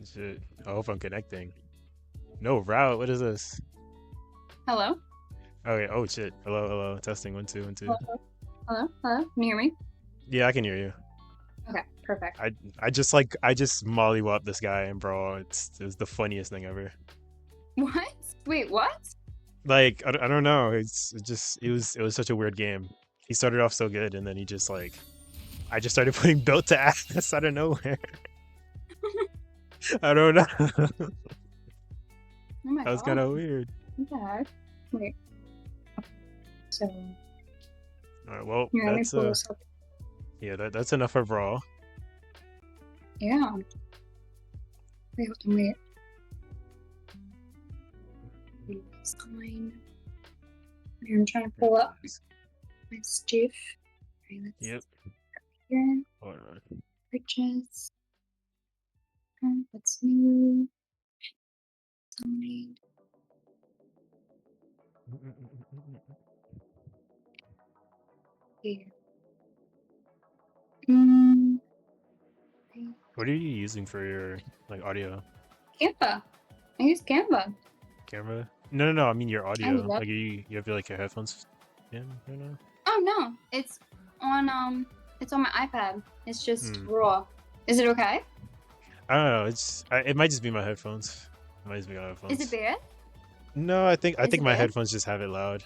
Shit. I hope I'm connecting. No route. What is this? Hello? Okay. Oh shit. Hello. Hello. Testing. 1 2 1 2. Hello? Hello? Hello? Can you hear me? Yeah, I can hear you. Okay, perfect. I just mollywopped this guy, and bro, it's the funniest thing ever. What? Wait, what? Like I don't know. It was such a weird game. He started off so good, and then he just I just started putting built to ass out of nowhere. I don't know. Oh my That was kind god. of weird. What the heck? Wait, so All right. Well, here, let me that's pull this up. yeah. That's enough for brawl. Yeah. Wait, hold on, wait. Sign. Here, I'm trying to pull up my stuff. Okay, let's Yep. here. Hold on. Purchase. What's new? Sign. Here. Mm, okay. What are you using for your audio Canva. I use Canva. camera? No, no, no. I mean your I audio. love. Like you have your headphones in right now? Oh no, it's on my iPad. It's just Hmm. raw. Is it okay? I don't know. It might just be my headphones. It might just be my Is it headphones. bad? No, I Is think it my bad? headphones just have it loud.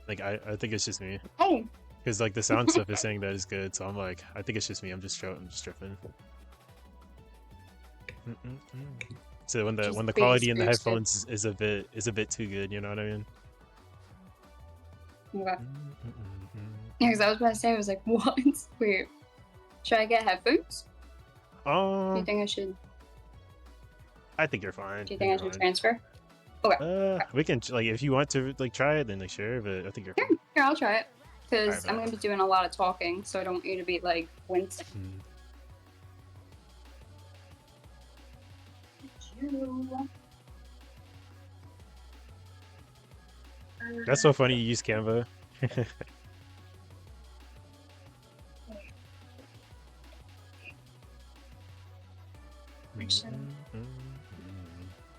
I think it's just me Oh, because like the sound stuff is saying that is good. So I'm like I think it's just me. I'm just tripping. Mm-mm-mm. So just when the bass quality in the boosted. headphones is a bit too good, you know what I mean? Okay. Yeah, because I Mm-mm-mm-mm. was about to say, I was like, what? Wait, should I get headphones? Do you Um, think I should? I think you're fine. Do you I think think I you're should fine. transfer? Okay. Okay. We can like if you want to like try it, then like sure, but I think you're Here, fine. here, I'll try it. All right, Because I'm bet. gonna be doing a lot of talking, so I don't want you to be like wincing. Hmm. That's so funny. You use Canva.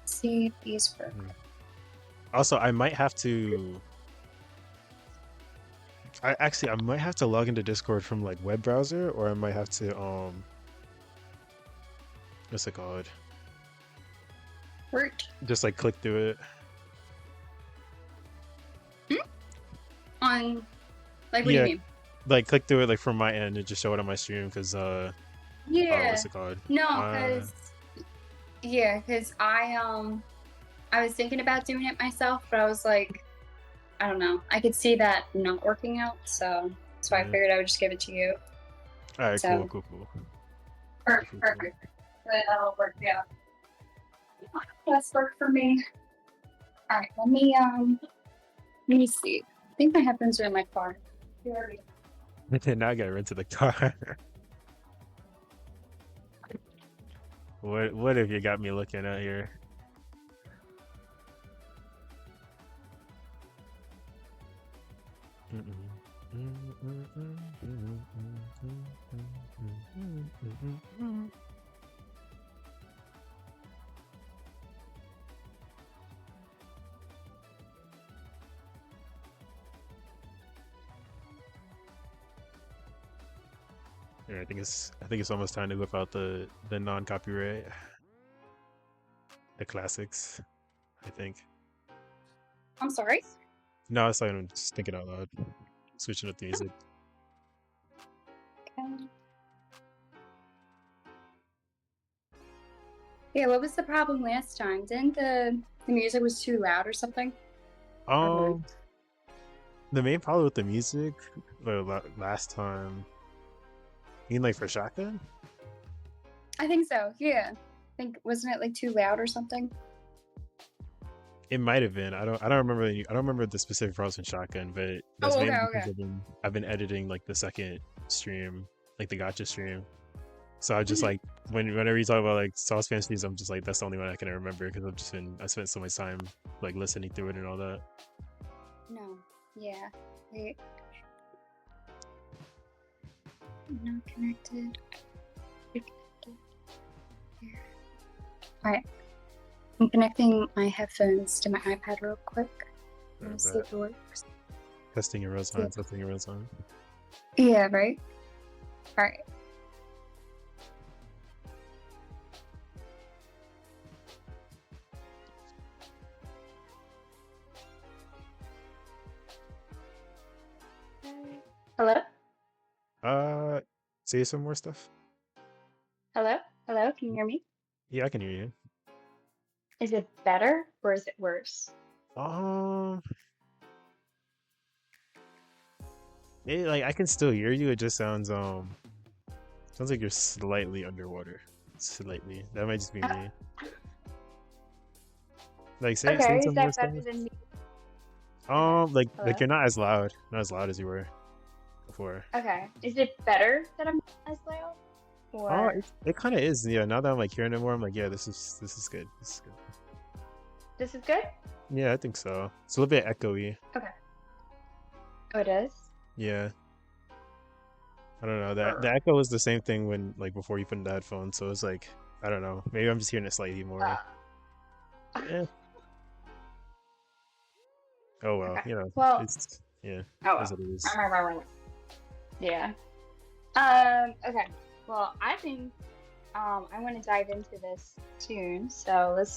See if these work. Also, I might have to. I might have to log into Discord from like web browser, or I might have to what's it called? Work. Just like click through it. On, like, what do you Yeah, mean? like click through it like from my end and just show it on my stream because Yeah. what's it called? No, because yeah, because I was thinking about doing it myself, but I was like, I don't know. I could see that not working out, so that's why I Yeah. figured I would just give it to you. All right, cool, So cool, cool, perfect, cool, cool. perfect. That'll work. Yeah, that's work for me. All right, let me see. I think my headphones are in my car. Here we Now I gotta run to the car. What if you got me looking out here? Yeah, I think it's almost time to whip out the non-copyright, the classics. I think. I'm sorry. No, it's like I'm just thinking out loud. Switching up the music. Yeah, what was the problem last time? Didn't the music was too loud or something? Or Um, the main problem with the music, last time, you mean like for shotgun? I think so. Yeah. I think wasn't it like too loud or something? It might have been. I don't remember. I don't remember the specific problems in shotgun, but that's Oh, okay, mainly because okay. I've been editing like the second stream, like the gotcha stream. So I just Mhm. like whenever you talk about like Saucepan sneeze, I'm just like that's the only one I can remember because I spent so much time like listening through it and all that. No. Yeah. Wait. Not connected. Reconnected. Here. Alright. I'm connecting my headphones to my iPad real quick. I Let's see bet. if it works. Testing your real See time. if- Testing your real time. Yeah, right? Alright. Hello? Uh, say some more stuff. Hello? Hello? Can you hear me? Yeah, I can hear you. Is it better or is it worse? Um, like I can still hear you. It just sounds like you're slightly underwater. Slightly. That might just be Uh, me. Like say okay, is some more that stuff. better than me? Okay. Like Hello? you're not as loud as you were before. Okay. Is it better that I'm not as loud? Oh, Or it kind of is. Yeah, now that I'm like hearing it more, I'm like, yeah, this is good. This is good. this is good? Yeah, I think so. It's a little bit echoey. Okay. Oh, it is? Yeah, I don't know. That the Or, echo was the same thing when like before you put in the headphones. So it's like I don't know. Maybe I'm just hearing it slightly more. uh, Yeah. Oh well, okay. Well, it's yeah, oh it is well. what it is. Yeah. Okay. Well, I think I want to dive into this tune. So let's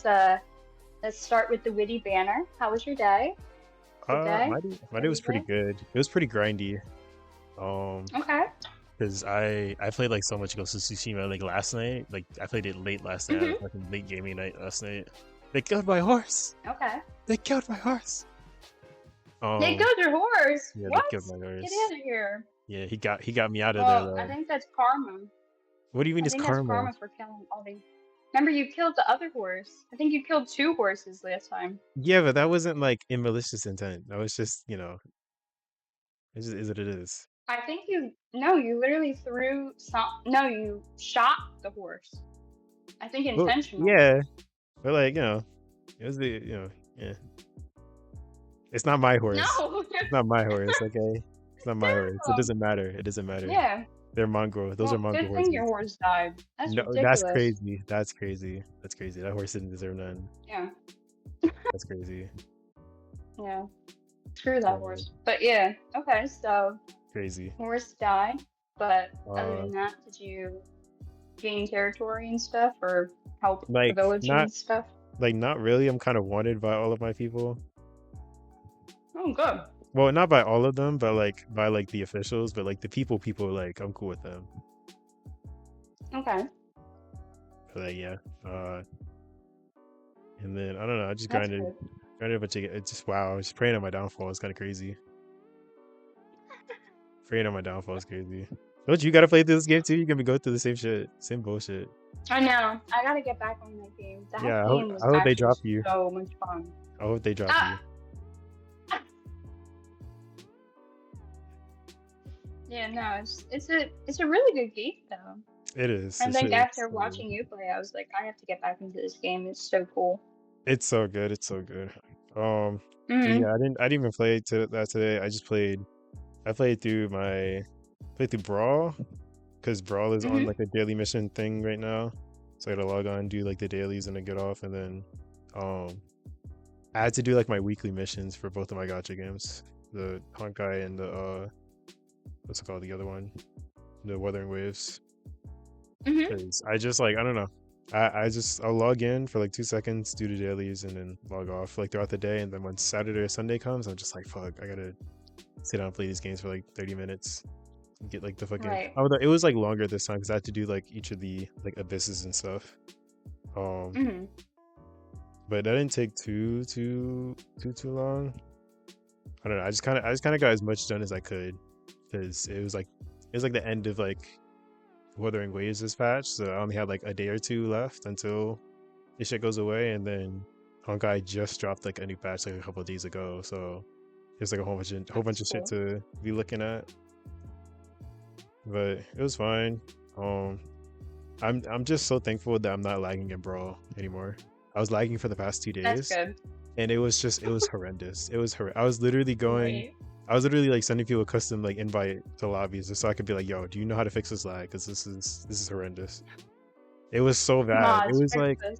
start with the witty banner. How was your day? Good day? My day was Heavy pretty day? good. It was pretty grindy. Um, Okay. because I played like so much Ghost of Tsushima like last night. Like I played it late last night. I had a Mhm. fucking late gaming night last night. They killed my horse. Okay. They killed my horse. They Um, killed your horse. yeah, they What? killed my Get horse. out of here. Yeah, he got me out of there Well, I though. think that's karma. What do you mean I it's think that's karma? karma for killing all the. Remember, you killed the other horse. I think you killed two horses last time. Yeah, but that wasn't like in malicious intent. That was just, it just is what it is. I think you. No, you literally threw some. No, you shot the horse. I think Well, intentional. yeah, but like, it was yeah. It's not my horse. No. It's not my horse, okay? It's not my horse. It No. doesn't matter. It doesn't matter. Yeah. They're mongrel. Those are Well, mongrel good thing horses. your horse died. That's No, that's ridiculous. crazy. That's crazy. That's crazy. That horse didn't deserve none. Yeah. That's crazy. Yeah. Screw that Uh, horse. But yeah. Okay. So crazy. horse died. But other Uh, than that, did you gain territory and stuff, or help the like village and stuff? not really. I'm kind of wanted by all of my people. Oh, good. Well, not by all of them, but like by like the officials. But like the people, like I'm cool with them. Okay. But like yeah. And then I don't know. I just That's good. grinded a bunch of. It's just wow. Just praying on my downfall is kind of crazy. Praying on my downfall is crazy. Don't you gotta play through this game too? You're gonna go through the same shit, same bullshit. I know. I gotta get back on that game. That Yeah, game was I hope they actually drop you. so much fun. I hope they drop you. Ah! Yeah, no, it's a really good game though. It is. I It think should, after watching you play, I was like, I have to get back into this game. It's so cool. it's so good. It's so good. But Mm-hmm. yeah, I didn't even play to that today. I played through Brawl because Brawl is on Mm-hmm. like a daily mission thing right now. So I gotta log on, do like the dailies, and then get off, and then I had to do like my weekly missions for both of my gacha games, the Honkai and the what's it called, the other one, the Wuthering Waves. Mm-hmm. Because I just like I don't know. I'll log in for like 2 seconds, do the dailies, and then log off like throughout the day. And then when Saturday or Sunday comes, I'm just like, fuck, I gotta sit down and play these games for like 30 minutes. And get like the fucking. Right. Oh, it was like longer this time because I had to do like each of the like abysses and stuff. Mm-hmm. But that didn't take too long. I don't know. I just kind of got as much done as I could because it was like the end of like Wuthering Waves this patch, so I only had like a day or two left until this shit goes away, and then Honkai just dropped like a new patch like a couple of days ago, so there's like a whole bunch of shit Cool. to be looking at. But it was fine. I'm just so thankful that I'm not lagging in Brawl anymore. I was lagging for the past 2 That's days, good. and it was horrendous. I was literally Great. like sending people custom like invite to lobbies just so I could be like, yo, do you know how to fix this lag? Because this is horrendous. It was so bad. Mods, fix this.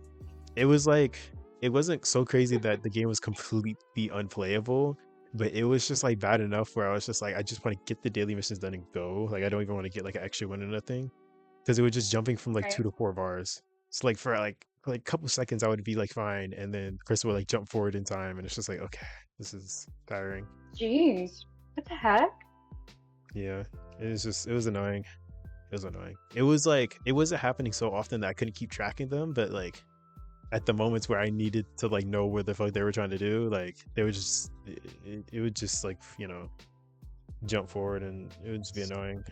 it was like it wasn't so crazy that the game was completely unplayable, but it was just like bad enough where I was just like, I just want to get the daily missions done and go. Like I don't even want to get like an extra win or nothing because it was just jumping from like Right. 2 to 4 bars. So like for like a couple seconds I would be like fine, and then Chris would like jump forward in time, and it's just like okay, this is tiring. Jeez. What the heck? Yeah, it was annoying. It was annoying. It was like it wasn't happening so often that I couldn't keep tracking them, but like at the moments where I needed to like know what the fuck they were trying to do, like they would just it would just like jump forward and it would just be annoying.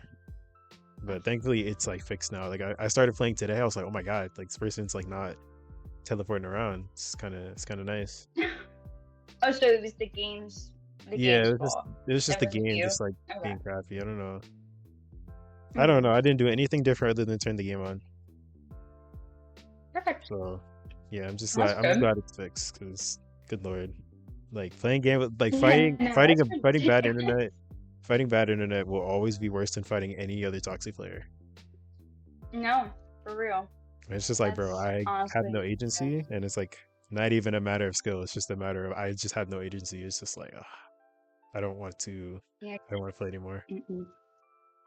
But thankfully it's like fixed now. Like I started playing today. I was like, oh my god, like this person's like not teleporting around. It's kind of nice. Oh, so it was the Yeah, game's fault. it was just It the wasn't game you. just like Okay. being crappy. I don't know. I don't Hmm. know. I didn't do anything different other than turn the game on. Perfect. So yeah, That's I'm just good. glad it's fixed because good lord. Like playing game with like Yeah, no, that's ridiculous. fighting bad internet will always be worse than fighting any other toxic player. No, for real. It's just like, bro, That's I have no honestly good. agency, and it's like not even a matter of skill. It's just a matter of I just have no agency. It's just like, ugh, I don't want to, Yeah. I don't want to play anymore. Mm-mm.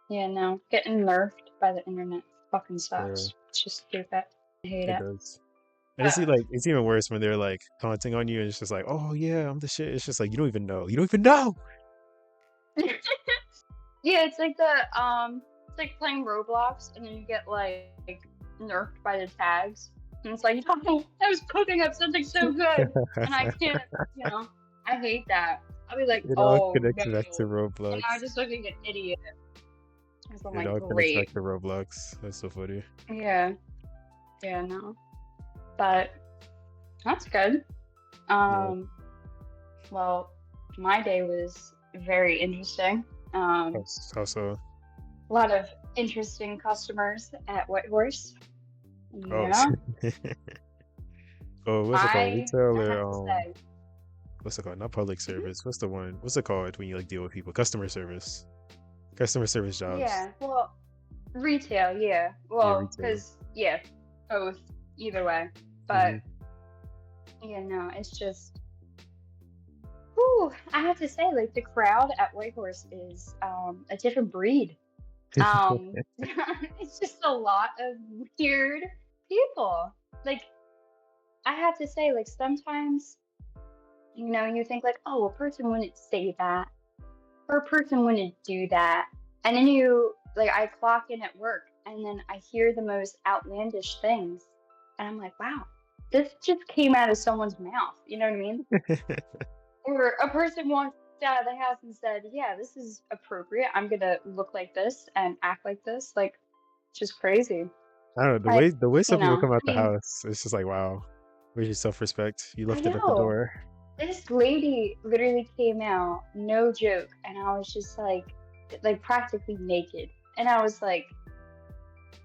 Yeah, no. Getting nerfed by the internet fucking Uh, sucks. It's just stupid. I hate it it. does. And Uh, it's even worse when they're like taunting on you, and it's just like, oh yeah, I'm the shit. It's just like you don't even know. You don't even know. yeah, it's like playing Roblox and then you get like nerfed by the tags. And it's like, oh, I was cooking up something so good and I can't, you know, I hate that. I'll be like, It all oh connects no. back to And I Roblox. just look like an idiot. So I'm It like, all connects back great. to Roblox. That's so funny. Yeah, yeah, no. But that's good. Yeah. Um, well, my day was very interesting. Also, A lot of interesting customers at Whitehorse. oh, Yeah, oh, what's it called? I Retailer. have to say, What's it called? Not public mhm, service. What's the one? What's it called when you like deal with people? Customer service. Customer service jobs. yeah, well, retail, yeah, Yeah, well, retail. because yeah, both, either way. Hmm. But yeah, no, it's just, whew, I have to say, like the crowd at Whitehorse is a different breed. It's just a lot of weird people. Like I have to say, like sometimes, you think like, oh, a person wouldn't say that, or a person wouldn't do that, and then I clock in at work, and then I hear the most outlandish things, and I'm like, wow, this just came out of someone's mouth. You know what I mean? Or a person walked out of the house and said, yeah, this is appropriate. I'm gonna look like this and act like this. Like, just crazy. I don't know, Like, the way some people come I out the mean, house, it's just like wow. Where's your self respect? You I left it at the know. door. This lady literally came out, no joke, and I was just like practically naked. And I was like,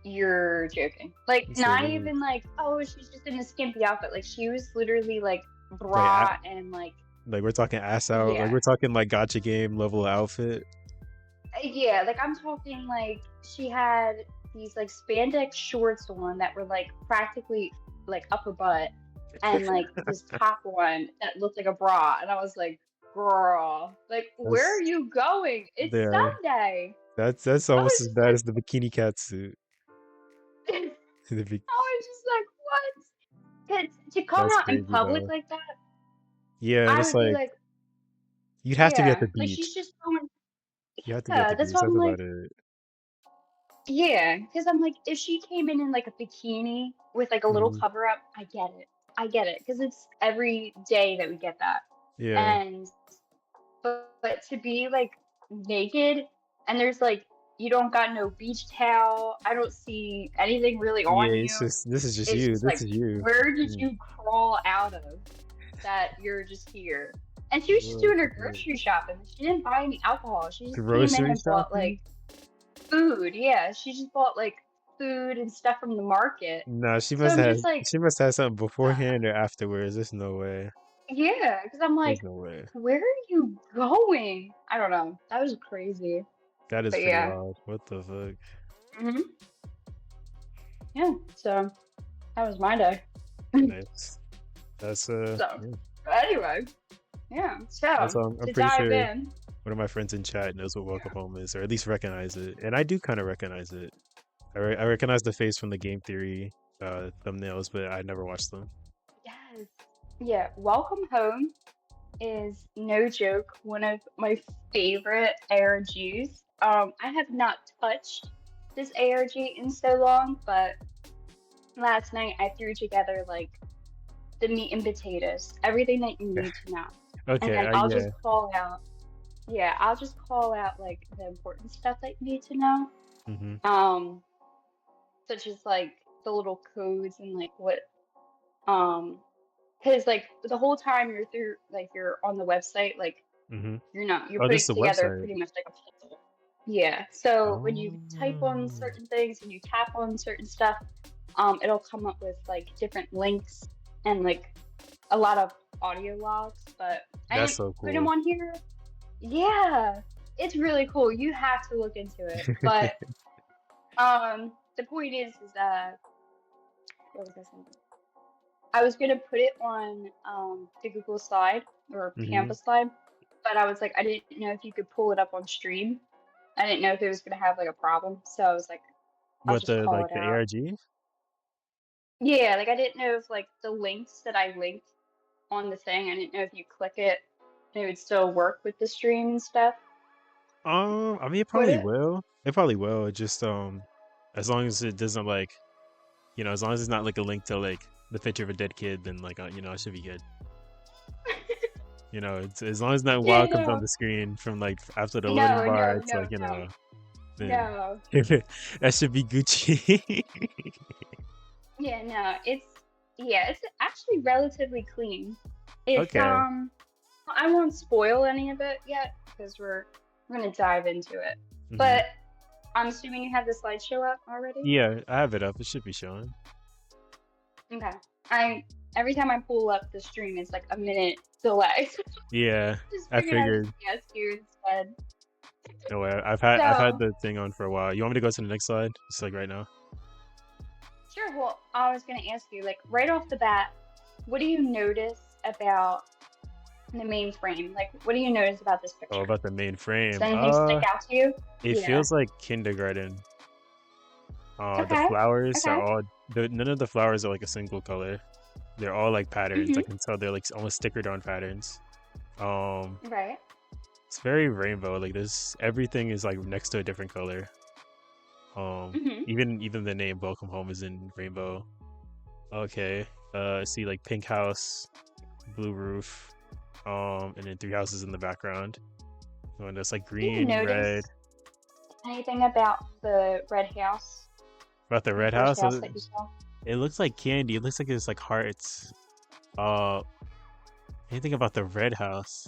you're joking. Like, So not this is even like, oh, she's just in a skimpy outfit. Like, she was literally like like bra and like, like we're talking ass out. Like yeah. we're talking like gotcha game level outfit. Yeah, like I'm talking like she had these like spandex shorts on that were like practically like upper butt and like this top one that looked like a bra. And I was like, girl, like, where are That's you going? It's there. Sunday. That's I almost was as just bad as the bikini cat suit. like, The bi- I was just like, what? To come That's out in crazy public though. like that, Yeah, and I it's would be like like, you'd have to be at yeah, the like beach. she's just going, You have to be at yeah, the that's beach. why That's I'm like, about it. yeah, because I'm like, if she came in like a bikini with like a little Mhm. cover up, I get it. I get it because it's every day that we get that. Yeah. And but to be like naked and there's like you don't got no beach towel. I don't see anything really Yeah, on it's you. just this is just It's you. just This like, is you. where did Mm. you crawl out of that you're just here? And she was just What doing her the fuck? grocery shopping. She didn't buy any alcohol. She just came in Grocery and bought shopping? like food. Yeah, she just bought like food and stuff from the market. Nah, So I'm just like, she must have something uh, beforehand or afterwards. There's no way. yeah, because I'm like, There's no way. where are you going? I don't know. That was crazy. That is But pretty yeah, wild. What the fuck? yeah. So that was my day. Nice. That's So yeah. anyway, yeah. So Also, I'm to pretty dive sure in, one of my friends in chat knows what Welcome yeah. Home is, or at least recognize it, and I do kind of recognize it. I recognize the face from the Game Theory thumbnails, but I never watched them. Yes. Yeah. Welcome Home is no joke one of my favorite ARGs. I have not touched this ARG in so long, but last night I threw together like the meat and potatoes, everything that you need to know. And Okay, then I'll yeah. just call out, yeah, I'll just call out like the important stuff that you need to know. Mm-hmm. Um, Such as like the little codes and like what, um, because like the whole time you're through, like you're on the website, like Mm-hmm. you're Oh, this putting is the together website. pretty much like a puzzle. Yeah. So when you type on Oh, certain things and you tap on certain stuff, it'll come up with like different links and like a lot of audio logs, but I that's didn't so put them cool. on here. Yeah, it's really cool. You have to look into it. But the point is what was I saying? I was gonna put it on the Google slide or Mm-hmm. Canvas slide, but I was like, I didn't know if you could pull it up on stream. I didn't know if it was gonna have like a problem, so I was like, I'll What just the call like it the out. ARG? Yeah, like I didn't know if like the links that I linked on the thing, I didn't know if you click it, it would still work with the stream and stuff. I mean, it Would probably it? will. It probably will. It just as long as it doesn't like, as long as it's not like a link to like the picture of a dead kid, then like, it should be good. It's as long as that Yeah, wow comes on no, the screen from like after the loading no, bar, no, it's no, like, no, then no. that should be Gucci. Yeah, no, it's actually relatively clean. If Okay. I won't spoil any of it yet because we're gonna dive into it. Hmm. But I'm assuming you have the slideshow up already. Yeah, I have it up. It should be showing. Okay. I Every time I pull up the stream, it's like a minute delay. Yeah, Just I figured I'd figured. just ask you instead. No way. I've had So, the thing on for a while. You want me to go to the next slide? Just like right now. sure. Well, I was gonna ask you, like, right off the bat, what do you notice about the main frame? Like, what do you notice about this Oh, picture? about the main Does frame. anything stick out to you? It Yeah. feels like kindergarten. The Okay. flowers are Okay. all none of the flowers are like a single color. They're all like patterns. I Mhm. can tell they're like almost stickered on patterns. Um, Right. it's very rainbow. Like this, everything is like next to a different color. Mhm. Even the name Welcome Home is in rainbow. Okay. I see like pink house, blue roof, and then three houses in the background. And that's like Do you green, red. notice anything about the red house, About the the red first house, house that you saw? it looks like candy. It looks like it's like hearts. Uh, Anything about the red house?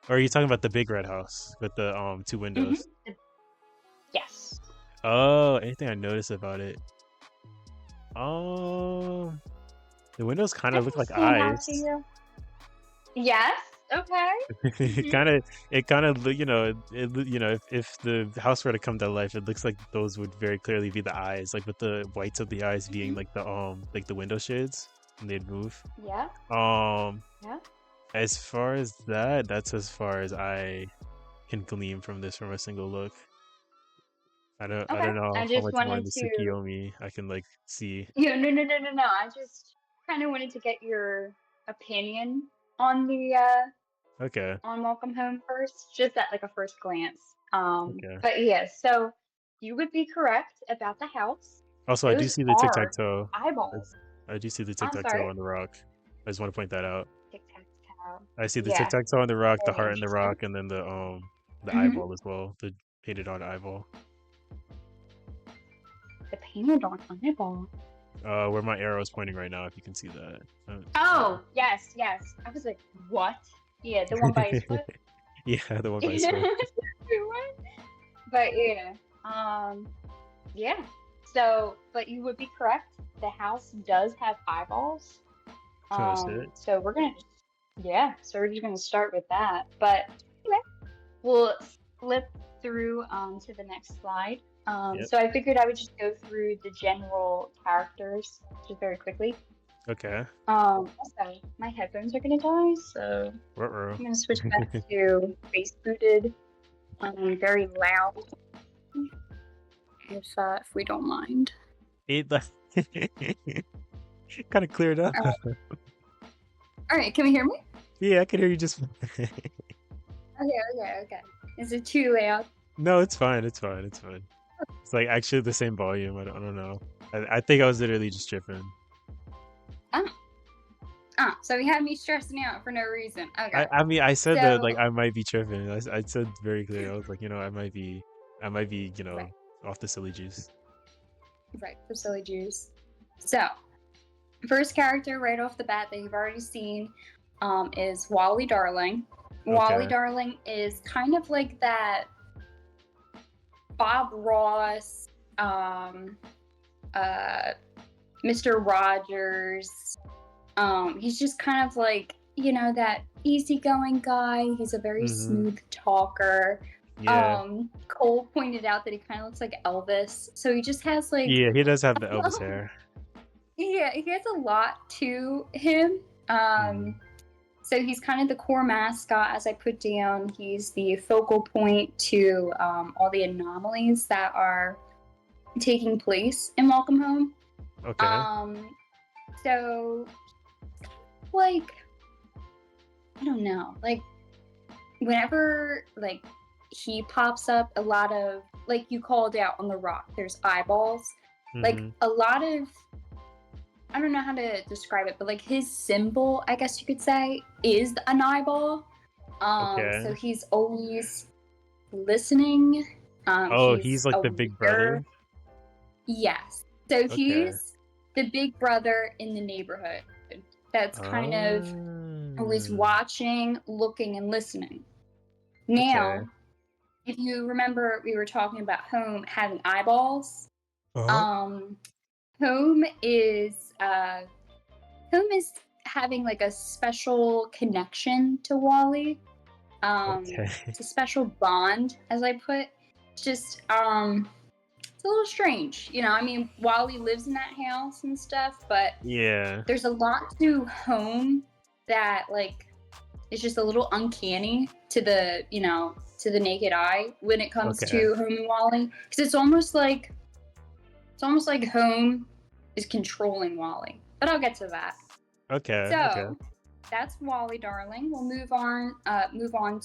Or are you talking about the big red house with the two windows? Mhm. Yes. Oh, anything I noticed about it? Oh, the windows kind of look Anything like stand out to eyes. you? Yes. Okay. it Mhm. kind of, it kind of, if the house were to come to life, it looks like those would very clearly be the eyes, like with the whites of the eyes being Mhm. like the window shades, and they'd move. Yeah. Um, Yeah. as far as that, that's as far as I can glean from this from a single look. I Okay. don't know I how just much more in wanted the to. Tsukiyomi I can like see. Yeah. No. No. No. No. No. I just kind of wanted to get your opinion on the Okay, on Welcome Home first, just at like a first glance. okay. But yeah, so you would be correct about the house. Also, I do Those see the tic tac are toe. eyeballs. I do see the tic I'm tac toe sorry. on the rock. I just want to point that out. Tic tac toe. I see the tic Yeah, tac toe on the rock, the very heart in the interesting. rock, and then the Mm-hmm. eyeball as well. The painted on eyeball. The painted on eyeball. Where my arrow is pointing right now, if you can see that. Oh, yes, yes. I was like, what? Yeah, the one by his foot. Yeah, the one by his foot. What? But yeah, yeah. So, but you would be correct. The house does have eyeballs. Oh shit. So yeah, so we're just gonna start with that. But anyway, we'll flip through to the next slide. Yep. So I figured I would just go through the general characters just very quickly. Okay. Also, my headphones are gonna die, so Ruh-roh. I'm gonna switch back to bass booted, very loud, if we don't mind. It kind of cleared up. All right, can we hear me? Yeah, I can hear you just. Okay. Is it too loud? No, it's fine. It's fine. It's fine. It's like actually the same volume. I don't know. I think I was literally just tripping. So he had me stressing out for no reason. Okay. I mean, I said that like So I might be tripping. I said very clear. I was like, I might be, right, off the silly juice. right, the silly juice. So first character right off the bat that you've already seen is Wally Darling. Wally Okay. Darling is kind of like that Bob Ross, uh, Mr. Rogers. He's just kind of like, that easygoing guy. He's a very Mm-hmm. smooth talker. Yeah. Cole pointed out that he kind of looks like Elvis. So he just has like, Yeah, he does have the Elvis hair. yeah, he has a lot to him. Mm-hmm. So he's kind of the core mascot, as I put down. He's the focal point to all the anomalies that are taking place in Welcome Home. Okay. So like, I don't know, like whenever like he pops up, a lot of like you called out on the rock, there's eyeballs. Like Mm-hmm. a lot of, I don't know how to describe it, but like his symbol, I guess you could say, is an eyeball. So Okay. he's always listening. Oh, he's He's like the big aware. brother. Yes. So Okay. he's the big brother in the neighborhood that's kind of always Oh. watching, looking, and listening. Okay. Now, if you remember, we were talking about Home having eyeballs. Uh-huh. Um, Home is Home is having like a special connection to Wally. Okay. It's a special bond, as I put. It's just it's a little strange, I mean, Wally lives in that house and stuff, but Yeah. there's a lot to Home that like is just a little uncanny to the naked eye when it comes Okay. to Home and Wally, because it's almost like Home is controlling Wally. But I'll get to that. Okay. Okay. So that's Wally Darling. We'll move on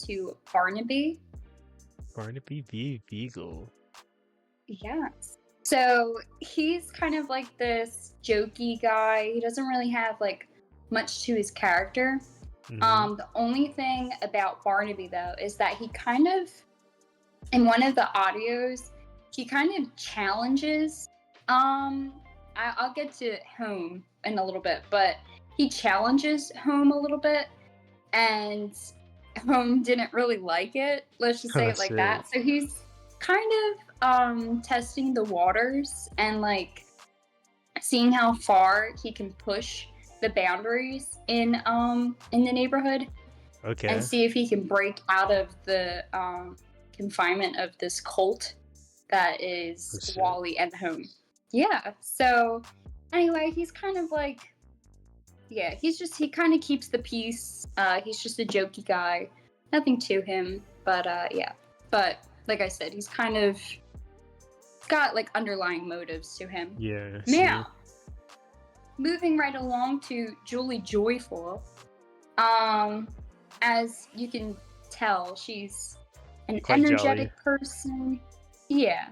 to Barnaby. Barnaby Beagle. Yes. So he's kind of like this jokey guy. He doesn't really have like much to his character. Mm-hmm. The only thing about Barnaby though is that he kind of, in one of the audios, he kind of challenges. I'll get to Home in a little bit, but he challenges Home a little bit, and Home didn't really like it. Let's just say Oh it like shit. that. So he's kind of testing the waters and like seeing how far he can push the boundaries in the neighborhood and Okay. see if he can break out of the confinement of this cult that Oh is shit. Wally and Home. Yeah. So anyway, he's kind of like, yeah, he kind of keeps the peace. He's just a jokey guy. Nothing to him, but yeah. But like I said, he's kind of got like underlying motives to him. Yeah. See. Now, moving right along to Julie Joyful. As you can tell, she's an Quite jolly. energetic person. Yeah,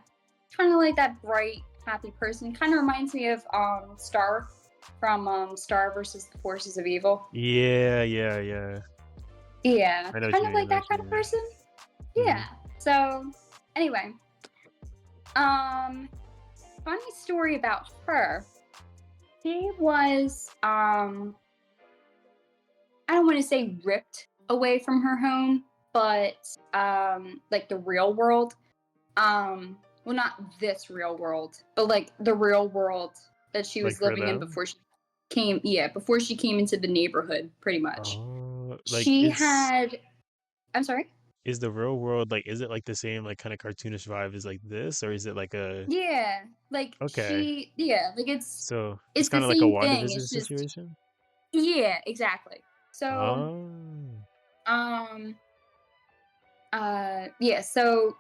kind of like that bright, happy person. Kind of reminds me of Star from Star versus the Forces of Evil. Yeah. Yeah. Yeah. Yeah, I know what kind you of mean. I like know that what you kind of mean. person. Mm-hmm. Yeah. So anyway, um, funny story about her. She was I don't want to say ripped away from her home, but like the real world. Well, not this real world, but like the real world that she Like was for living in them. before she came into the neighborhood, pretty much. Oh, like She is had, I'm sorry. is the real world like, is it like the same like kind of cartoonish vibe as like this, or is it like a Yeah, like okay? like So it's it's the kind of like a same thing. WandaVision It's just situation. yeah, exactly. So Oh, um yeah, so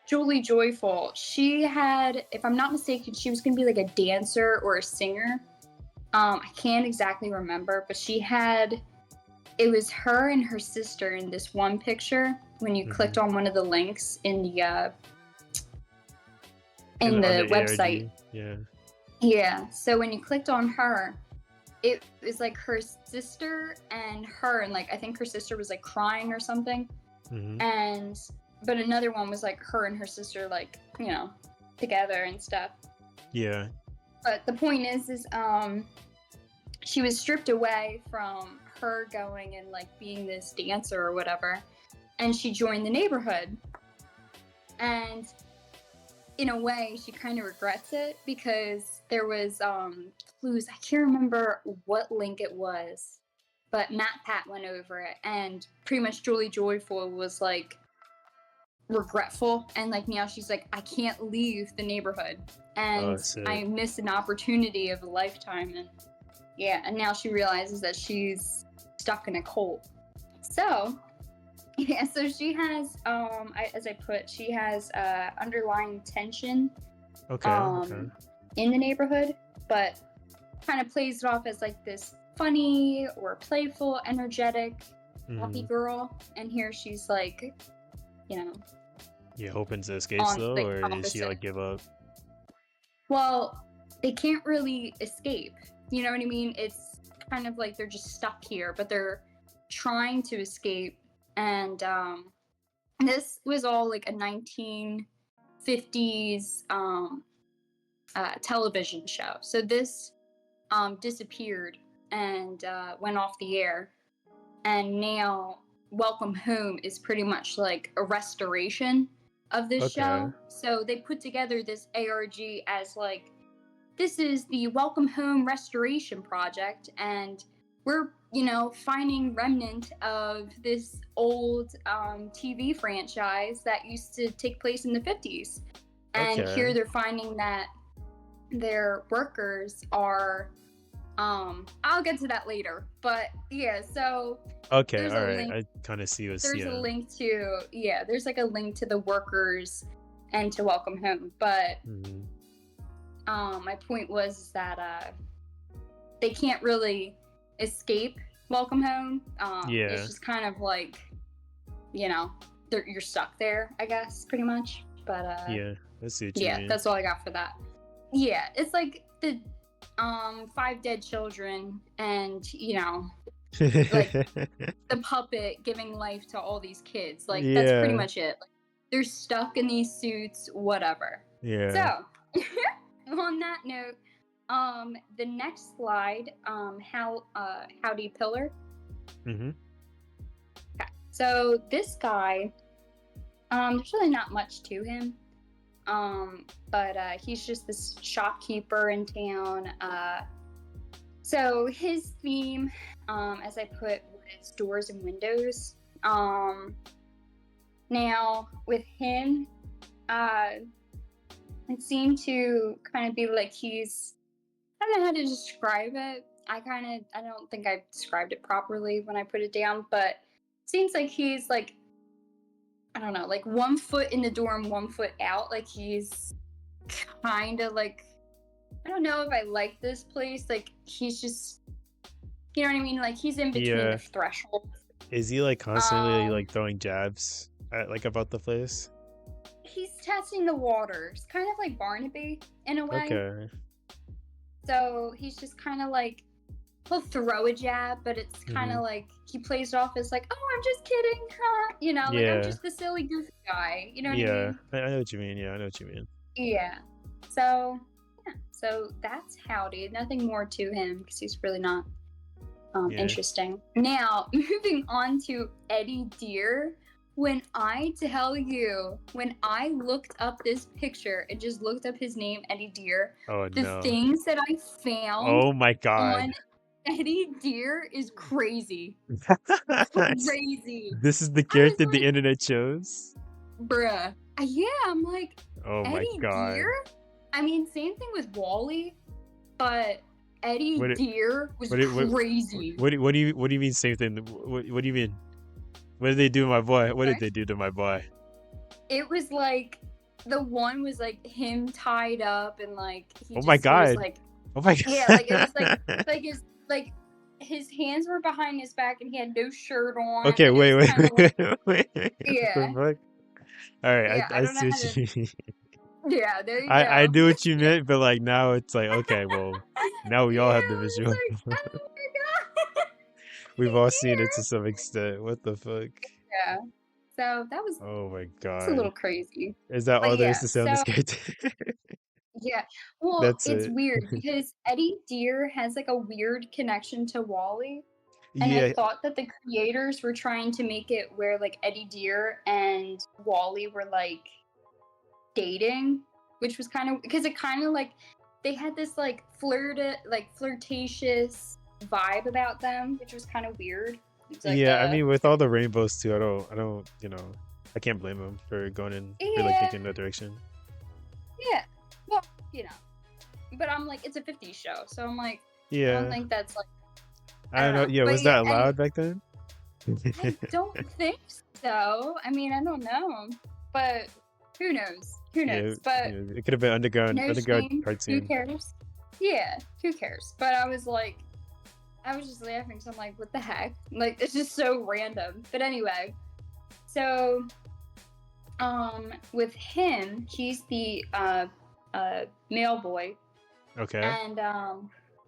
Julie Joyful, she had, if I'm not mistaken, she was gonna be like a dancer or a singer. I can't exactly remember, but she had, it was her and her sister in this one picture when you mm-hmm. clicked on one of the links And in on the the website. ARG, yeah. Yeah. So when you clicked on her, it was like her sister and her, and like I think her sister was like crying or something. Mm-hmm. And but another one was like her and her sister like, together and stuff. Yeah. But the point is she was stripped away from her going and like being this dancer or whatever, and she joined the neighborhood. And in a way, she kind of regrets it because there was clues. I can't remember what link it was, but Matt Pat went over it, and pretty much Julie Joyful was like regretful, and like now she's like, I can't leave the neighborhood, Oh, and sick. I missed an opportunity of a lifetime. And yeah, and now she realizes that she's stuck in a cult. So yeah, so she has as I put, she has underlying tension Okay. Okay. in the neighborhood, but kind of plays it off as like this funny or playful, energetic, happy Mm-hmm. girl. And here she's like, you know, Yeah, hoping to escape on though, the or did she opposite. like give up? Well, they can't really escape. You know what I mean? It's kind of like they're just stuck here, but they're trying to escape. And this was all like a 1950s television show. So this disappeared and went off the air. And now Welcome Home is pretty much like a restoration of this Okay. show. So they put together this ARG as like, this is the Welcome Home Restoration Project, and we're, finding remnant of this old TV franchise that used to take place in the 50s. And Okay. here they're finding that their workers are, I'll get to that later. But yeah, so Okay. there's All a right. link. I kind of see what's There's a yeah. link to, yeah, there's like a link to the workers and to Welcome Home. But Mm-hmm. my point was that they can't really escape Welcome Home. It's Yeah. just kind of like, you're stuck there, I guess, pretty much. But Yeah. I see what you yeah, mean. that's all I got for that. Yeah, it's like the 5 dead children, and like the puppet giving life to all these kids. Like that's pretty Yeah. much it. Like, they're stuck in these suits, whatever. Yeah. So on that note, the next slide, Howdy Pillar. Mm-hmm. Okay. So this guy, there's really not much to him. But he's just this shopkeeper in town. So his theme, as I put, was doors and windows. Now with him, it seemed to kind of be like he's, I don't know how to describe it. I don't think I described it properly when I put it down, but it seems like he's like, I don't know, like 1 foot in the door and 1 foot out. Like he's kind of like, I don't know if I like this place. Like he's just, you know what I mean? Like he's in between the Yeah. threshold. Is he like constantly Um, like throwing jabs at like about the place? he's testing the waters, kind of like Barnaby in a way. Okay. So he's just kind of like, he'll throw a jab, but it's kind Mm-hmm. of like he plays it off as like, oh, I'm just kidding, huh? Like I'm Yeah. just the silly goofy guy. You know what I Yeah. mean? I know what you mean. Yeah, I know what you mean. Yeah. So yeah. So that's Howdy. Nothing more to him because he's really not Yeah. interesting. Now moving on to Eddie Deer. When I tell you, when I looked up this picture and just looked up his name, Eddie Deer, Oh the no. things that I found Oh my on God. Eddie Deer is crazy. Crazy. This is the I was character the like, internet chose. bruh. Yeah, I'm like, Oh my Eddie god. Deer? I mean, same thing with Wally, but Eddie What it, Deer was what it, what crazy. what do you mean same thing? What do you mean? What did they do to my boy? What did Sorry? they do to my boy? It was like the one was like him tied up and like Oh my he was god. like Oh my yeah, like it was god. like his hands were behind his back and he had no shirt on Okay, and it wait, was wait, kind of like wait. What the yeah, fuck? All right, yeah, I I don't know see how what to you mean. yeah, there you I go. knew what you Yeah. meant, but like now it's like okay, well, now we all have Yeah, the I was visual. like, oh my god. We've Eddie all seen it to Deer. some extent. What the fuck? Yeah. So Oh my that's a little god. crazy. Is that But all there is yeah, to say on this so character? yeah. Well, That's it's it. weird because Eddie Deer has like a weird connection to Wally. And I Yeah, thought that the creators were trying to make it where like Eddie Deer and Wally were like dating, which was kind of because it kind of like they had this like flirtatious vibe about them, which was kind of weird. It's like yeah. I mean, with all the rainbows too, I don't, I can't blame him for going in for like yeah, thinking that direction. yeah. Well, you know, but I'm like it's a '50s show, so I'm like I don't Yeah, think that's like I I don't don't know. know, Yeah, but was yeah. that Anyway, allowed back then? I don't think so. I mean, I don't know, but who knows? Who Yeah, knows? But yeah, it could have been no underground shame. Who cartoon. cares? Yeah, who cares? But I was like, I was just laughing. So I'm like, what the heck? Like, it's just so random. But anyway, so with him, he's the male boy, Okay. and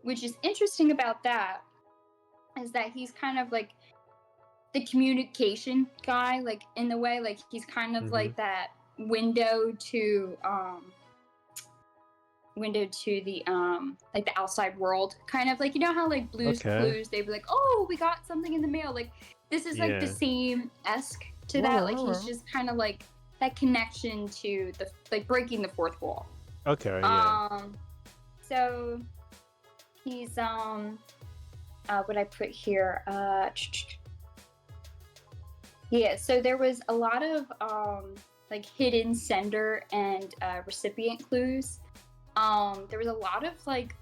which is interesting about that is that he's kind of like the communication guy, like in the way, like he's kind of Mm-hmm. like that window to the like the outside world, kind of like you know how like Blues Okay. Clues they'd be like, oh, we got something in the mail. Like this is like the Yeah. same esque to that. Like he's just kind of like that connection to the like breaking the fourth wall. Okay. Yeah. Um, so he's what I put here yeah, so there was a lot of like hidden sender and recipient clues. There was a lot of like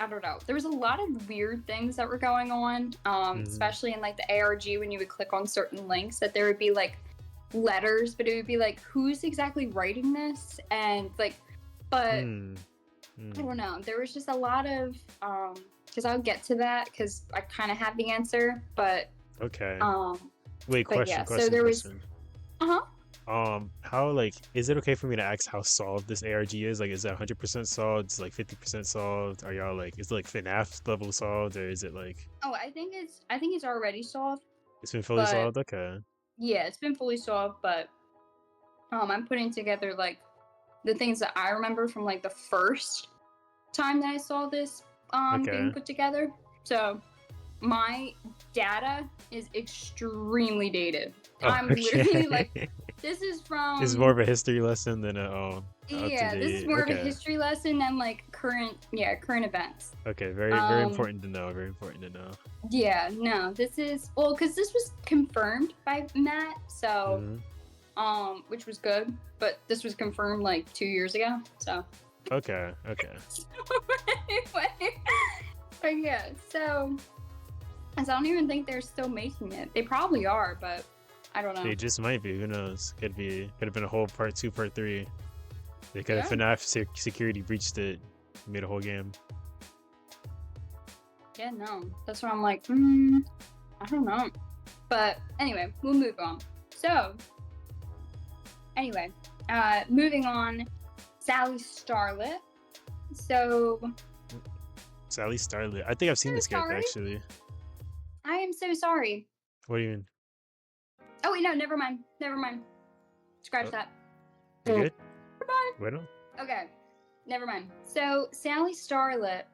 I don't know. There was a lot of weird things that were going on, Mm-hmm. especially in like the ARG when you would click on certain links that there would be like letters, but it would be like who's exactly writing this and like but Hmm. I Hmm. don't know. There was just a lot of because I'll get to that because I kind of have the answer, Okay. um Wait. but yeah, Question. so Question. there was Question. uh-huh. How like is it okay for me to ask how solved this ARG is? Like, is it 100% solved? Is it like 50% solved? Are y'all like, is it like FNAF level solved, or is it like Oh, I think it's already solved, it's been fully but solved? Okay. yeah, it's been fully solved, but I'm putting together like the things that I remember from like the first time that I saw this being Okay. put together. So my data is extremely dated. Oh, I'm literally like okay. this is It's more from of a history lesson than a up to yeah, this is date. more of a Okay. history lesson than like current events. Okay. Very very Um important to know. Very important to know. yeah, no, this is well cuz this was confirmed by Matt, so Hmm. which was good, but this was confirmed like 2 years ago. So Okay. Okay. anyway, but yeah, so I don't even think they're still making it. They probably are, but I don't know. They just might be. Who knows? Could have been a whole part two, part three. They could have Yeah, FNAF security breached it, made a whole game. yeah, no, that's why I'm like, I don't know. But anyway, we'll move on. So anyway, moving on, Sally Starlet. So Sally Starlet. I think I've seen so this character sorry. actually. I am so sorry. What do you mean? Oh wait, no, never mind. Never mind. Scratch Oh, that. you good? Never mind. Bueno? Okay, never mind. So Sally Starlet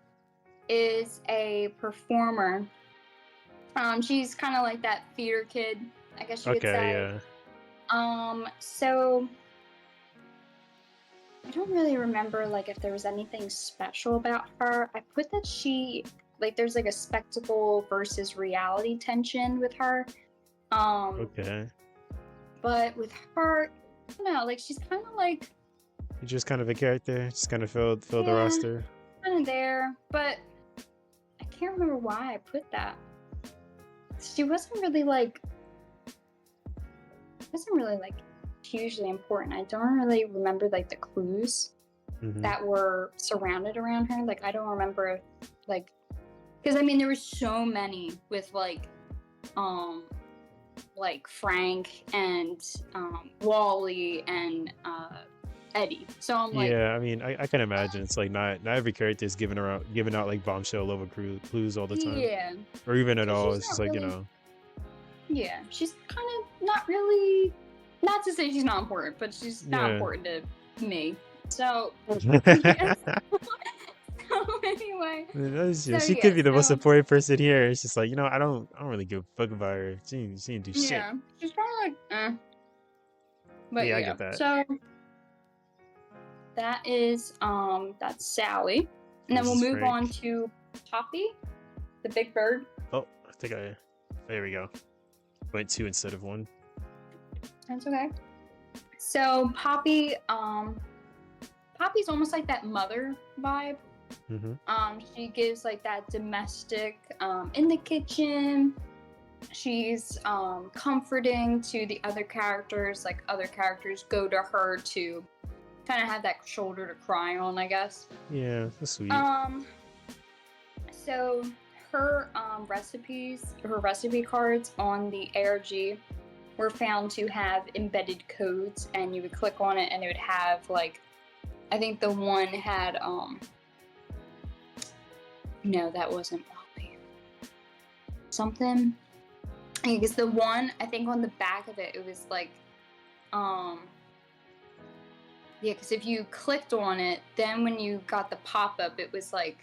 is a performer. She's kind of like that theater kid, I guess you could Okay, say. yeah. So I don't really remember like if there was anything special about her. I put that she like there's like a spectacle versus reality tension with her. Okay. But with her, I don't know, like she's kind of like, You just kind of a character, just kind of fill the yeah, roster. kind of there, but I can't remember why I put that. She wasn't really like hugely important. I don't really remember like the clues Hmm. that were surrounded around her. Like I don't remember like, because I mean there were so many with like Frank and Wally and Eddie. So I'm like, Yeah, I mean, I can imagine it's like not every character is giving out like bombshell level clues all the time, yeah. or even at So all. she's It's just not like really, yeah, she's kind of not really, not to say she's not important, but she's not yeah. important to me. So, yes. So anyway, so She could yeah, be the most so important person here. It's just like, I don't really give a fuck about her. She didn't do shit. yeah, she's kind of like, but Yeah, I yeah, get that. so that's Sally, and then This we'll is move Frank. on to Poppy, the big bird. Oh, I think there we go. Went two instead of one. That's okay. So Poppy's almost like that mother vibe. Mm-hmm. She gives like that domestic in the kitchen. She's comforting to the other characters. Like other characters go to her to kind of have that shoulder to cry on, I guess. Yeah, that's sweet. So her recipe cards on the ARG were found to have embedded codes, and you would click on it and it would have like, I think the one had no, that wasn't Poppy. Something. Because the one, I think on the back of it, it was like, yeah, because if you clicked on it, then when you got the pop-up, it was like,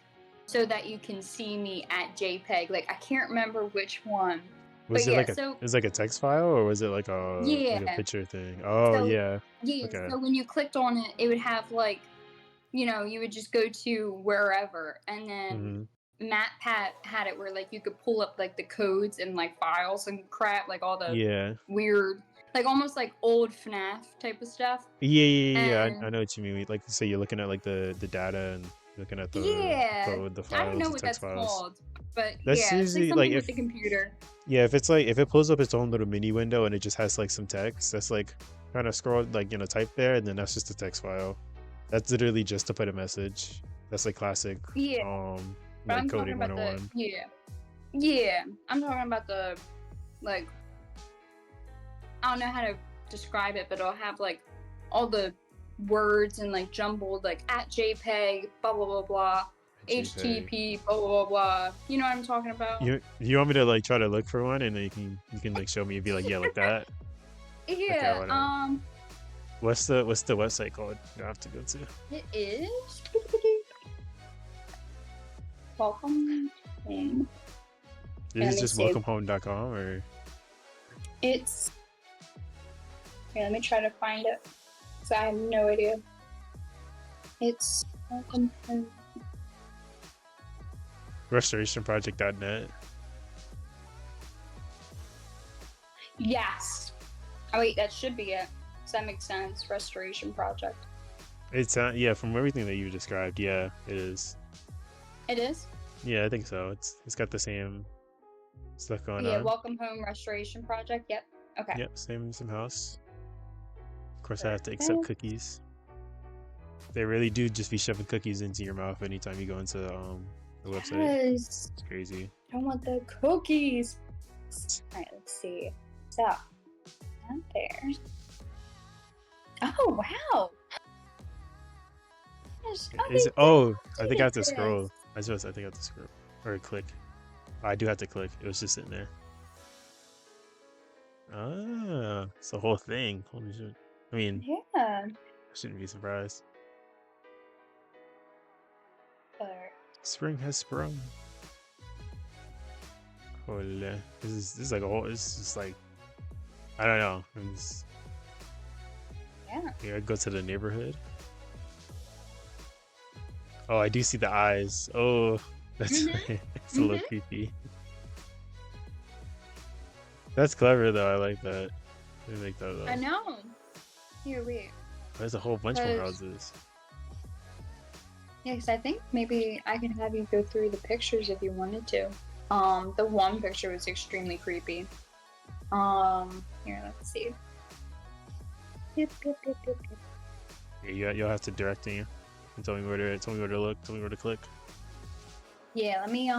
so that you can see me at JPEG. Like, I can't remember which one. Was But it yeah, like a so, is like a text file, or was it like a yeah. picture thing? Oh So, yeah. yeah, Okay. so when you clicked on it, it would have like, you would just go to wherever, and then Mm-hmm. Matt Pat had it where like you could pull up like the codes and like files and crap, like all the Yeah. weird, like almost like old FNAF type of stuff. Yeah. And I know what you mean. Like, say you're looking at like the data and looking at the yeah, code, the I don't files, know the what text that's files. called, but That's yeah, it's like usually like something with the computer. if it's like if it pulls up its own little mini window and it just has like some text, that's like kind of scroll like type there, and then that's just a text file. That's literally just to put a message. That's like classic Yeah, but like I'm talking coding about the 101. yeah, I'm talking about the like, I don't know how to describe it, but it'll have like all the words and like jumbled like at JPEG, blah blah blah blah, JPEG. HTTP, blah blah blah blah. You know what I'm talking about? You want me to like try to look for one, and then you can like show me and be like, yeah, like that. Okay, Yeah. hold on. What's the website called? You have to go to. It is welcome home. Is it just welcomehome.com or? It's here. Let me try to find it because I have no idea. It's welcome home. Restorationproject.net. Yes. Oh wait, that should be it. Does that make sense? Restoration project. It's yeah, from everything that you described, yeah, it is. It is? Yeah, I think so. It's got the same stuff going Yeah, on. welcome home restoration project. Yep. Okay. Yep, same house. Of course, I have to accept cookies. They really do just be shoving cookies into your mouth anytime you go into the website. Yes. It's crazy. I want the cookies. Alright, let's see. So, out there. Oh wow. Is it? Oh, I think I have to scroll. I think I have to scroll or click. Oh, I do have to click. It was just sitting there. Ah, it's the whole thing. Holy shit! I mean, yeah. I shouldn't be surprised. But Spring has sprung. Holy, this is like a whole. It's just like I don't know. Yeah, go to the neighborhood. Oh, I do see the eyes. Oh, That's Mhm. it's a little Mhm. creepy. That's clever though. I like that. I like that I though. know. Here, wait. There's a whole bunch more Cause houses. yeah, 'cause I think maybe I can have you go through the pictures if you wanted to. The one picture was extremely creepy. Here, let's see. Yep, yep, yep, yep, yep. Yeah, you'll have to direct me and tell me where to look, tell me where to click. Yeah, let me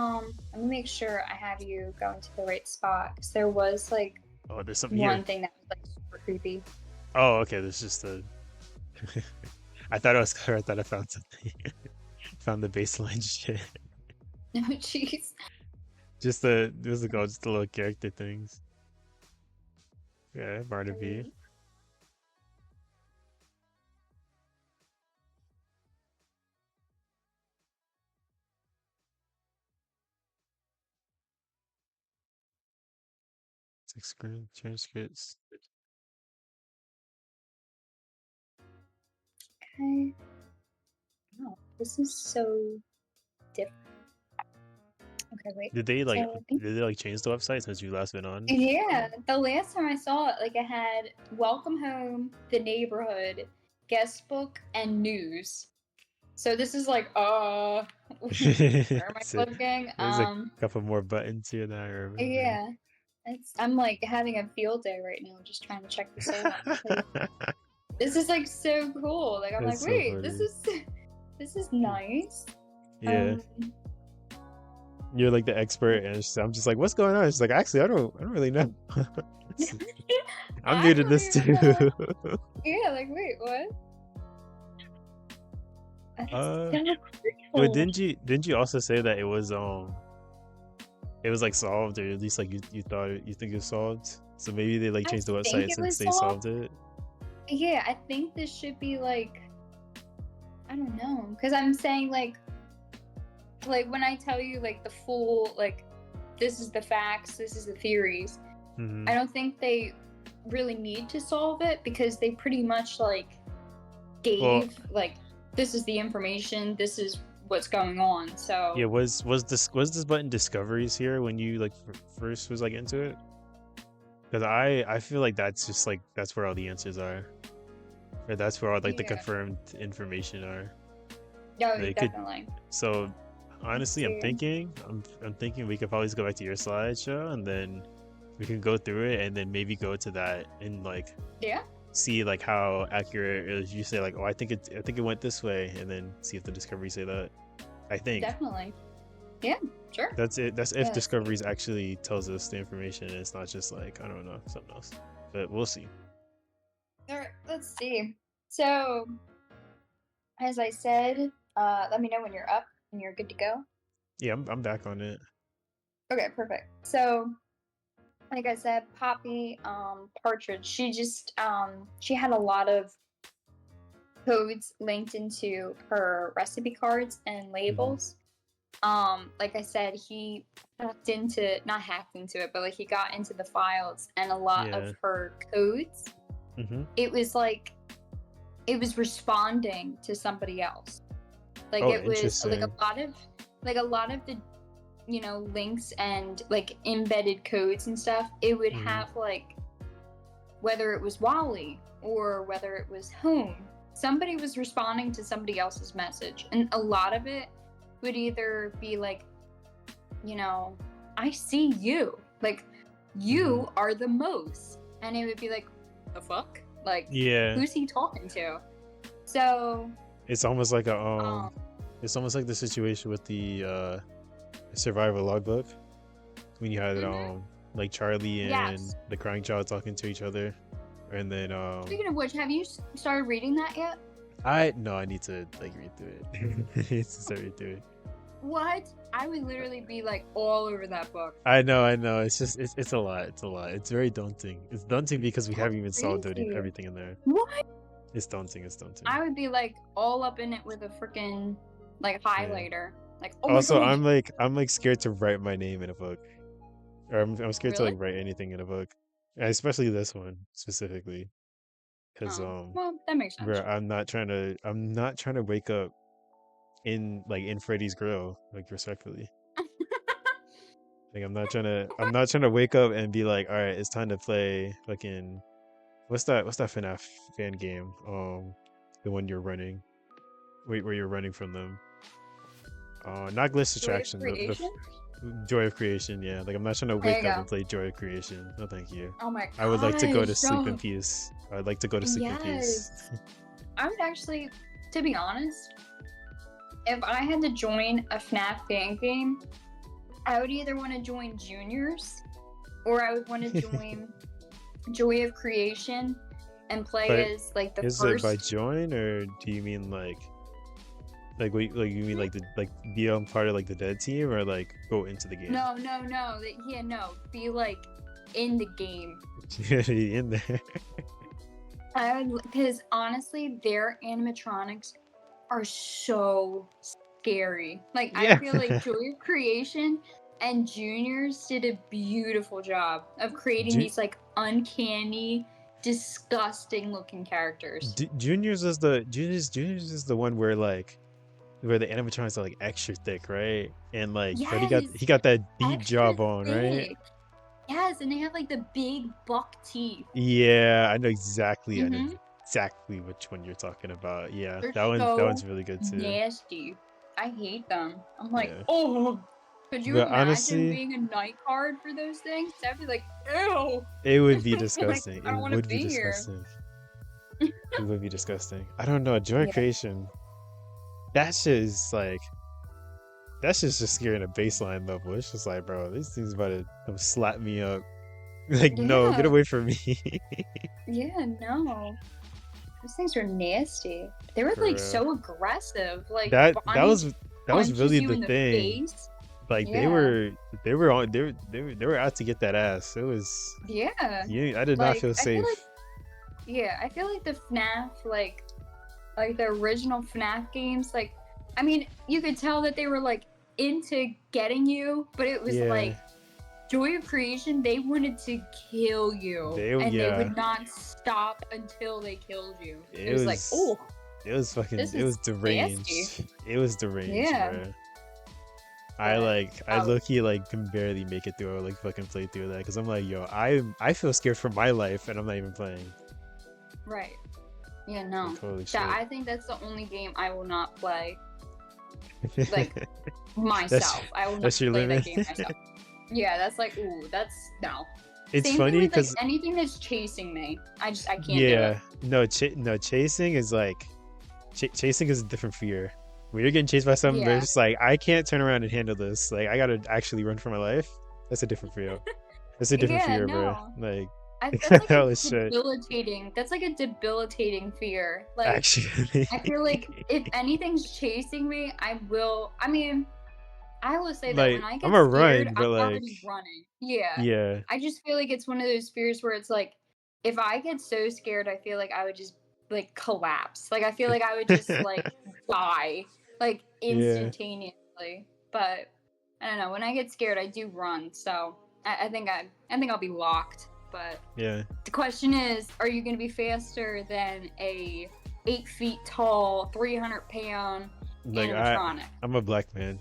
make sure I have you going to the right spot. Cause there was like Oh, there's something one here. thing that was like super creepy. Oh, okay. There's just a. I thought I was clear. I thought I found something. Found the baseline shit. Oh, jeez. Just the What's it called? Just the little character things. Yeah, Barnaby. Wait. Six screen transcripts. Okay. Oh, this is so different. Okay, wait. So I think Did they like change the website since you last been on? yeah, the last time I saw it, like it had Welcome Home, The Neighborhood, Guest Book, and News. So this is like, where am I So clicking? there's a couple more buttons here that I remember. Yeah, I'm like having a field day right now, just trying to check this out. Like, this is like so cool. Like I'm like, That's so wait, this funny. is this is nice. Yeah, Um, you're like the expert, and I'm just like, what's going on? She's like, actually, I don't really know. I'm I new to don't this even too. know. Yeah, like wait, what? That's uh, so but cool. didn't you also say that it was like solved, or at least like you think it was solved? So maybe they like I changed the think website it since was they solved. solved it. Yeah, I think this should be like I don't know, because I'm saying like when I tell you like the full like this is the facts, this is the theories. Hmm. I don't think they really need to solve it because they pretty much like Well, gave like this is the information, this is what's going on. yeah, So was this button discoveries here when you like first was like into it? Because I feel like that's just like that's where all the answers are, or that's where all like the yeah, confirmed information are. no, They could. definitely. So Let's honestly, see. I'm thinking we could probably just go back to your slideshow, and then we can go through it, and then maybe go to that and like Yeah, see like how accurate it is. You say like, oh, I think it went this way, and then see if the discoveries say that. I think definitely. Yeah, sure. that's it. That's if Yeah, let's see. discoveries actually tells us the information, and it's not just like I don't know something else. But we'll see. All right, let's see. So, as I said, let me know when you're up and you're good to go. Yeah, I'm back on it. Okay, perfect. So, like I said, Poppy Partridge, she had a lot of codes linked into her recipe cards and Hmm. labels. Like I said, he hacked into not hacked into it, but like he got into the files and a lot of Yeah. her codes. Hmm. It was like it was responding to somebody else. Like Oh, it was interesting. like a lot of the links and like embedded codes and stuff. It would Hmm. have like whether it was Wally or whether it was home, somebody was responding to somebody else's message. And a lot of it would either be like, you know, I see you. Like, Hmm. you are the most. And it would be like, the fuck? Like, Yeah, who's he talking to? So, it's almost like a um, it's almost like the situation with the survival logbook when you had mhm, like Charlie and yes. the crying child talking to each other, and then Speaking of which, have you started reading that yet? I no, I need to like read through it. I need to start read through it. What? I would literally be like all over that book. I know. It's just it's a lot. It's a lot. It's very daunting. It's daunting because we That's haven't even solved crazy. everything in there. What? It's daunting. It's daunting. I would be like all up in it with a freaking like Yeah. highlighter. Like, oh my Also, god. I'm like scared to write my name in a book, or I'm scared to Really? like write anything in a book, and especially this one specifically, because Oh, well, that makes bro, sense. I'm not trying to wake up in Freddy's grill, like respectfully. Like I'm not trying to wake up and be like, all right, it's time to play fucking what's that FNAF fan game? The one you're running. Wait, where you're running from them. Not Glitch Joy of Attraction, the Creation. Joy of Creation, yeah. Like I'm not trying to There you wake up go. and play Joy of Creation. No thank you. Oh my I would like to go to gosh. sleep in No. peace. I would like to go to sleep in peace. Yes. I would actually, to be honest, if I had to join a FNAF fan game, I would either want to join Juniors or I would want to join Joy of Creation and play But as like the is it by first. join, or do you mean wait, like you mean like the like be on part of like the dead team, or like go into the game? No, no, no. Yeah, no. Be like in the game. In there. I would, because honestly, their animatronics are so scary. Like I Yeah. feel like Joy of Creation and Juniors did a beautiful job of creating Ju- these like uncanny, disgusting looking characters. Juniors is the one where the animatronics are like extra thick, right? And like Freddy Yes, he got that deep extra jawbone, right? thick. Yes, and they have like the big buck teeth. Yeah, I know Mm-hmm. exactly which one you're talking about. Yeah, They're that so one's really good too. nasty. I hate them. I'm like, Yeah. oh, could you But imagine honestly, being a night guard for those things? I'd be like, ew. it would be Like, disgusting. I It don't want to would be be here. disgusting. It would be disgusting. I don't know, joy Yeah. creation. That shit is like that's just scaring a baseline level. It's just like, bro, these things about to come slap me up. Like, no, get Yeah. away from me. Yeah, no. Those things are nasty. They were For like real. so aggressive. Like That Bonnie was punches really you the in the thing. face. Like Yeah. they were on they were out to get that ass. It was Yeah. yeah, I did not Like feel I feel safe. like yeah, I feel like the FNAF like the original FNAF games, like I mean, you could tell that they were like into getting you, but it was Yeah. like Joy of Creation, they wanted to kill you, and they Yeah. would not stop until they killed you. It It was like, was oh, it was fucking this it was is nasty. deranged. It was deranged, Yeah, bro. but I low-key like can barely make it through or like fucking play through that because I'm like, yo, I feel scared for my life and I'm not even playing. right, yeah, no, Like, holy that shit. I think that's the only game I will not play like That's myself. I will not that's your play that limit. game myself. Yeah, that's like, ooh, that's no. It's Same thing funny with like because anything that's chasing me. I can't do it. yeah, no, chasing is like chasing is a different fear. When you're getting chased by something, but Yeah, it's just like I can't turn around and handle this. Like I gotta actually run for my life. That's a different fear. That's a different yeah, fear, bro. no. Like That's like a holy shit. debilitating. That's like a debilitating fear. Like Actually, I feel like if anything's chasing me, I will. I mean, I will say that when like I I'm get a scared, run, I'm but like already running. Yeah, yeah, I just feel like it's one of those fears where it's like, if I get so scared, I feel like I would just like collapse. Like I feel like I would just like die like yeah, instantaneously. But I don't know. When I get scared, I do run. So I think I'll be locked. But yeah. the question is, are you going to be faster than a 8 feet tall, 300-pound Like animatronic? I'm a black man.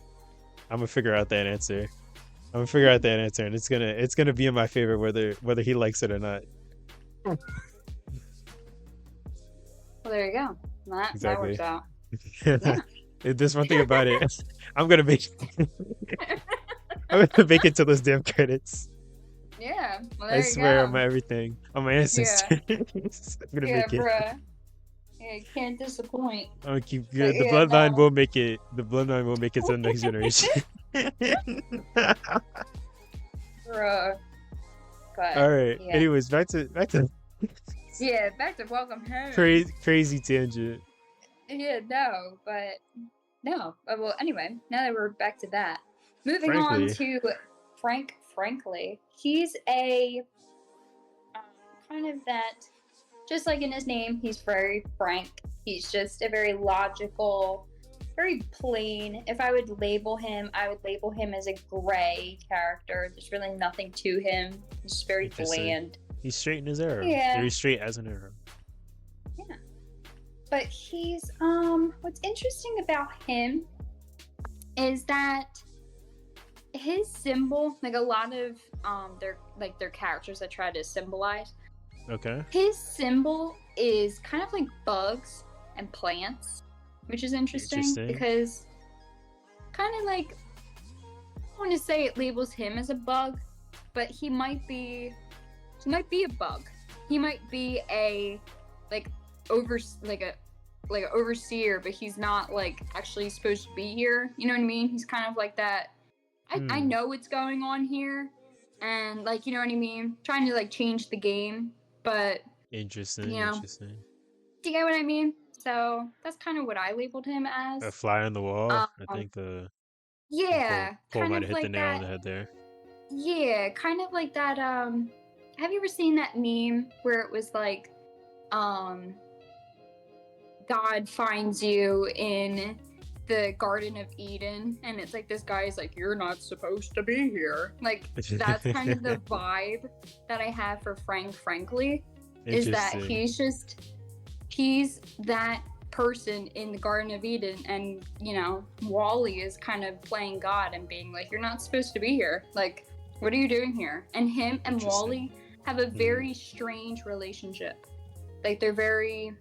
I'm gonna figure out that answer. I'm gonna figure out that answer, and it's gonna be in my favor whether he likes it or not. Well, there you go. That Exactly. works out. Yeah. There's one thing about it. I'm gonna make I'm gonna make it to those damn credits. Yeah. Well, I there you swear on go. my everything, on my ancestors. I'm gonna Yeah, make it. bruh. Yeah, you can't disappoint. I'm gonna keep But good. The yeah, bloodline no. will make it. The bloodline will make it to the next generation. Bruh. But All right. yeah. Anyways, back to Yeah, back to Welcome Home. crazy tangent. Yeah, no, but no. Well, anyway, now that we're back to that, moving on Frankly, to Frank. Frankly, he's a kind of that. Just like in his name, he's very frank. He's just a very logical, very plain. If I would label him, I would label him as a gray character. There's really nothing to him. He's just very interesting. bland. He's straight in his arrow. Yeah. Very straight as an arrow. Yeah. But he's what's interesting about him is that his symbol, like a lot of their characters that try to symbolize, Okay. his symbol is kind of like bugs and plants, which is interesting Interesting. because kind of like, I want to say it labels him as a bug, but he might be a bug. He might be a like over like a like an overseer, but he's not like actually supposed to be here. You know what I mean? He's kind of like that. I Hmm. know what's going on here, and like, you know what I mean, trying to like change the game, but Interesting. you know, Interesting. do you get what I mean? So that's kind of what I labeled him A as. fly on the wall. I Um, think the yeah, Cole kind might of have hit the like nail on that. the head there. Yeah, kind of like that. Have you ever seen that meme where it was like, um, God finds you in the Garden of Eden, and it's like this guy's like, "You're not supposed to be here." Like that's kind of the vibe that I have for Frank Frankly, is that Interesting. he's that person in the Garden of Eden, and you know, Wally is kind of playing God and being like, "You're not supposed to be here. Like, what are you doing here?" And him and Interesting. Wally have a Hmm. very strange relationship. Like they're very,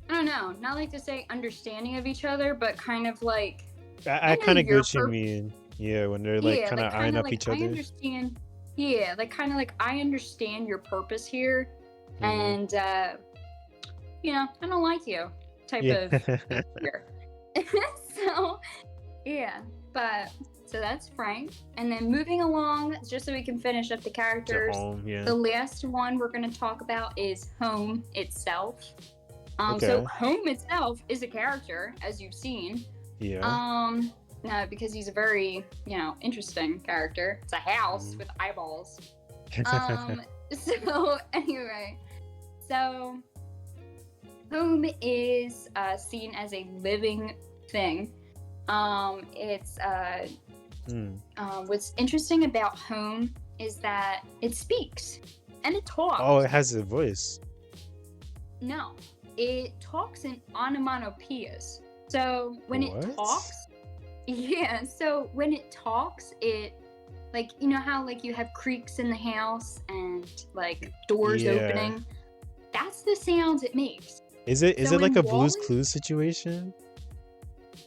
I don't know, not like to say understanding of each other, but kind of like, I I know kind of get your what you mean. Yeah, when they're like yeah, kind like of kind eyeing of up like each I other. understand, yeah, like kind of like I understand your purpose here, Hmm. and you know, I don't like you, type Yeah. of here. So yeah, but so that's Frank, and then moving along, just so we can finish up the To characters. home. Yeah. The last one we're going to talk about is Home itself. So Okay. Home itself is a character, as you've seen. Yeah. Um, no, because he's a very, you know, interesting character. It's a house Mhm. with eyeballs. Um, so anyway, so Home is seen as a living thing. It's Hmm. what's interesting about Home is that it speaks and it Oh, talks. it has a voice. No, it talks in onomatopoeias. So when it What? talks, yeah, so when it talks, it, like, you know how like you have creaks in the house and like doors Yeah. opening? That's the sounds it makes. Is So it like when a Blue's Wally, Clues situation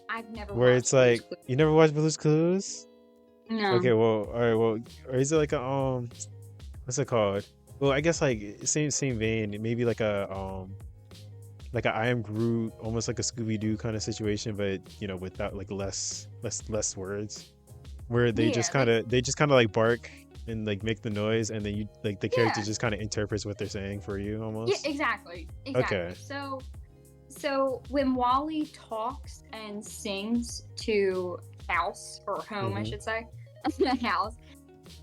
I've never where it's watched Blue's like Clues. you never watched Blue's Clues? No. Okay, well, all right, well, or is it like a what's it called? Well, I guess like same vein, maybe like a I Am Groot, almost like a Scooby Doo kind of situation, but you know, without like less words, where Yeah, they just kind of like bark and like make the noise, and then you like the character yeah, just kind of interprets what they're saying for you yeah, almost. exactly, exactly. Okay. So when Wally talks and sings to House, or Home, I Mm-hmm. should say, House,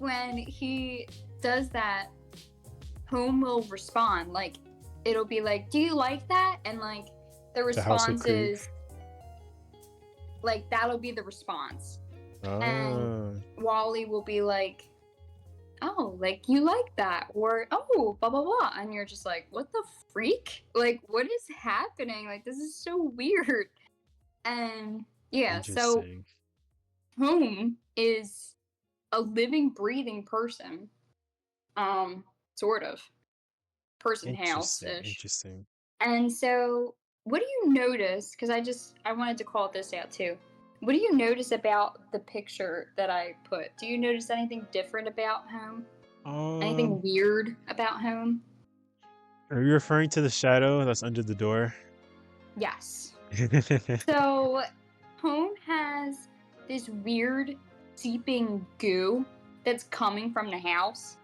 when he does that, Home will respond. Like, it'll be like, "Do you like that?" And like, the The house will response creak. is like, that'll be the response. And Oh, Wally will be like, "Oh, like you like that," or "Oh, blah blah blah," and you're just like, "What the freak? Like, what is happening? Like, this is so weird." And yeah, so interesting. Home is a living, breathing person, um, sort of person house Interesting. ish. Interesting. And so, what do you notice? Because I wanted to call this out too. What do you notice about the picture that I put? Do you notice anything different about Home? Anything Um, weird about Home? are you referring to the shadow that's under the door? Yes. So, Home has this weird seeping goo that's coming from the house.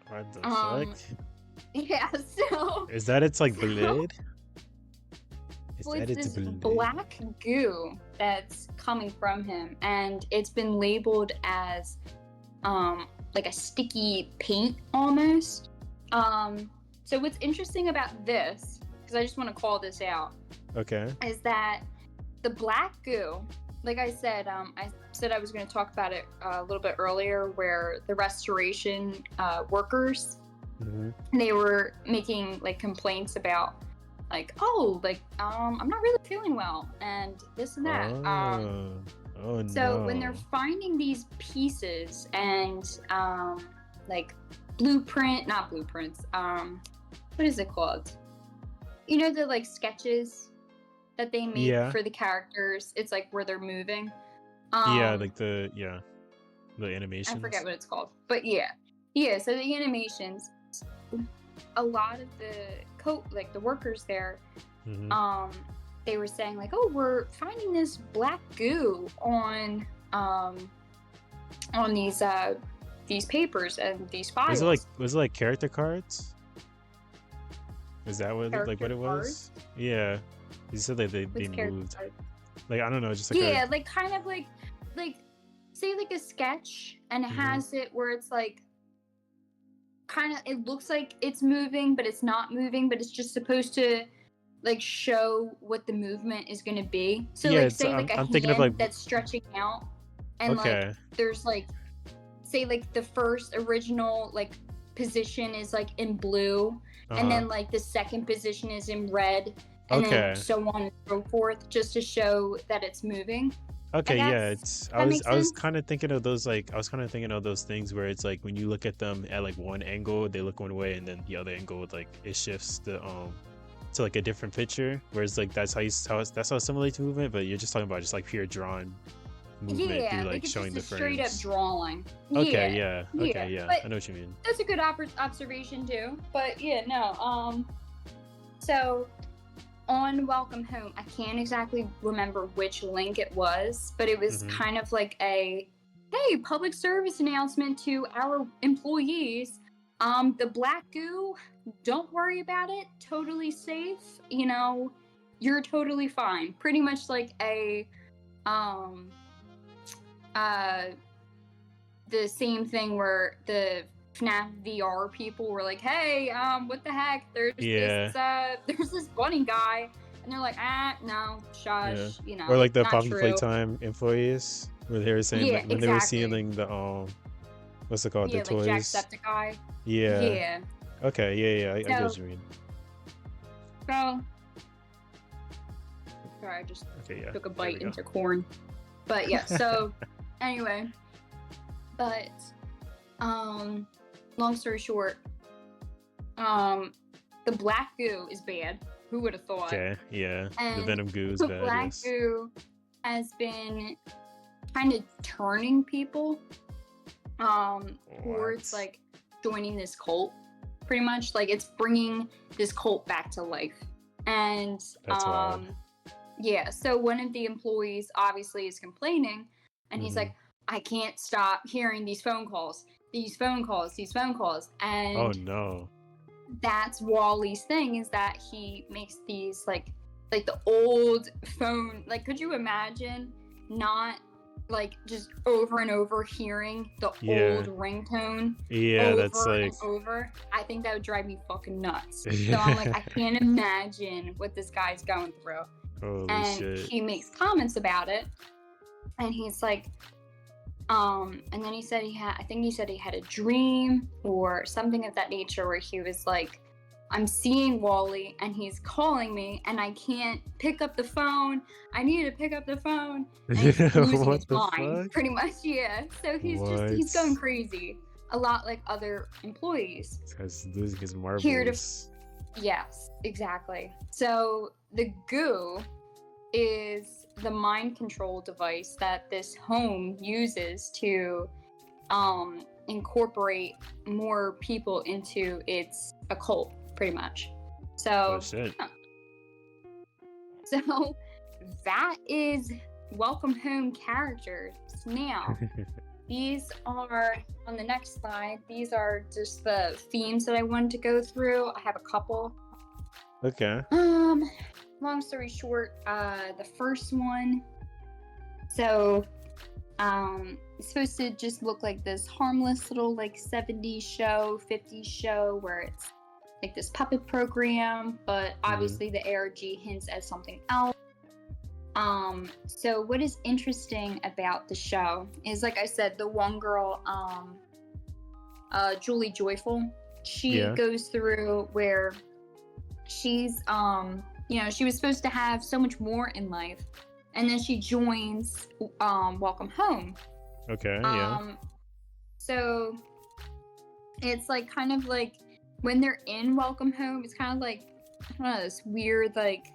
What the fuck? Um, yeah, so, Is that its like so, blood? Is well, that it's its this blood? black goo that's coming from him, and it's been labeled as, like a sticky paint almost. So what's interesting about this, because I just want to call this out, Okay. is that the black goo, like I said I was going to talk about it a little bit earlier, where the restoration workers, Hmm. they were making like complaints about like, oh, like, I'm not really feeling well, and this and that. Oh. Oh So when they're no. finding these pieces and like not blueprints, what is it called? You know, the like sketches that they make Yeah. for the characters. It's like where they're moving. Yeah, Um, like the I forget animations. what it's called, but yeah, yeah. So the animations, a lot of the like the workers there, Mm-hmm. um, they were saying like, oh, we're finding this black goo on these papers and these files. Was it like character cards? Is that what Character it cards was? Yeah. You said that they with character moved. cards. Like I don't know, just like a Yeah, like kind of like say like a sketch, and it mm-hmm. has it where it's like kind of it looks like it's moving, but it's not moving, but it's just supposed to like show what the movement is going to be. So Yeah, like it's say like a I'm thinking of like hand that's stretching out, and like okay. there's like say like the first original like position is like in blue, and Uh-huh. then like the second position is in red, and then Okay. so on and so forth, just to show that it's moving, I Okay, yeah, guess. it's That makes I was sense. kind of thinking of those like I was kind of thinking of those things where it's like when you look at them at like one angle, they look one way and then the other angle like it shifts the to like a different picture, whereas like that's how it simulates movement, but you're just talking about just like pure drawn movement through Yeah, like like it's showing just a the straight up frames. drawing. Okay, Yeah, yeah. yeah. Okay, yeah. But I know what you mean. that's a good observation too. But yeah, no. So on Welcome Home, I can't exactly remember which link it was, but it was Mm-hmm. kind of like a hey, public service announcement to our employees. The black goo, don't worry about it. Totally safe. You know, you're totally fine. Pretty much like a um uh the same thing where the FNAF VR people were like, "Hey, what the heck? Yeah, There's this bunny guy," and they're like, "Ah, no, yeah. shush, you Or know, like the not Poppy true." Playtime employees where they were saying Yeah, like when they were exactly. sealing the what's it called, the Yeah, like toys. Jacksepticeye. Yeah. Yeah. Okay, yeah, I get what So, you mean. so sorry, I just Okay, yeah. took a There we bite go. into corn. But yeah, so anyway, but um, long story short, um, the black goo is bad. Who would have thought? Okay, yeah. The And Venom goo is the bad, black yes. goo has been kind of turning people towards What? like joining this cult, pretty much like it's bringing this cult back to life. And That's wild. yeah, so one of the employees obviously is complaining, and he's Mm-hmm. like, I can't stop hearing these phone calls, Oh and no. that's Wally's thing, is that he makes these like the old phone, like could you imagine not like just over and over hearing the Yeah. old ringtone Yeah, that's over and like over? I think that would drive me fucking nuts. So I'm like, I can't imagine what this guy's going through. holy And shit. he makes comments about it, and he's like, and then he said I think he said he had a dream or something of that nature where he was like, I'm seeing Wally and he's calling me and I can't pick up the phone. I need to pick up the phone. And he's losing his What the mind, fuck? pretty much, yeah. So he's What? going crazy. A lot like other employees. This guy's losing his Here to marbles. Yes, exactly. So the goo is the mind control device that this home uses to incorporate more people into its occult, pretty much. Oh So, shit. yeah. So that is Welcome Home characters. Now, these are on the next slide. These are just the themes that I wanted to go through. I have a couple. Okay. Long story short, the first one, so it's supposed to just look like this harmless little like 70s show, 50s show where it's like this puppet program, but obviously the ARG hints at something else. So what is interesting about the show is, like I said, the one girl, Julie Joyful, she Yeah. goes through where she's she was supposed to have so much more in life, and then she joins Welcome Home. Okay, yeah. Um, so it's like kind of like when they're in Welcome Home, it's kind of like I don't know, this weird like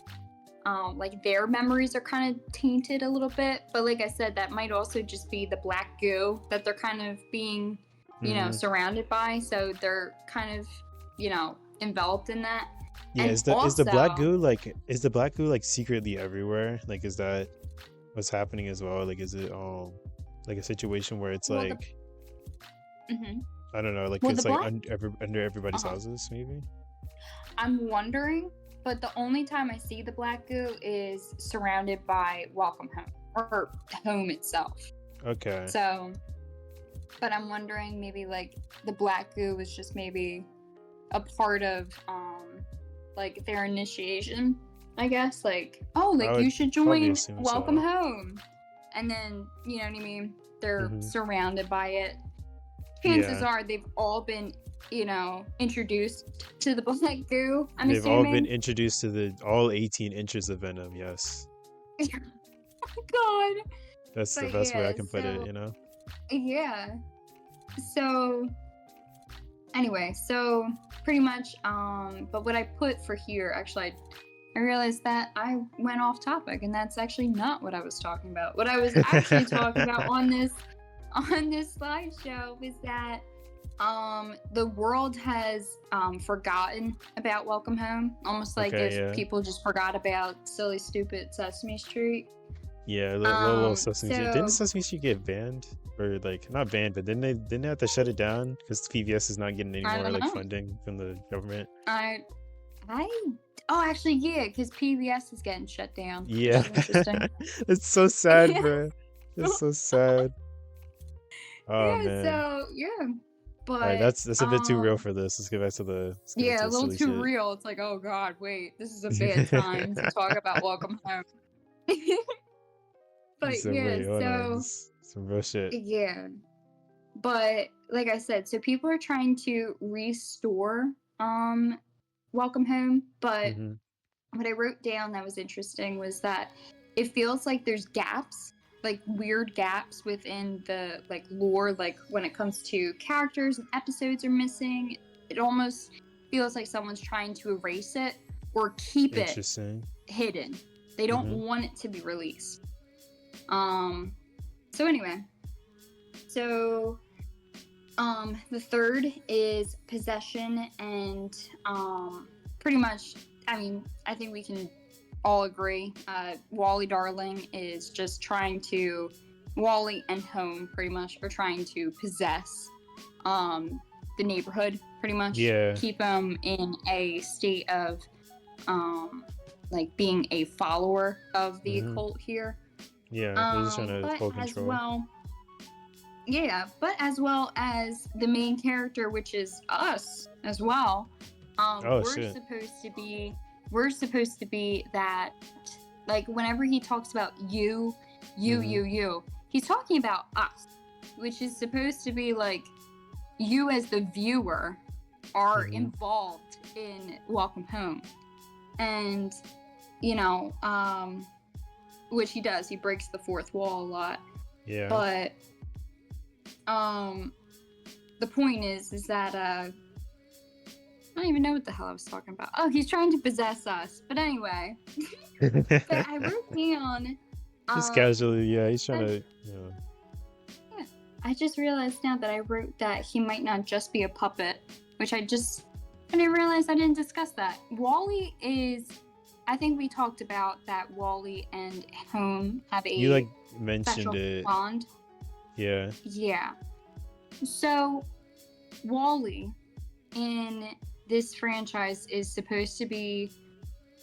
their memories are kind of tainted a little bit. But like I said, that might also just be the black goo that they're kind of being, Hmm. surrounded by. So they're kind of, enveloped in that. Yeah, And is the black also, goo like secretly everywhere? Like, is that what's happening as well? Like, is it all like a situation where it's well, the like mhm. I don't know, like well the it's like black under everybody's uh-huh. houses, maybe? I'm wondering, but the only time I see the black goo is surrounded by Welcome Home or home itself. Okay. So, but I'm wondering maybe like the black goo was just maybe a part of like their initiation, I guess. Like, oh, I like you would should probably join assume Welcome so. Home. And then, you know what I mean? They're Hmm. surrounded by it. Chances Yeah. are they've all been, introduced to the black goo, I'm They've all been assuming. introduced to the all 18 inches of venom, yes. God. That's the But best way I yeah, can put it, so you know? yeah. So anyway, so pretty much but what I put for here, actually I realized that I went off topic, and that's actually not what I was talking about. What I was actually talking about on this slideshow was that the world has forgotten about Welcome Home, almost like Okay, if yeah. people just forgot about silly stupid Sesame Street. Yeah, little Sesame Street. Didn't So Sesame Street get banned? Or like not banned, but didn't they have to shut it down because PBS is not getting any I more don't like know. funding from the government? I I oh actually yeah, because PBS is getting shut down, which Yeah. is interesting. It's so sad, bro. It's so sad. Oh Yeah, man. so yeah. All right, But that's a bit too real for this. Let's get back to yeah, a the little silly too shit. real. It's like, oh god, wait, this is a bad time to talk about Welcome Home. But So yeah, wait, hold on. so This some real shit. yeah. But like I said, so people are trying to restore Welcome Home, but Hmm. what I wrote down that was interesting was that it feels like there's gaps, like weird gaps within the like lore, like when it comes to characters and episodes are missing. It almost feels like someone's trying to erase it or keep it Interesting. hidden. They don't Hmm. want it to be released. Um so anyway, so the third is possession, and pretty much, I mean, I think we can all agree. Wally Darling is just trying to, Wally and Home pretty much are trying to possess um, the neighborhood, pretty much. Yeah. Keep them in a state of um, like being a follower of the Hmm. occult here. Yeah. They're just trying to But hold as control. well, yeah, but as well as the main character, which is us as well. Oh We're shit. supposed to be that, like whenever he talks about Hmm. you, he's talking about us, which is supposed to be like you as the viewer are Hmm. involved in Welcome Home, and you know, which he does. He breaks the fourth wall a lot, Yeah. but um the point is that I don't even know what the hell I was talking about. Oh, he's trying to possess us. But anyway, but I wrote down Just um casually, yeah, he's trying that, to, you know. yeah, I just realized now that I wrote that he might not just be a puppet, which I didn't realize I didn't discuss that. Wally is, I think we talked about that Wally and Home have You a like mentioned special it. bond. Yeah. Yeah. So Wally in this franchise is supposed to be,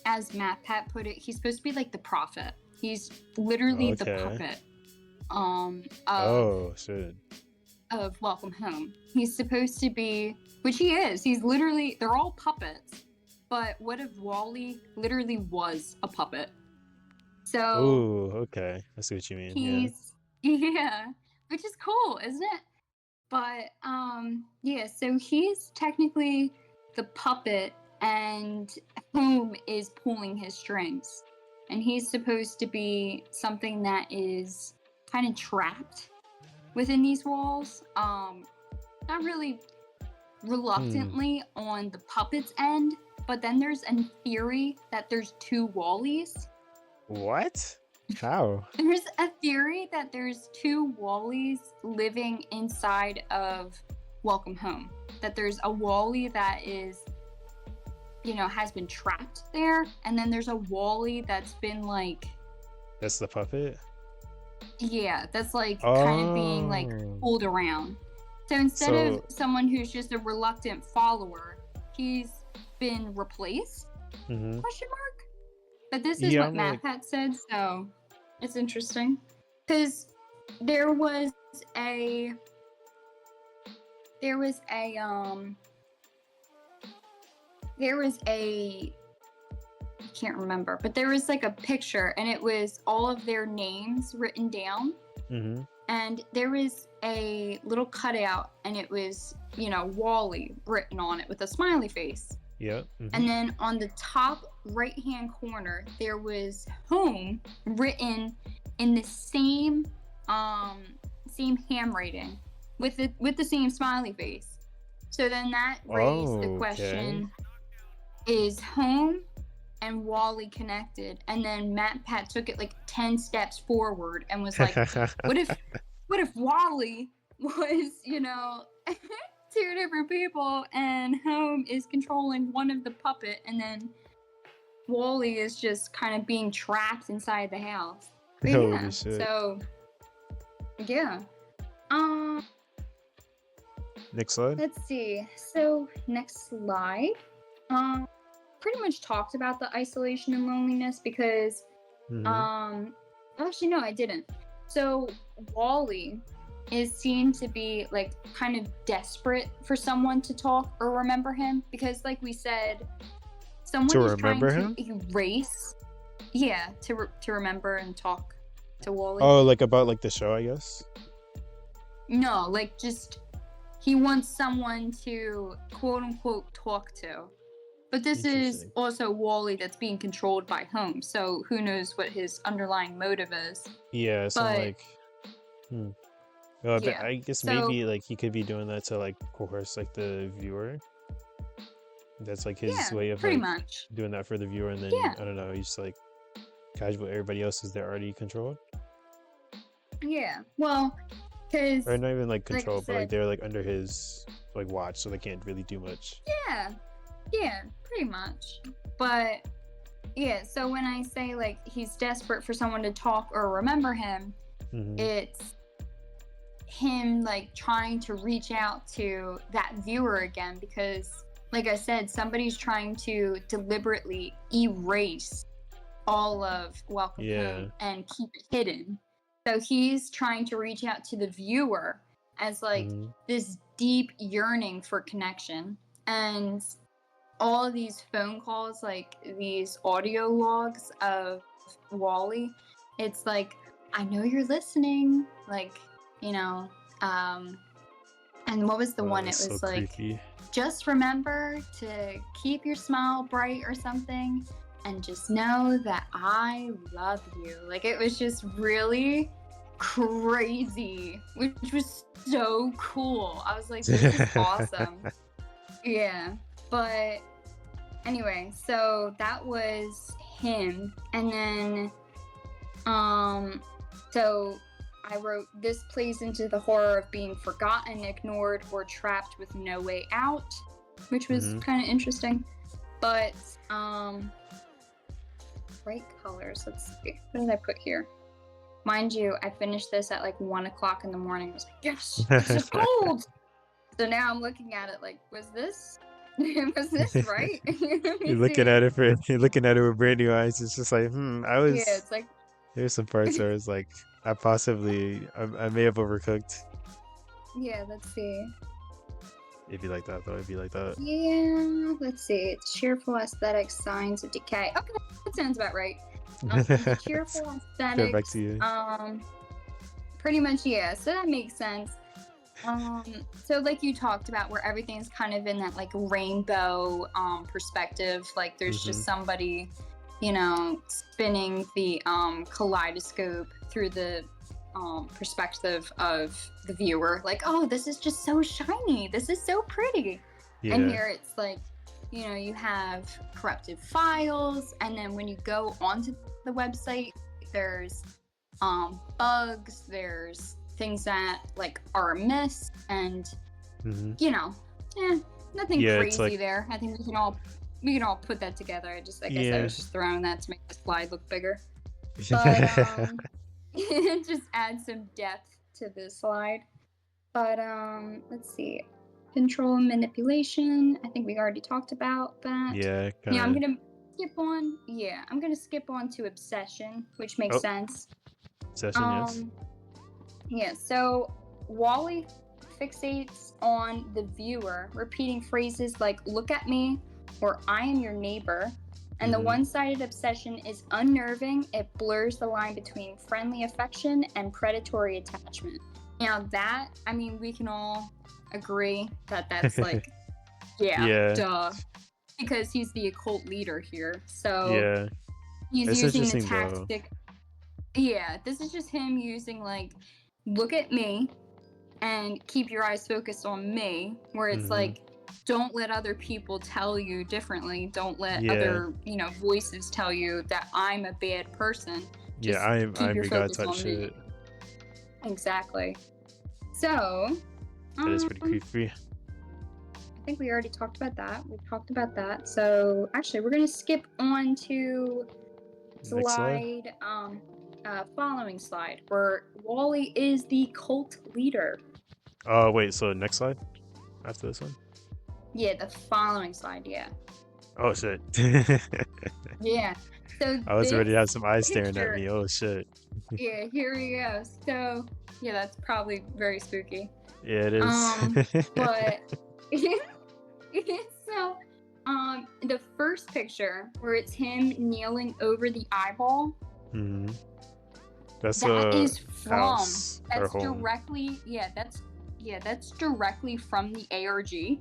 as Matt Pat put it, he's supposed to be like the prophet. He's literally the Okay. puppet um of Oh shit. of Welcome Home. He's supposed to be, which he is. He's literally, they're all puppets. But what if Wally literally was a puppet? So Oh, okay. I see what you mean. Yeah. he's yeah, which is cool, isn't it? But yeah, so he's technically the puppet and Home is pulling his strings. And he's supposed to be something that is kind of trapped within these walls. Not really reluctantly on the puppet's end, but then there's a theory that there's two Wallies. What? How? There's a theory that there's two Wallies living inside of Welcome Home. That there's a Wally that is, has been trapped there, and then there's a Wally that's been like... That's the puppet? Yeah, that's like kind of being like pulled around. So instead of someone who's just a reluctant follower, he's been replaced? Question mark? But this is what MatPat said, so it's interesting. Because there was a I can't remember, but there was like a picture, and it was all of their names written down. And there was a little cutout, and it was, Wally written on it with a smiley face. Yep. And then on the top right-hand corner, there was Home written in the same handwriting with the same smiley face. So then that raised the question: is Home and Wally connected? And then MatPat took it like 10 steps forward and was like, what if Wally was, two different people, and Home is controlling one of the puppet, and then Wally is just kind of being trapped inside the house. But Holy shit. So yeah. Next slide. Let's see. So next slide. Pretty much talked about the isolation and loneliness because actually no, I didn't. So Wally is seen to be like kind of desperate for someone to talk or remember him, because like we said, someone is trying to erase to remember and talk to Wally. Oh, like about like the show, I guess? No, like just he wants someone to quote unquote talk to. But this is also Wally that's being controlled by Home, so who knows what his underlying motive is. Yeah, so like well, I guess maybe like he could be doing that to like coerce like the viewer. That's like his way of pretty like much doing that for the viewer, and then I don't know, he's like casual everybody else is there already controlled. Yeah, well, because or not even like controlled, but like they're like under his like watch, so they can't really do much. Yeah, pretty much. But yeah, so when I say like he's desperate for someone to talk or remember him, it's him like trying to reach out to that viewer again, because like I said, somebody's trying to deliberately erase all of Welcome Home and keep it hidden. So he's trying to reach out to the viewer as like this deep yearning for connection. And all of these phone calls, like these audio logs of Wally, it's like, I know you're listening, like, and what was the one? It was so like, creepy. Just remember to keep your smile bright or something, and just know that I love you. Like, it was just really crazy, which was so cool. I was like, this is awesome. Yeah. But anyway, so that was him. And then, so I wrote, this plays into the horror of being forgotten, ignored, or trapped with no way out, which was kind of interesting. But, bright colors, let's see. What did I put here? Mind you, I finished this at like 1 o'clock in the morning. I was like, yes, this is gold! So now I'm looking at it like, was this right? You're looking at it with brand new eyes. It's just like, it's like, there's some parts where it's like, I may have overcooked. Yeah, let's see. It'd be like that though. Yeah, let's see. It's cheerful aesthetic, signs of decay. Okay, that sounds about right. Cheerful aesthetic. Back to you. Pretty much, yeah. So that makes sense. So like you talked about where everything's kind of in that like rainbow perspective, like there's Mm-hmm. just somebody, spinning the kaleidoscope through the perspective of the viewer, like, oh, this is just so shiny, this is so pretty. And Yeah. here it's like, you have corrupted files, and then when you go onto the website, there's bugs, there's things that like are amiss, and Mm-hmm. you know, nothing Yeah, it's like crazy there. I think we can all put that together. I guess I yeah. was just throwing that to make the slide look bigger, but just add some depth to the slide. But let's see, control and manipulation. I think we already talked about that. Yeah, Yeah, I'm kind gonna skip on. Yeah, I'm gonna skip on to obsession, which of. makes Oh, sense. session, yes. Um, yeah, so Wally fixates on the viewer, repeating phrases like "look at me" or "I am your neighbor." And the Mm-hmm. one-sided obsession is unnerving. It blurs the line between friendly affection and predatory attachment. Now that, I mean, we can all agree that that's like, yeah, Yeah, duh, because he's the occult leader here. So yeah. he's It's using the interesting though. tactic. Yeah, this is just him using like, look at me and keep your eyes focused on me, where it's Mm-hmm. like, don't let other people tell you differently. Don't let Yeah, other, voices tell you that I'm a bad person. yeah. Just keep I'm your your god focus type on me. shit. Exactly. So, That is um, pretty creepy. I think we already talked about that. We talked about that. So actually, we're gonna skip on to Next slide. slide, following slide, where Wally is the cult leader. Oh wait, so next slide after this one. Yeah, the following slide. Yeah. Oh shit. Yeah. So I was ready this to have some eyes staring at picture, me. Oh shit. yeah, here we go. So yeah, that's probably very spooky. Yeah, it is. But so the first picture where it's him kneeling over the eyeball, Hmm. That's that a is from house or that's home. directly that's directly from the ARG.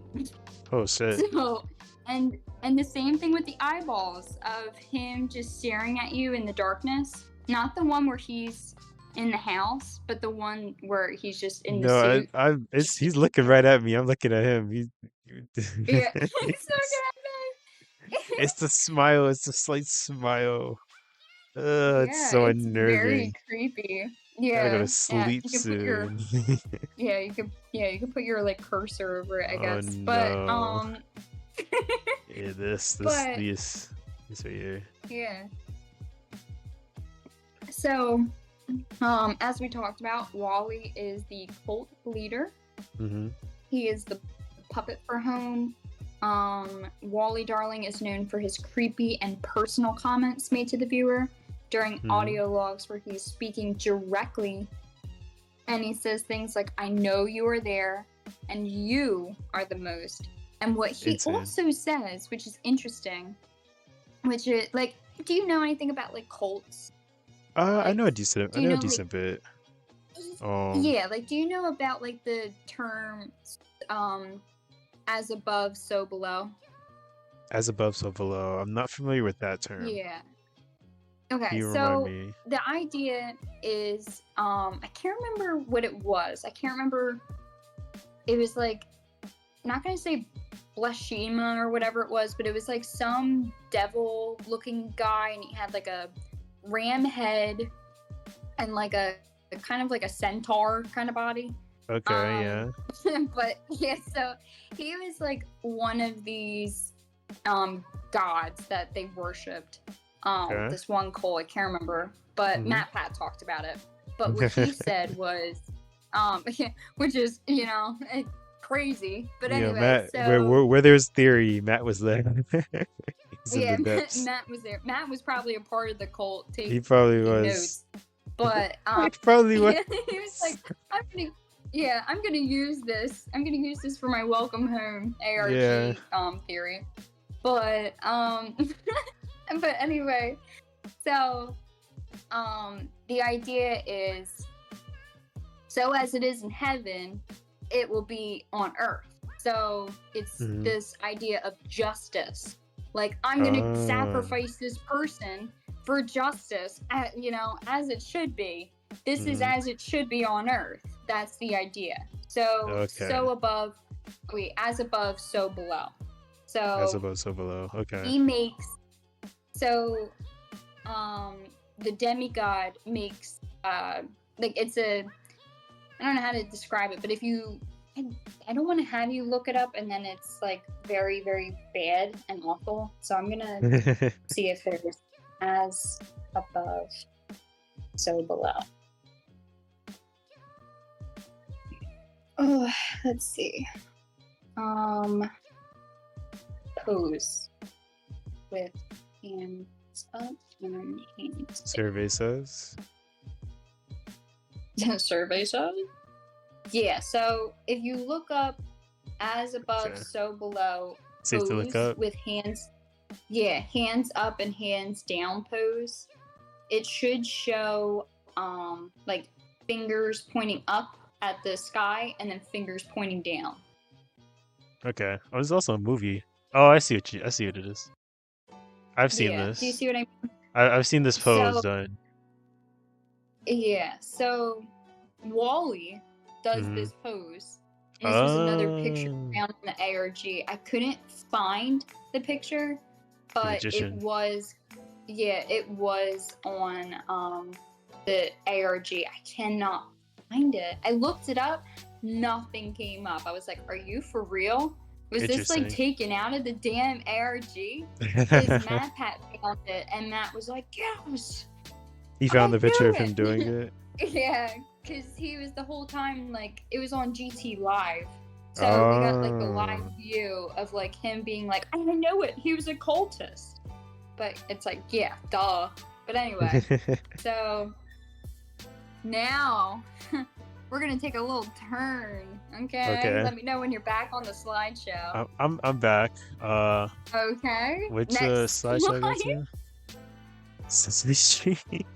Oh shit. So and the same thing with the eyeballs of him just staring at you in the darkness. Not the one where he's in the house, but the one where he's just in the No, suit. it's he's looking right at me. I'm looking at him. Yeah, it's so good. it's the smile. It's the slight smile. It's Yeah, so it's very unnerving. creepy. Gotta go Yeah, to sleep you can put your soon. you can put your like cursor over it, I Oh guess. But no. Yeah, but this right here. yeah. So, as we talked about, Wally is the cult leader. Mm-hmm. He is the puppet for home. Wally Darling is known for his creepy and personal comments made to the viewer during Mm-hmm. audio logs where he's speaking directly, and he says things like, I know you are there, and you are the most. And what he Insane. also says, which is interesting, which is like, do you know anything about like cults? I Like, know a decent. I do you know a know like, decent bit. Um, yeah, like, do you know about like the term, um, as above, so below? as above, so below. I'm not familiar with that term. Yeah. Can Okay, you remind so me? the idea is, I can't remember what it was. I can't remember. It was like, not gonna say Blashima or whatever it was, but it was like some devil-looking guy, and he had like a ram head and like a kind of like a centaur kind of body. Okay, yeah. But yeah, so he was like one of these gods that they worshipped. Okay. This one cult, I can't remember, but Mm-hmm. Matt Pat talked about it. But what he said was, which is crazy. But anyway, Matt, so where there's theory, Matt was there. He's in yeah, the depths. Matt was there. Matt was probably a part of the cult He probably taking was. notes. But He probably was. he was like, I'm gonna use this. I'm gonna use this for my welcome home Yeah. ARG theory. But but anyway, so the idea is, so as it is in heaven, it will be on Earth. So it's Hmm. this idea of justice. Like, I'm gonna Oh. sacrifice this person for justice, as it should be. This is Hmm. as it should be on Earth. That's the idea. So, Okay. so above, wait, as above, so below. As So above, so below. Okay. he makes, so, um, the demigod makes, like, it's I don't know how to describe it, but if you, I don't want to have you look it up and then it's like very, very bad and awful. So I'm gonna see if there's as above, so below. Oh, let's see. Pose with hands up and hands Survey says. down. Survey says. Yeah. So if you look up as above, Okay. so below, Safe to look pose up. with hands, yeah, hands up and hands down pose, it should show like fingers pointing up at the sky and then fingers pointing down. Okay. Oh, there's also a movie. Oh, I see what it is. I've seen Yeah, do you this. see what I mean? I've seen this pose So done. yeah, so Wally does Hmm. this pose. And this was another picture Oh, found in the ARG. I couldn't find the picture, the but it magician. was, yeah, it was on the ARG. I cannot find it. I looked it up, nothing came up. I was like, are you for real? Was this like Interesting. taken out of the damn ARG? Because Matt Pat found it, and Matt was like, yes, He found I the picture knew of him doing it. it. Yeah, because he was the whole time, like, it was on GT Live. So we got like the live Oh. view of like him being like, I know it, he was a cultist. But it's like, yeah, duh. But anyway, so now we're gonna take a little turn. Okay, Okay. let me know when you're back on the slideshow. I'm back. Okay, Which next slide should I go slide. to? Sesame Street.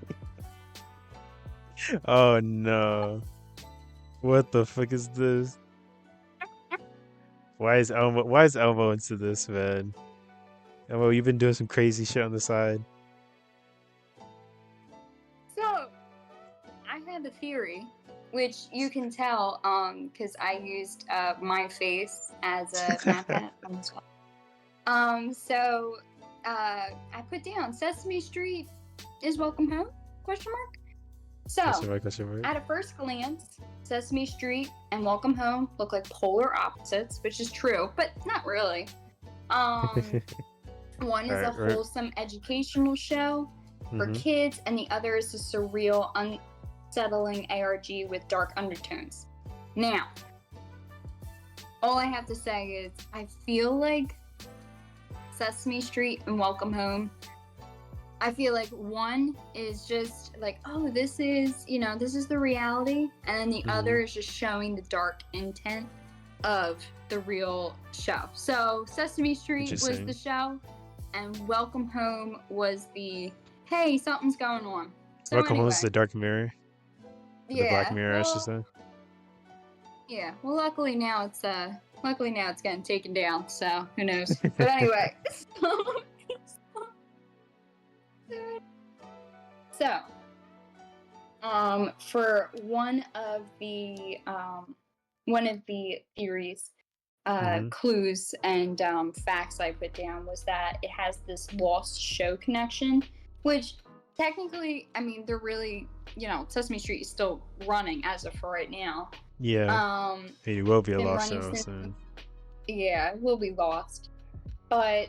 Oh no. What the fuck is this? Why is Elmo into this, man? Elmo, you've been doing some crazy shit on the side. So I had the theory, which you can tell, because I used my face as a map hat on this one. So I put down Sesame Street is welcome home? Question mark. So Question mark. at a first glance, Sesame Street and Welcome Home look like polar opposites, which is true, but not really. One is a Alright, right. wholesome educational show for kids, and the other is a surreal, unsettling ARG with dark undertones. Now, all I have to say is I feel like Sesame Street and Welcome Home, I feel like one is just like, oh, this is the reality, and then the other is just showing the dark intent of the real show. So Sesame Street was the show, and Welcome Home was the, hey, something's going on. So Welcome anyway, Home is the dark mirror. The black mirror, I should say. Yeah. Well, luckily now it's getting taken down. So who knows? But anyway. So, for one of the theories, clues and facts I put down was that it has this lost show connection, which technically, I mean, they're really, Sesame Street is still running as of for right now. Yeah. It will be a lost show soon. Yeah, it will be lost. But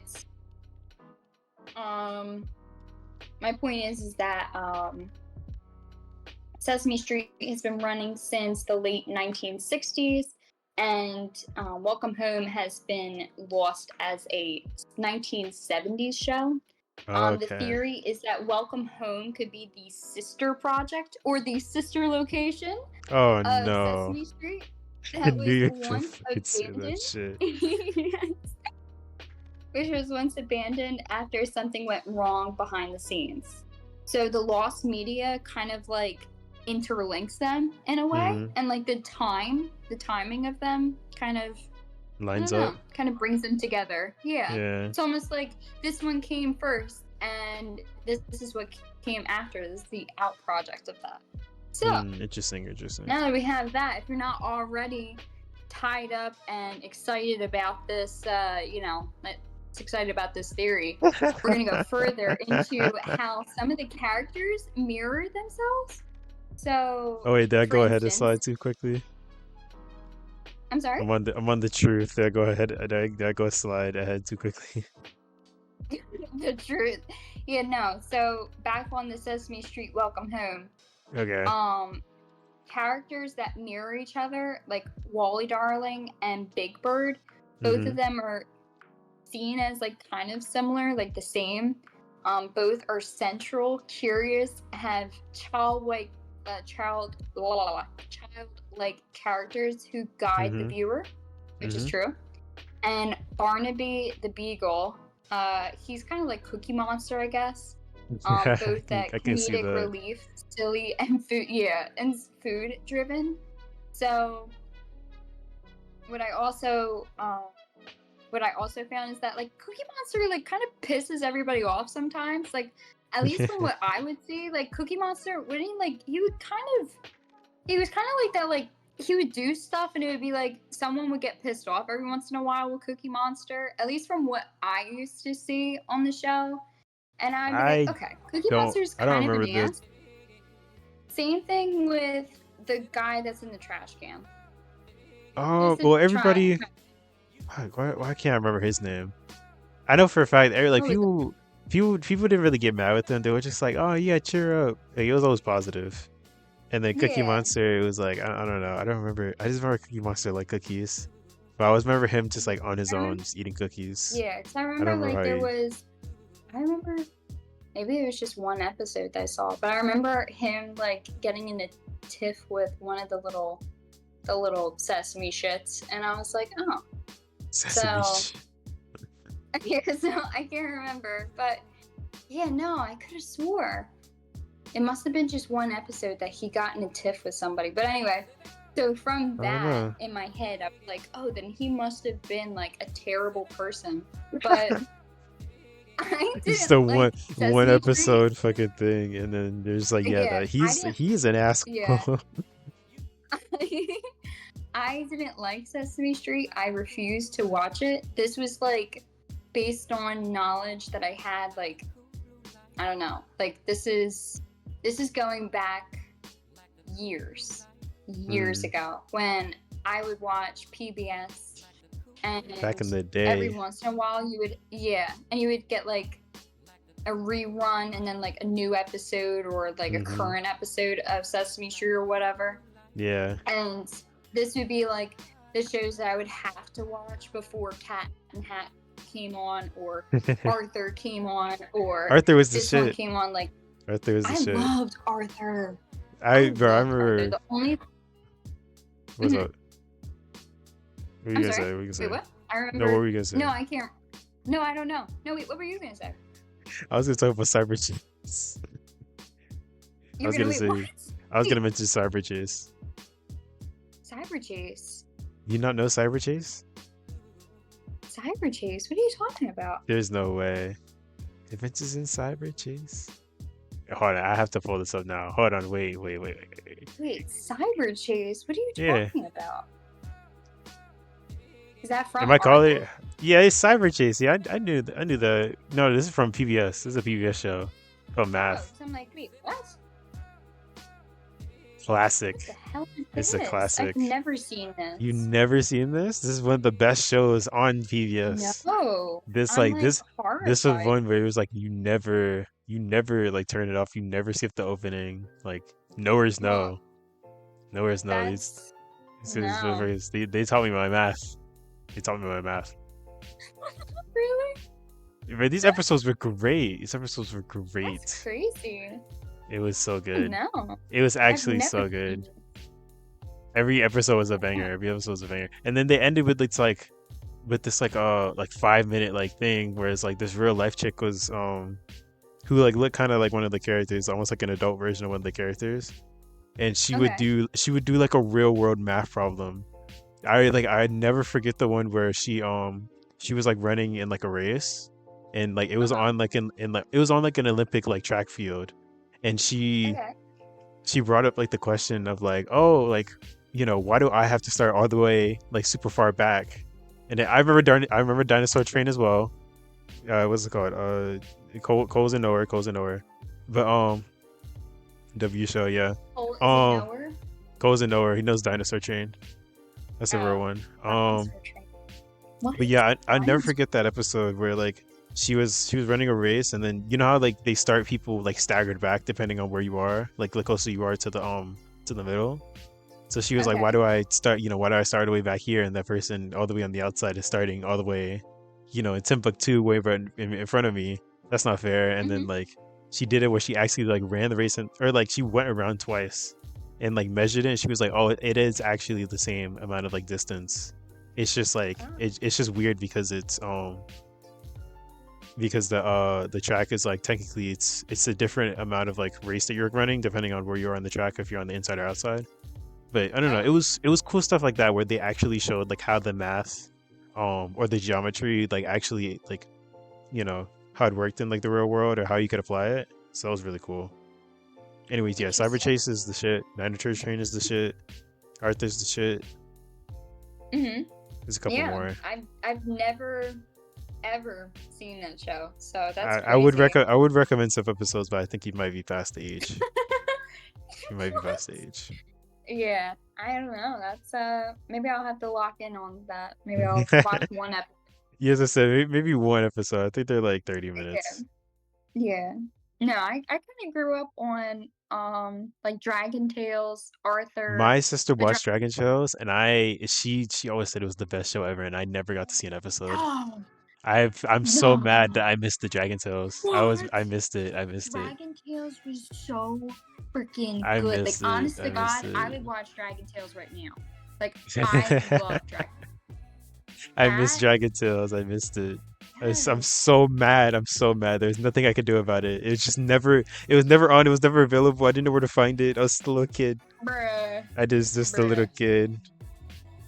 my point is that Sesame Street has been running since the late 1960s, and Welcome Home has been lost as a 1970s show. The theory is that Welcome Home could be the sister project or the sister location of Sesame Street that was once abandoned. Yes. Which was once abandoned after something went wrong behind the scenes. So the lost media kind of like interlinks them in a way, Mm-hmm. and like the timing of them kind of, I Lines don't up. know, kind of brings them together. Yeah, Yeah. it's almost like this one came first, and this is what came after. This is the out project of that. So Interesting. Interesting. now that we have that, if you're not already tied up and excited about this, excited about this theory, we're gonna go further into how some of the characters mirror themselves. So, Oh wait, did I for go ahead and instance, slide too quickly? I'm sorry. I'm on the truth. Did I go ahead? Did I go slide ahead too quickly? The truth. Yeah, no. So back on the Sesame Street Welcome Home, Okay. um, characters that mirror each other, like Wally Darling and Big Bird, both Mm-hmm. of them are seen as like kind of similar, like the same. Both are central, curious, have childlike, childlike characters who guide the Mm-hmm. viewer, which is Mm-hmm. true. And Barnaby the Beagle, he's kind of like Cookie Monster, I guess. Both that I can see comedic that. relief, silly, and food, yeah, and food driven. So what I also what I also found is that like Cookie Monster like kind of pisses everybody off sometimes. Like at least from what I would see, like Cookie Monster wouldn't he was kind of like that, like he would do stuff and it would be like someone would get pissed off every once in a while with Cookie Monster, at least from what I used to see on the show. And I'd be like, I okay, Cookie Monster's I don't kind of an remember the. ass. Same thing with the guy that's in the trash can. Oh He's the well, try. everybody. Why can't I remember his name? I know for a fact, like What was it? people didn't really get mad with him. They were just like, "Oh yeah, cheer up." Like, he was always positive. And then Cookie Yeah. Monster, it was like, I don't know. I don't remember. I just remember Cookie Monster like cookies, but I always remember him just like on his I own, remember, just eating cookies. yeah, because I I remember don't remember like how he. I remember maybe it was just one episode that I saw, but I remember him like getting in a tiff with one of the little sesame shits, and I was like, oh, Sesame. so yeah, so I can't remember, but yeah, no, I could have swore it must have been just one episode that he got in a tiff with somebody. But anyway, so from I don't that know. in my head, I was like, oh, then he must have been like a terrible person. But I It's didn't the like one Sesame Street. episode fucking thing, and then there's like, yeah, Yeah, that I didn't. he's an Yeah, asshole. I didn't like Sesame Street. I refused to watch it. This was like based on knowledge that I had. Like, I don't know. Like this is going back years ago when I would watch PBS, Back in and the every day. once in a while you would get like a rerun and then like a new episode or like a Hmm. current episode of Sesame Street or whatever. Yeah. And this would be like the shows that I would have to watch before Cat and Hat came on, or Arthur came on, or Arthur was the this one shit. came on. Like, Arthur was the I shit. loved Arthur. I I loved Arthur. remember. The only What's Mhm. up? What were you I'm gonna sorry. say? What were you gonna Wait, say? what? I No, what remember. were you gonna No, say? I can't. No, I don't know. No, wait. What were you gonna say? I was gonna talk about Cyber Chase. I You were was gonna gonna wait. What? say. I was gonna Wait. mention Cyber Chase. Cyber Chase. You not know Cyber Chase? Cyber Chase. What are you talking about? There's no way. Adventures in Cyber Chase. Hold on, I have to pull this up now. Hold on, wait. Wait, Cyber Chase. What are you Yeah. talking about? Is that from Am I calling Arthur? it? Yeah, it's Cyber Chase. Yeah, I knew the. No, this is from PBS. This is a PBS show. From Oh, Math. so I'm like, wait, what? Classic. What the hell is It's a this? classic. I've never seen this. You never seen this? This is one of the best shows on PBS. No, This I'm like like this was horrified. one where it was like you never like turn it off. You never skip the opening. Like nowhere's Well, no, nowhere's no. that's no. They taught me my math. They taught me my math. Really? But these episodes were great. These episodes were That's great. crazy. It was so good. No, It was I've actually never so seen good. it. Every episode was a Yeah. banger. Every episode was a banger. And then they ended with it's like with this like 5 minute like thing where it's like this real life chick was who like looked kind of like one of the characters, almost like an adult version of one of the characters. and Okay. she would do like a real world math problem. I never forget the one where she was like running in like a race, and like it was Uh-huh. on like in like it was on like an Olympic like track field, and Okay. she brought up like the question of like, oh, like, why do I have to start all the way like super far back? And then I remember Dinosaur Train as well. What's it called? Coles and Nowhere, Coles and Nowhere. But W show, yeah. Oh, is it Um, nowhere? Coles and Nowhere. He knows Dinosaur Chain. That's a real Oh, one. dinosaur train. What? But yeah, I never Dinosaur. forget that episode where like she was running a race, and then you know how like they start people like staggered back depending on where you are, like the closer you are to the middle. So she was like, why Okay. do I start, why do I start all the way back here, and that person all the way on the outside is starting all the way, in Timbuktu way in front of me? That's not fair. And then Mm-hmm. like she did it where she actually like ran the race, or like she went around twice and like measured it, and she was like, oh, it is actually the same amount of like distance. It's just like Oh. it's just weird because the track is like technically it's a different amount of like race that you're running depending on where you are on the track, if you're on the inside or outside. But I don't know, Oh. it was cool stuff like that where they actually showed like how the math or the geometry like actually like, how it worked in like the real world, or how you could apply it. So that was really cool. Anyways, yeah, Cyber Interesting. Chase is the shit. Nine Church Train is the shit. Arthur's the shit. Mm-hmm. There's a couple Yeah. more. I've never ever seen that show, so that's I crazy. I would recommend some episodes, but I think you might be past the age. You might be What? past the age. Yeah, I don't know. That's maybe I'll have to lock in on that. Maybe I'll watch one episode. Yeah, as I said, maybe one episode. I think they're like 30 Yeah. minutes. Yeah. No, I kind of grew up on like Dragon Tales, Arthur, My sister the watched Dragon Shows, and she always said it was the best show ever, and I never got to see an episode. Oh, I'm so mad that no. I missed the Dragon Tales. What? I missed it. I missed it. Dragon Tales was so freaking I good. Like, missed it. honest I to missed God, I it. would watch Dragon Tales right now. Like, I love Dragon. I missed That, Dragon Tales. I missed it. I'm yes. so mad. I'm so mad. There's nothing I could do about it. It's just never. It was never on. It was never available. I didn't know where to find it. I was still a little kid. Bruh. I just a little Bruh. kid.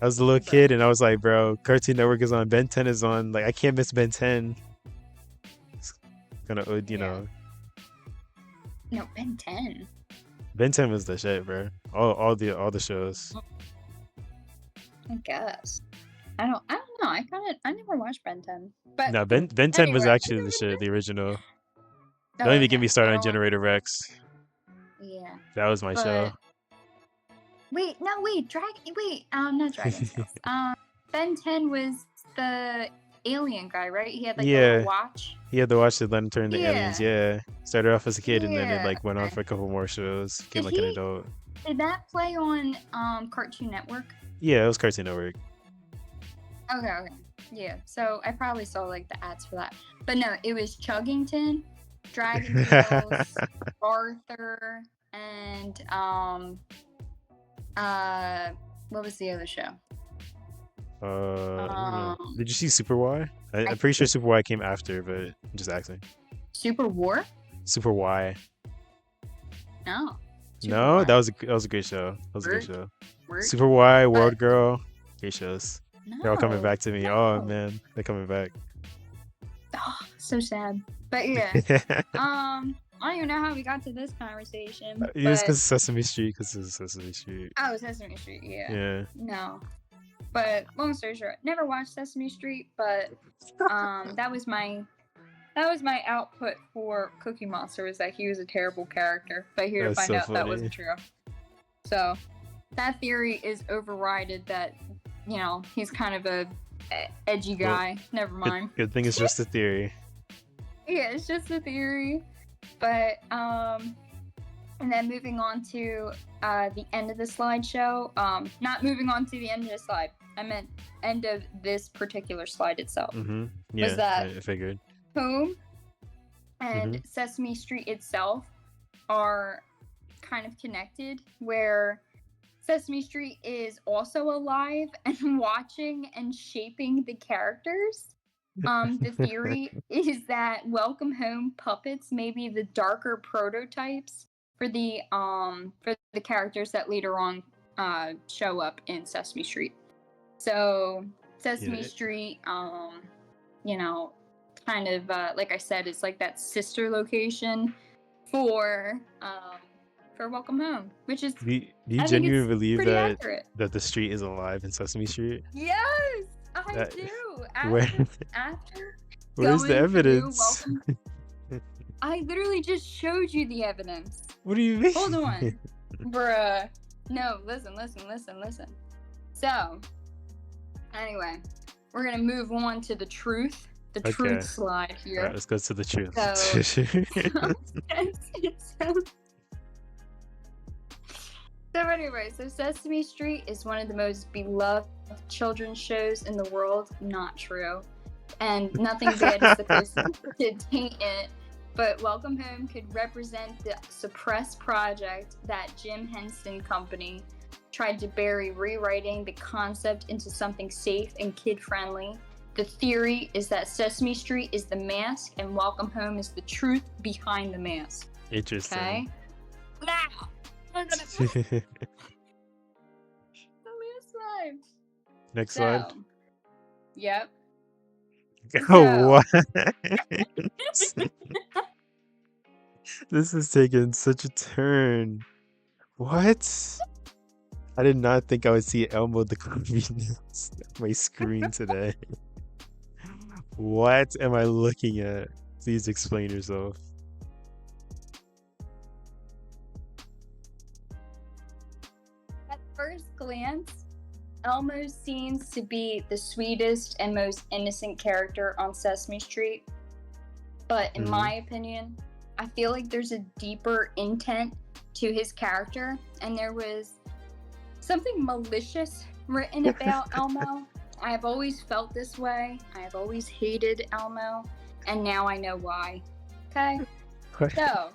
I was a little Bruh. kid, and I was like, bro, Cartoon Network is on. Ben 10 is on. Like, I can't miss Ben 10. It's gonna, Yeah. No, Ben 10. Ben 10 was the shit, bro. All the shows. I guess. I don't know. I never watched Ben 10. But No, Ben 10 was anyway. actually the shit, the original. Oh, Don't even get okay. me started I on don't want. Generator Rex. Yeah. That was my show. But wait, no, wait, not Dragon Tales. Ben 10 was the alien guy, right? He had like the little Yeah, watch. he had to watch the Then turn to aliens. Yeah. Yeah, started off as a kid, and then it Yeah. like went on for a couple more shows. Became Did like an he adult. did that play on Cartoon Network? Yeah, it was Cartoon Network. Okay, okay. Yeah. So I probably saw like the ads for that. But no, it was Chuggington, Dragon Tales, Arthur, and what was the other show? I don't know. Um Did you see Super Y? I'm I pretty sure Super Y came after, but I'm just asking. Super War? Super Y. No. Super No, War. that was a great show. That was a great Word. show. Word. Super Y, But World Girl, great shows. They're all coming no. back to me. Oh No. man, they're coming back. Oh, so sad. But yeah. I don't even know how we got to this conversation. It's But because Sesame Street. Because it's Sesame Street. oh, Sesame Street, yeah. Yeah. No. But long story short, never watched Sesame Street, but that was my output for Cookie Monster, was that he was a terrible character. But here to That's find so out that funny. wasn't true. So that theory is overridden, that he's kind of a edgy Well, guy. Never mind. Good thing it's just a theory. Yeah, it's just a theory. But and then moving on to the end of the slideshow. Not moving on to the end of the slide. I meant end of this particular slide itself. Mm-hmm. Yeah, Was that I figured. Home and Sesame Street itself are kind of connected, where Sesame Street is also alive and watching and shaping the characters. The theory is that Welcome Home puppets may be the darker prototypes for the characters that later on show up in Sesame Street. So Sesame Yeah. Street, you know, kind of like I said, it's like that sister location for Welcome Home, which is Do you I think it's genuinely believe pretty accurate. that the street is alive in Sesame Street? Yes, I That do. where After where's the going through evidence? Welcome, I literally just showed you the evidence. What do you mean? Hold on, bruh. No, listen. So, anyway, we're gonna move on to the truth. The Okay. truth slide here. All right, let's go to the truth. So anyway, so Sesame Street is one of the most beloved children's shows in the world. Not true. And nothing bad is supposed to taint it. But Welcome Home could represent the suppressed project that Jim Henson Company tried to bury, rewriting the concept into something safe and kid-friendly. The theory is that Sesame Street is the mask and Welcome Home is the truth behind the mask. Interesting. Okay? Now! I'm gonna the last slide. Next slide. Yep. Oh, what? This is taking such a turn. What? I did not think I would see Elmo the Convenience on my screen today. What am I looking at? Please explain yourself. At first glance, Elmo seems to be the sweetest and most innocent character on Sesame Street. But in my opinion, I feel like there's a deeper intent to his character, and there was something malicious written about Elmo. I have always felt this way. I have always hated Elmo, and now I know why. Okay? So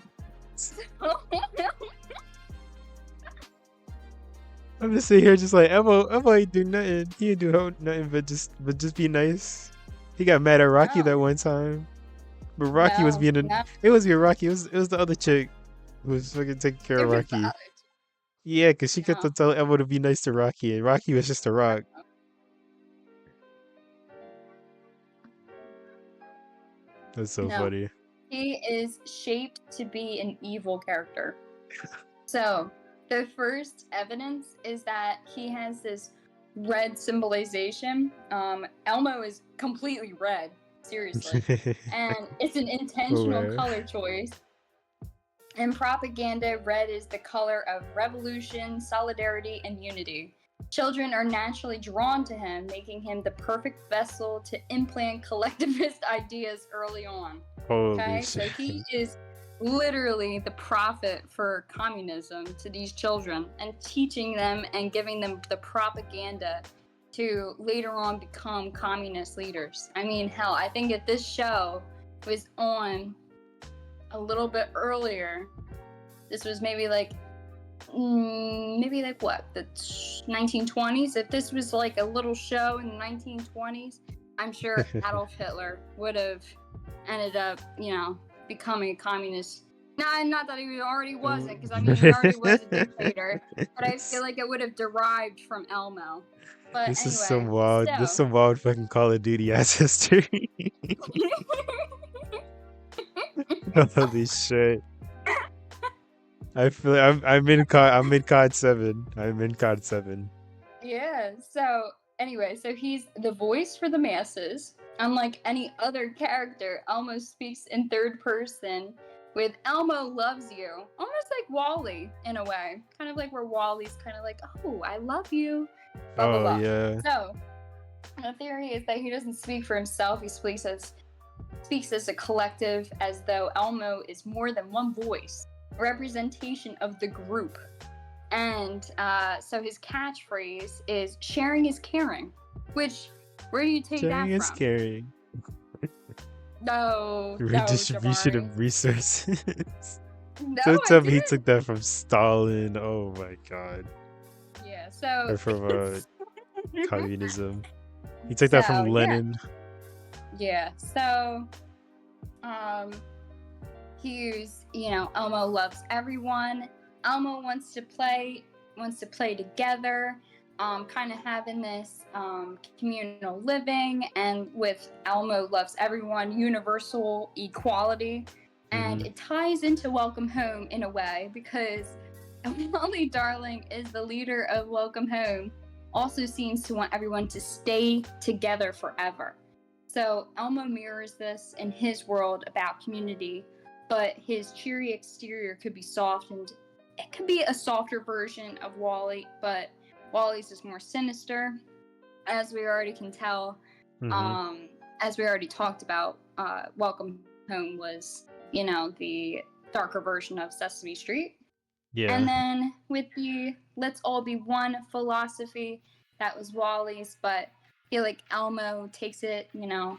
I'm just sitting here just like Elmo ain't do nothing. He ain't do nothing but just be nice. He got mad at Rocky that one time. But Rocky was being it wasn't even Rocky, it was the other chick who was fucking taking care of Rocky. Yeah, because she kept on telling Elmo to be nice to Rocky, and Rocky was just a rock. That's so funny. He is shaped to be an evil character. So, the first evidence is that he has this red symbolization. Elmo is completely red, seriously. And it's an intentional color choice. In propaganda, red is the color of revolution, solidarity, and unity. Children are naturally drawn to him, making him the perfect vessel to implant collectivist ideas early on. Holy So he is literally the prophet for communism to these children and teaching them and giving them the propaganda to later on become communist leaders. I mean, hell, I think if this show was on a little bit earlier, this was maybe like what, the 1920s? If this was like a little show in the 1920s, I'm sure Adolf Hitler would have ended up, becoming a communist. Not that he already wasn't, because I mean, he already was a dictator, but I feel like it would have derived from Elmo. But this anyway, is some wild, this is some wild fucking Call of Duty ass history. Holy shit. I feel like I'm in COD 7. I'm in COD 7. Yeah, so anyway, so he's the voice for the masses. Unlike any other character, Elmo speaks in third person with Elmo loves you. Almost like WALL-E in a way. Kind of like where WALL-E's kind of like, oh, I love you. Blah, blah, blah. Yeah. So, the theory is that he doesn't speak for himself. He speaks as a collective, as though Elmo is more than one voice, a representation of the group. And so his catchphrase is "sharing is caring," which, where do you take that from? Sharing is caring. No. Redistribution of resources. No, Don't tell me he took that from Stalin. Oh my god. Yeah, so. Or from communism. He took that from Lenin. Yeah, so Here's, Elmo loves everyone. Elmo wants to play together, kind of having this communal living, and with Elmo loves everyone, universal equality. And it ties into Welcome Home in a way, because Wally Darling is the leader of Welcome Home, also seems to want everyone to stay together forever. So Elmo mirrors this in his world about community, but his cheery exterior could be softened. It could be a softer version of Wally, but Wally's is more sinister, as we already can tell. As we already talked about, Welcome Home was, the darker version of Sesame Street. Yeah. And then with the let's all be one philosophy, that was Wally's, but I feel like Elmo takes it into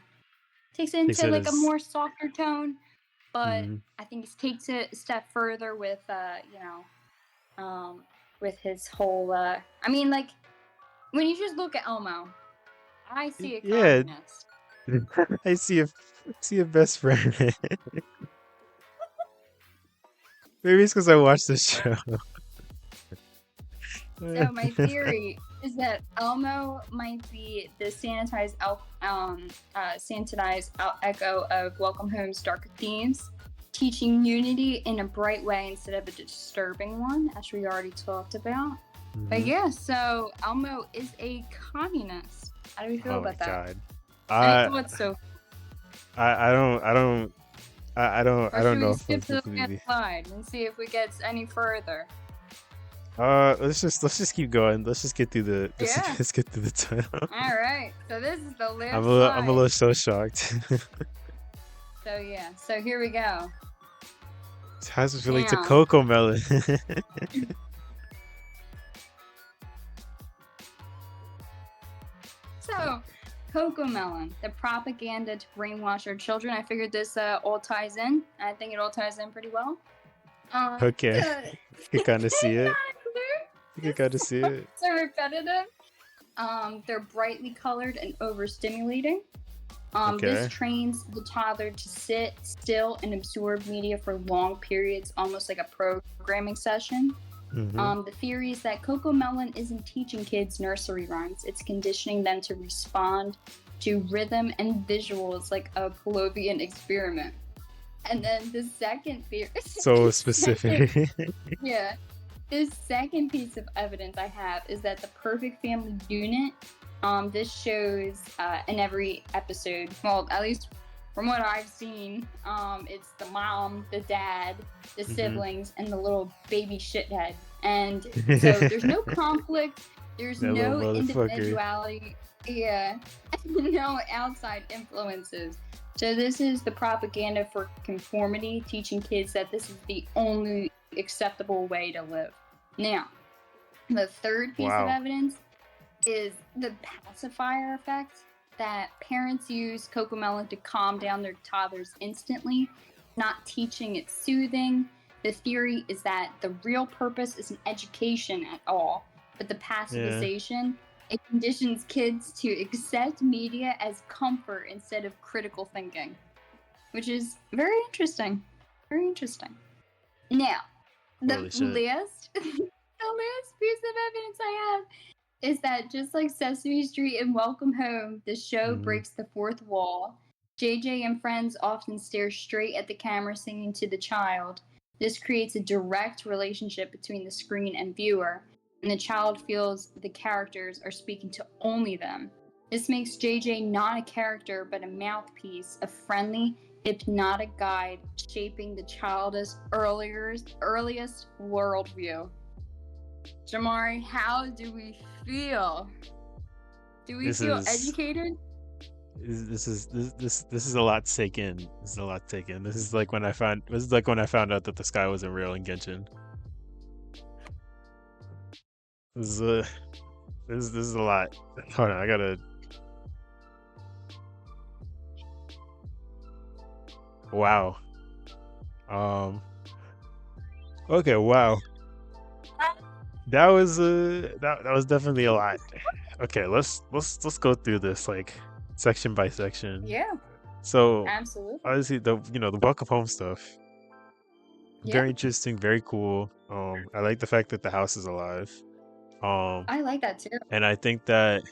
like a more softer tone. But I think he takes it a step further with with his whole I mean, like, when you just look at Elmo, I see a communist. I see a best friend. Maybe it's because I watched this show. So my theory is that Elmo might be the sanitized echo of Welcome Home's darker themes, teaching unity in a bright way instead of a disturbing one, as we already talked about. But yeah, so Elmo is a communist. How do we feel about that? God. I thought so. I don't know. Skip to the next slide and see if we get any further. Let's just keep going. Let's just get through the let's get through the title. All right. So this is the last I'm a little so shocked. So here we go. How does it relate to Coco Melon? So, Coco Melon, the propaganda to brainwash our children. I figured this all ties in. I think it all ties in pretty well. Okay. You can kind of see it. You can kind of see it. So repetitive. They're brightly colored and overstimulating. This trains the toddler to sit still and absorb media for long periods, almost like a programming session. The theory is that Coco Melon isn't teaching kids nursery rhymes. It's conditioning them to respond to rhythm and visuals like a Pavlovian experiment. And then the second theory... So specific. This second piece of evidence I have is that the perfect family unit, this shows in every episode, well, at least from what I've seen, it's the mom, the dad, the siblings, and the little baby shithead. And so there's no conflict, there's no individuality, no outside influences. So this is the propaganda for conformity, teaching kids that this is the only acceptable way to live. Now, the third piece of evidence is the pacifier effect, that parents use Coco Melon to calm down their toddlers instantly, not teaching it soothing. The theory is that the real purpose isn't education at all, but the pacifization. It conditions kids to accept media as comfort instead of critical thinking, which is very interesting. Very interesting. Now, the last piece of evidence I have is that just like Sesame Street and Welcome Home, the show breaks the fourth wall. JJ and friends often stare straight at the camera singing to the child. This creates a direct relationship between the screen and viewer, and the child feels the characters are speaking to only them. This makes JJ not a character, but a mouthpiece, a friendly, hypnotic guide shaping the child's earliest worldview. Jamari, how do we feel? Do we feel educated? This is a lot to take in. This is a lot to take in. This is like when I found out that the sky wasn't real in Genshin. This is a lot. Hold on, I gotta. Wow. Okay. Wow. That was definitely a lot. Okay, let's go through this like section by section. Yeah. So absolutely. obviously the welcome home stuff. Yeah, very interesting, very cool. I like the fact that the house is alive. Um, I like that too. and I think that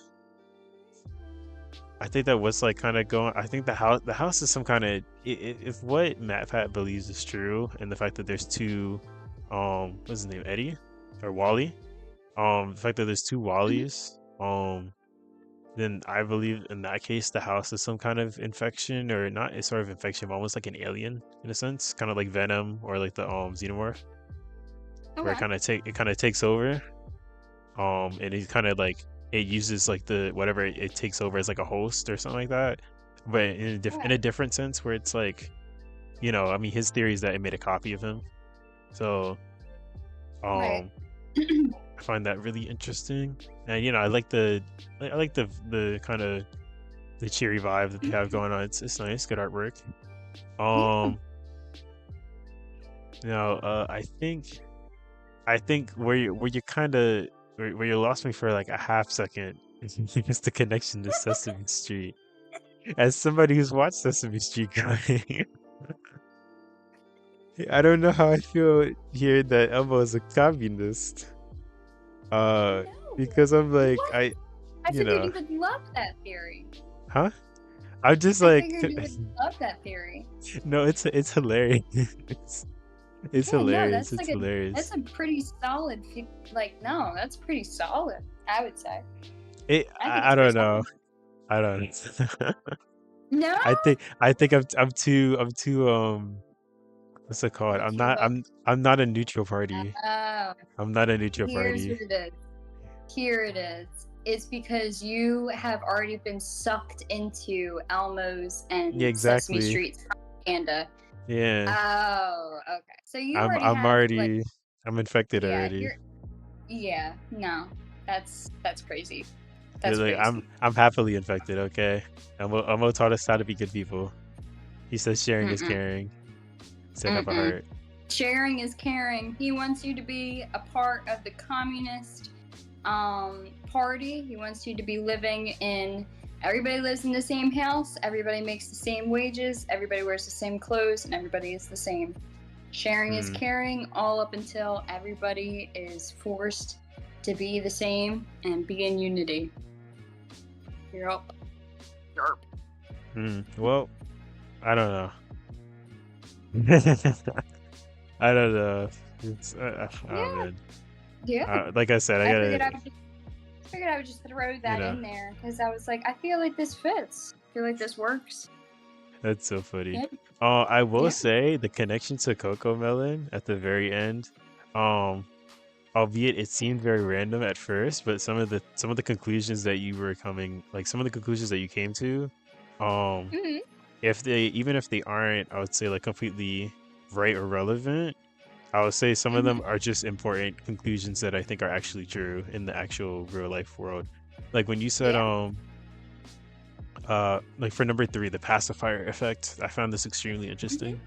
what's like kind of going. I think the house is some kind of if what Matt Pat believes is true, and the fact that there's two, what's his name, Eddie or Wally, the fact that there's two Mhm. Wallies, then I believe in that case the house is some kind of infection or not. It's sort of infection, but almost like an alien in a sense, kind of like Venom or like the xenomorph, where Okay. it kind of takes over. And it kind of like it uses like the whatever it takes over as like a host or something like that, but in Okay. a different sense where it's like, I mean, his theory is that it made a copy of him. So Right. um I find that really interesting. And I like the kind of the cheery vibe that they have going on. It's nice, good artwork. Yeah. um I think where you kind of where you lost me for like a half second is the connection to Sesame Street. As somebody who's watched Sesame Street growing, I don't know how I feel hearing that Elmo is a communist. Uh, No. because I'm like, What? I you figured know, you would love that theory. huh? I'm just I like, figured you would love that theory. no, it's hilarious. It's Yeah, no, hilarious. It's that's hilarious. a pretty solid like no, that's pretty solid, I would say. I think I it's pretty don't solid. know. I don't. No? I think I'm too what's it called? You're too vocal. I'm not a neutral party. Oh, I'm not a neutral here's party. what it is. Here it is. It's because you have already been sucked into Elmo's Yeah, and Sesame exactly. Street's propaganda. Yeah. Oh, okay. So you I'm already I'm have like already I'm infected yeah, already. yeah, no. That's crazy. Yeah, That's like crazy. I'm happily infected, okay? Elmo taught us how to be good people. He says sharing is Mm-mm. caring. Said have a Mm-mm. heart. Sharing is caring. He wants you to be a part of the communist party. He wants you to be living in everybody lives in the same house, everybody makes the same wages, everybody wears the same clothes, and everybody is the same. Sharing is Hmm. caring all up until everybody is forced to be the same and be in unity. Yup. Yerp. Well, I don't know. I don't know. It's oh Yeah, man. yeah. Like I said, I I figured gotta, I would just throw you that know, in there because I was like, I feel like this fits. I feel like this works. that's so funny. Yep. I will Yeah. say the connection to Coco Melon at the very end, um, albeit it seemed very random at first, but some of the conclusions that you were coming, like some of the conclusions that you came to, um, Hmm. if they even if they aren't, I would say like completely right or relevant, I would say some of Hmm. them are just important conclusions that I think are actually true in the actual real life world. Like when you said Yeah. like for number three, the pacifier effect, I found this extremely Hmm. interesting.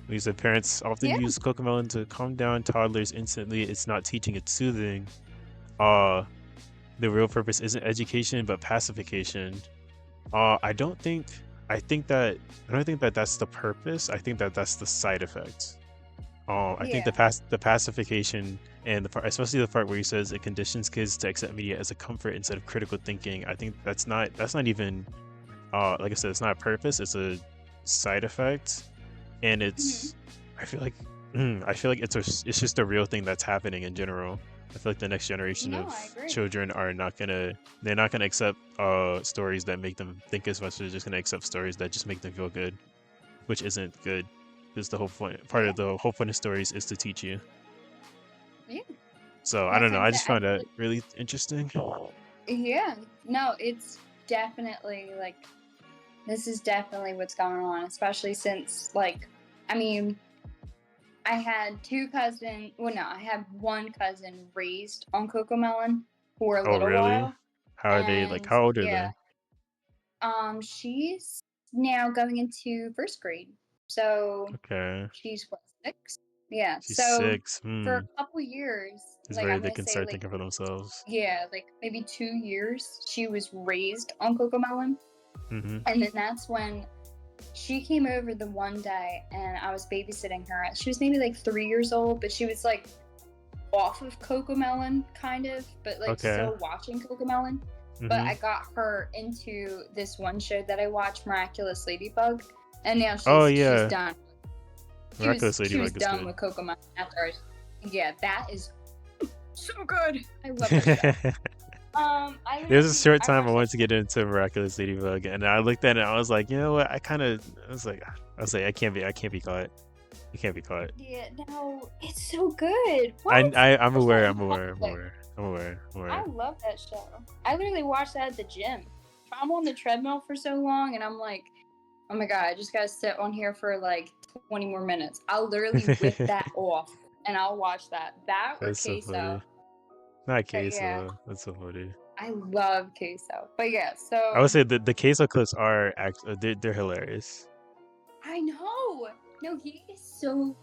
He said parents often Yeah. use cocomelon to calm down toddlers instantly. It's not teaching, it's soothing. Uh, the real purpose isn't education, but pacification. I don't think. I don't think that that's the purpose. I think that that's the side effect. I think Yeah. the pacification and the part, especially the part where he says it conditions kids to accept media as a comfort instead of critical thinking. I think that's not even like I said, it's not a purpose. It's a side effect, and Hmm. it's I feel like I feel like it's just a real thing that's happening in general. I feel like the next generation No, of I agree. children are not gonna they're not gonna accept stories that make them think as much. They're just gonna accept stories that just make them feel good, which isn't good. Because the whole point part Yeah. of the whole point of stories is to teach you. Yeah. So I I don't know. think I that just found that really interesting. yeah. No, it's definitely like this is definitely what's going on, especially since like I mean, I had two cousins. Well, no, I had one cousin raised on Cocomelon for a Oh little really? while, How are they like? and How old are yeah, they? she's now going into first grade, so Okay, she's what 6? Yeah, she's so 6. for a couple years, It's like very I'm they gonna can say start like thinking for themselves. yeah, like maybe 2 years, she was raised on Cocomelon, Mm-hmm. and then that's when she came over the one day and I was babysitting her. She was maybe like 3 years old, but she was like off of Cocomelon, kind of, but like Okay. still watching Cocomelon. But Mhm. I got her into this one show that I watched, Miraculous Ladybug, and now Oh she's yeah, done. Miraculous She was Ladybug is done good. with Cocomelon after I. Yeah, that is so good. I love that show. There's a short I time I watched wanted it. to get into Miraculous Ladybug, and I looked at it and I was like, you know what? I was like, I can't be caught. I can't be caught. Yeah, no, it's so good. I, What? I I'm There's aware. no I'm aware. I'm conflict. aware. I'm aware. I'm I aware. love that show. I literally watch that at the gym. I'm on the treadmill for so long, and I'm like, oh my god, I just gotta sit on here for like 20 more minutes. I'll literally whip that off, and I'll watch that. That or That's so funny. queso. Not But yeah, queso. That's so funny. I love queso. But yeah, I would so say the queso clips are they're hilarious. I know. No, he is so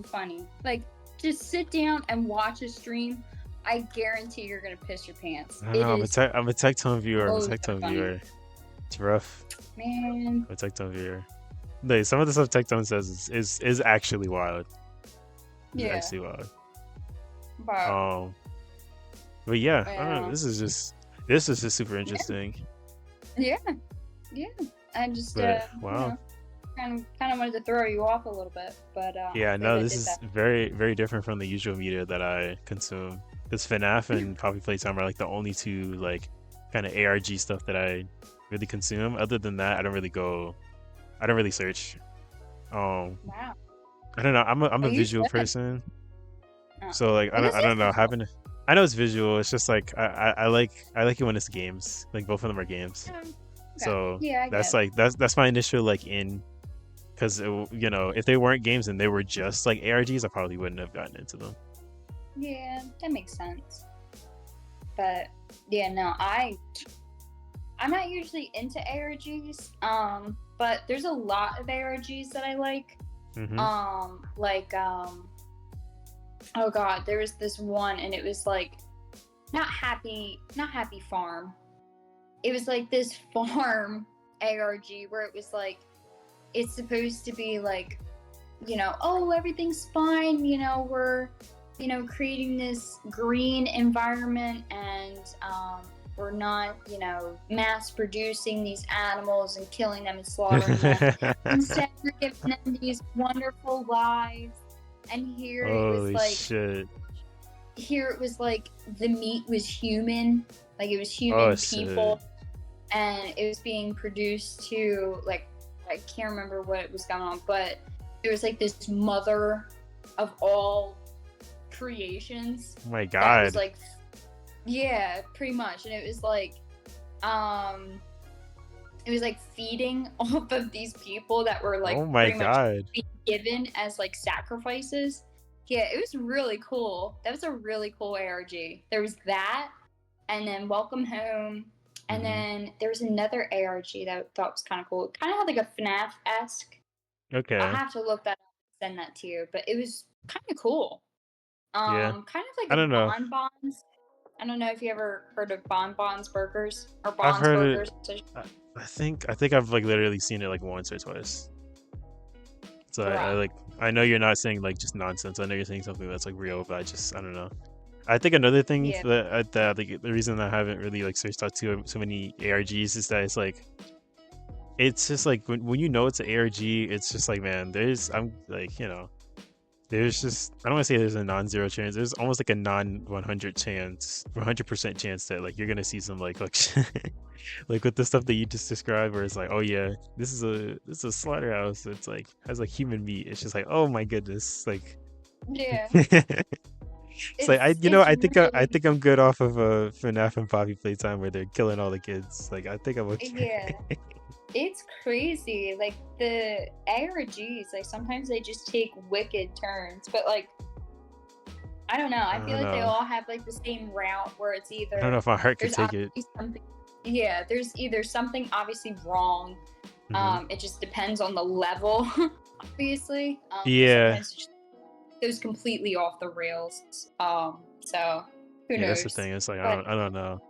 funny. Like, just sit down and watch a stream. I guarantee you're gonna piss your pants. I don't It know. is I'm a tech tone viewer. I'm a so tech tone funny, viewer. It's rough. man. I'm a tech tone viewer. Like, some of the stuff tech tone says is actually wild. It's Yeah, actually wild. but But yeah, I don't know. yeah, This is just super interesting. yeah. I just But you wow. know, kind of wanted to throw you off a little bit, but Yeah, glad no, I this did is that. very different from the usual media that I consume. Because FNAF and Poppy Playtime are like the only two like kind of ARG stuff that I really consume. Other than that, I don't really search. Wow. I don't know. I'm Oh, a you visual should. person, Oh. so like Well, this I don't is know. visual. I know it's visual. It's just like I like it when it's games. Like both of them are games. Okay. So Yeah, I get that's it. like that's my initial like in. Because you know, if they weren't games and they were just like ARGs, I probably wouldn't have gotten into them. Yeah, that makes sense. But yeah, no, I'm not usually into ARGs. But there's a lot of ARGs that I like. Mm-hmm. Oh god, there was this one, and it was like not happy farm. It was like this farm ARG where it was like it's supposed to be like, you know, oh, everything's fine, you know, we're, you know, creating this green environment, and we're not, you know, mass producing these animals and killing them and slaughtering them. Instead, we're giving them these wonderful lives. And here it was Holy like, shit! the meat was human, like it was human Oh people, shit! and it was being produced to like, I can't remember what was going on, but there was like this mother of all creations Oh my that was god! like, yeah, pretty much, and it was like feeding off of these people that were like Oh my pretty much god! being given as like sacrifices. Yeah, it was really cool. That was a really cool ARG. There was that, and then Welcome Home, and Mhm. then there was another ARG that I thought was kind of cool. It kind of had like a FNAF-esque. Okay. I'll have to look that up and send that to you, but it was kind of cool. Yeah. Kind of like I a don't know. Bonbons. I don't know if you ever heard of Bonbons Burgers or I've Bon's heard Burgers. it. I think I've like literally seen it like once or twice. So I Right. like I know you're not saying like just nonsense. I know you're saying something that's like real, but I don't know. I think another thing Yeah. that like the reason I haven't really like searched out so many ARGs is that it's just like when you know it's an ARG, it's just like, man, I'm like, you know, there's just I don't want to say there's a non-zero chance. There's almost like a non-100 chance, 100% chance that like you're gonna see some like like with the stuff that you just described, where it's like, oh yeah, this is a slaughterhouse. It's like has like human meat. It's just like, oh my goodness, like. Yeah. It's like I really, think I'm good off of FNAF and Poppy Playtime where they're killing all the kids. Like I think I'm okay. yeah. It's crazy. Like the ARGs, like sometimes they just take wicked turns, but like I don't know. I I feel don't like they know. all have like the same route where it's I don't know either if my heart could there's take it. obviously something. Yeah, there's either something obviously wrong. Mhm. It just depends on the level, obviously. Or Yeah, sometimes it just goes completely off the rails. So who yeah, that's the knows? thing. It's like But I don't know.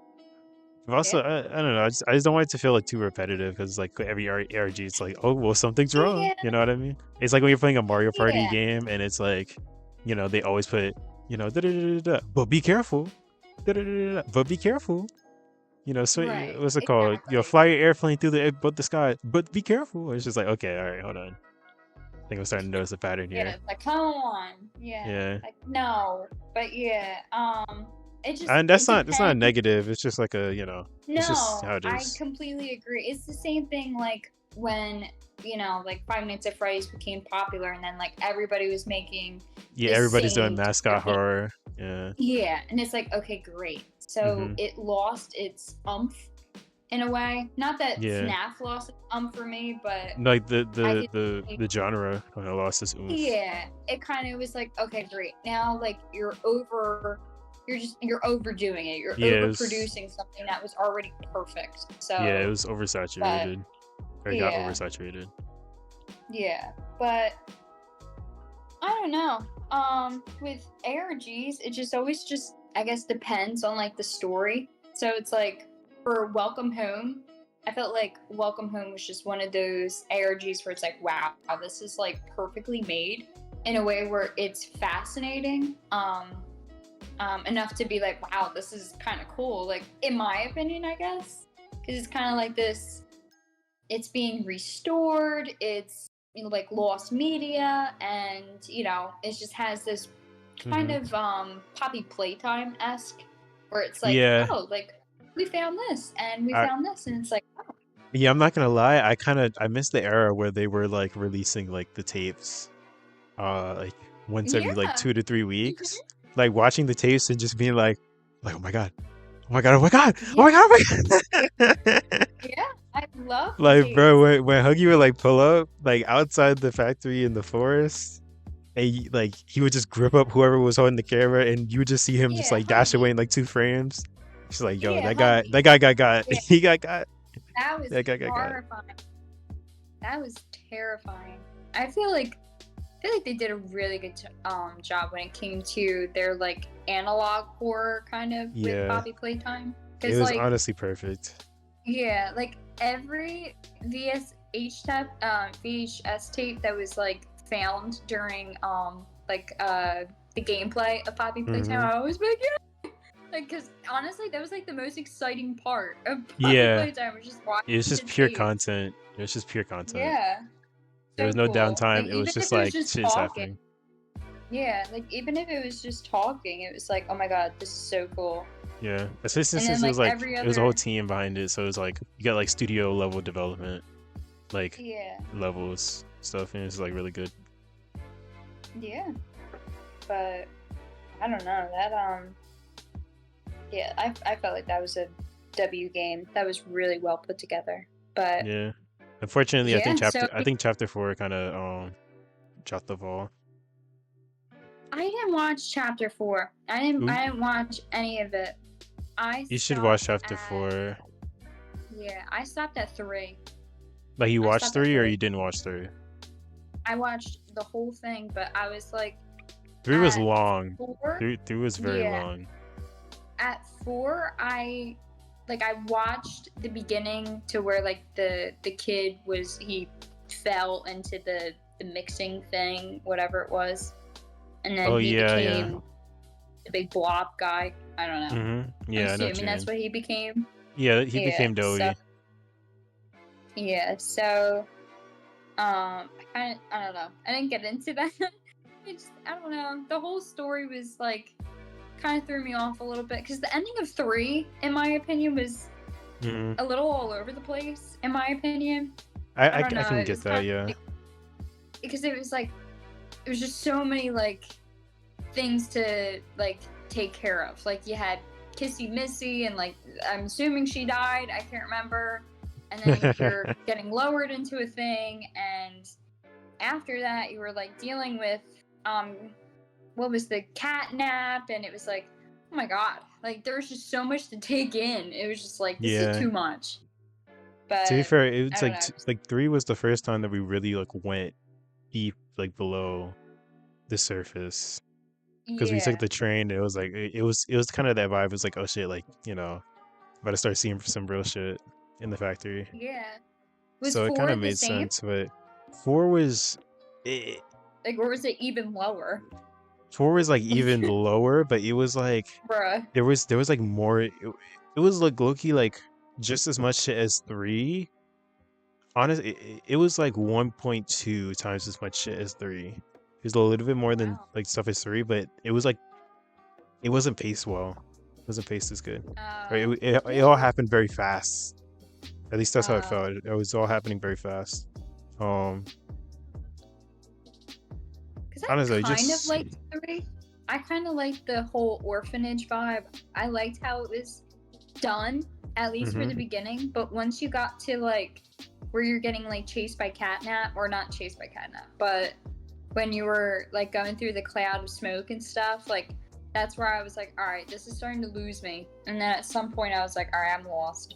But also, I don't know. I just don't want it to feel like too repetitive because like every ARG, it's like, oh well, something's wrong. Yeah, You know what I mean? It's like when you're playing a Mario Party yeah, game and it's like, they always put, da da da da, but be careful, da da da da, but be careful. So right, what's it called? exactly. Fly your airplane through the sky, but be careful. It's just like, okay, all right, hold on. I think I'm starting to notice a pattern Yeah, here. it's like, come on. Yeah. Yeah, Like, no. But yeah, and it that's not a depends. negative. It's just like it's just No, how it I is. completely agree. It's the same thing like when, like 5 Nights at Freddy's became popular and then like everybody was making Yeah, the everybody's doing same mascot description. horror. Yeah. Yeah, and it's like, okay, great. So Mm-hmm. it lost its umph in a way. Not that Yeah. FNAF lost its umph for me, but Like I could the genre kind of lost its oomph. yeah, it kind of was like, okay, great. Now, like, you're overdoing it. You're Yeah, overproducing something that was already perfect. it So, was but oversaturated. Or got yeah, oversaturated. yeah, but I don't know. With ARGs, it just always just I guess depends on like the story. So it's like for Welcome Home, I felt like Welcome Home was just one of those ARGs where it's like, wow, this is like perfectly made in a way where it's fascinating. Enough to be like, wow, this is kind of cool. Like in my opinion, I guess, because it's kind of like this. It's being restored. It's like lost media, and it just has this kind Mm-hmm. of Poppy Playtime esque, where it's like, Yeah. oh, like we found this and we I found this, and it's like, oh, Yeah, I'm not gonna lie, I missed the era where they were like releasing like the tapes like once every like yeah, 2 to 3 weeks. mhm, Like watching the tapes and just being like, oh my god, oh my god, oh my god, oh yeah, my god, oh my god. yeah. I love the Like bro, tapes. when Huggy would like pull up like outside the factory in the forest, and like he would just grip up whoever was holding the camera, and you would just see him just Yeah, like dash away Huggy. in like 2 frames. She's like, yo, Yeah, that Huggy. guy got Yeah, he got that was that guy got. horrifying. That was terrifying. I feel like they did a really good job when it came to their like analog horror kind of with Yeah, Poppy Playtime. it Because was like honestly perfect. yeah, like every VHS tape that was like found during the gameplay of Poppy Playtime, Hmm. I always be like, yeah, like because honestly that was like the most exciting part of Poppy Yeah, Playtime was just it was watching just the pure tapes. content. It was just pure content. Yeah, There was so no cool. Like downtime. It was even just if it was like just shit's talking. happening. Yeah, like even if it was just talking, it was like, oh my god, this is so cool. Yeah, especially And since then it like was like every it was a whole other, team behind it, so it was like you got like studio level development, like yeah, levels stuff, and it's like really good. yeah. But I don't know that yeah, I felt like that was a W game that was really well put together. But Yeah, unfortunately, yeah, so I think chapter 4 kind of dropped the ball. I didn't watch chapter 4. Ooh, I didn't watch any of it. I you should watch stopped chapter at 4. yeah, I stopped at 3. Like you I watched stopped at 3 or 3. you didn't watch 3? I watched the whole thing, but I was like 3 was at long. 4. 3 was very Yeah, long. at 4 I watched the beginning to where like the kid he fell into the mixing thing, whatever it was, and then Oh he yeah, yeah. became the big blob guy. I don't know. I'm Yeah, I know what assuming you that's mean. what he became. Yeah, he Yeah, became so Doughy. yeah, so I don't know, I didn't get into that. I don't know, the whole story was like kind of threw me off a little bit because the ending of 3 in my opinion was Hmm. a little all over the place in my opinion. I don't I know, can it get was that. kind of Yeah. like, because it was just so many like things to like take care of. Like you had Kissy Missy and like I'm assuming she died, I can't remember, and then you're getting lowered into a thing, and after that you were like dealing with what was the catnap, and it was like, oh my god, like there was just so much to take in. It was just like, this is Yeah. too much. To be But fair, it I was don't know. like 3 was the first time that we really like went deep like below the surface because we took Yeah, the train. It was like it was kind of that vibe. It was like, oh shit, like about to start seeing some real shit in the factory. Yeah. Was So it kind 4 of the made same? sense, but 4 was it, Like, or was it even lower? 4 was like even lower, but it was like Bruh. there was like more. It was like low-key like just as much shit as 3. Honestly, it was like 1.2 times as much shit as 3. It was a little bit more than Wow. like stuff as 3, but it was like it wasn't paced well. It wasn't paced as good. Or it all Yeah. happened very fast. At least that's how it Uh, felt. It was all happening very fast. Um, Because I honestly, kind of just liked 3. I kind of liked the whole orphanage vibe. I liked how it was done, at least for the mhm. beginning. But once you got to like where you're getting like chased by Catnap, or not chased by Catnap, but when you were like going through the cloud of smoke and stuff, like that's where I was like, all right, this is starting to lose me. And then at some point, I was like, all right, I'm lost.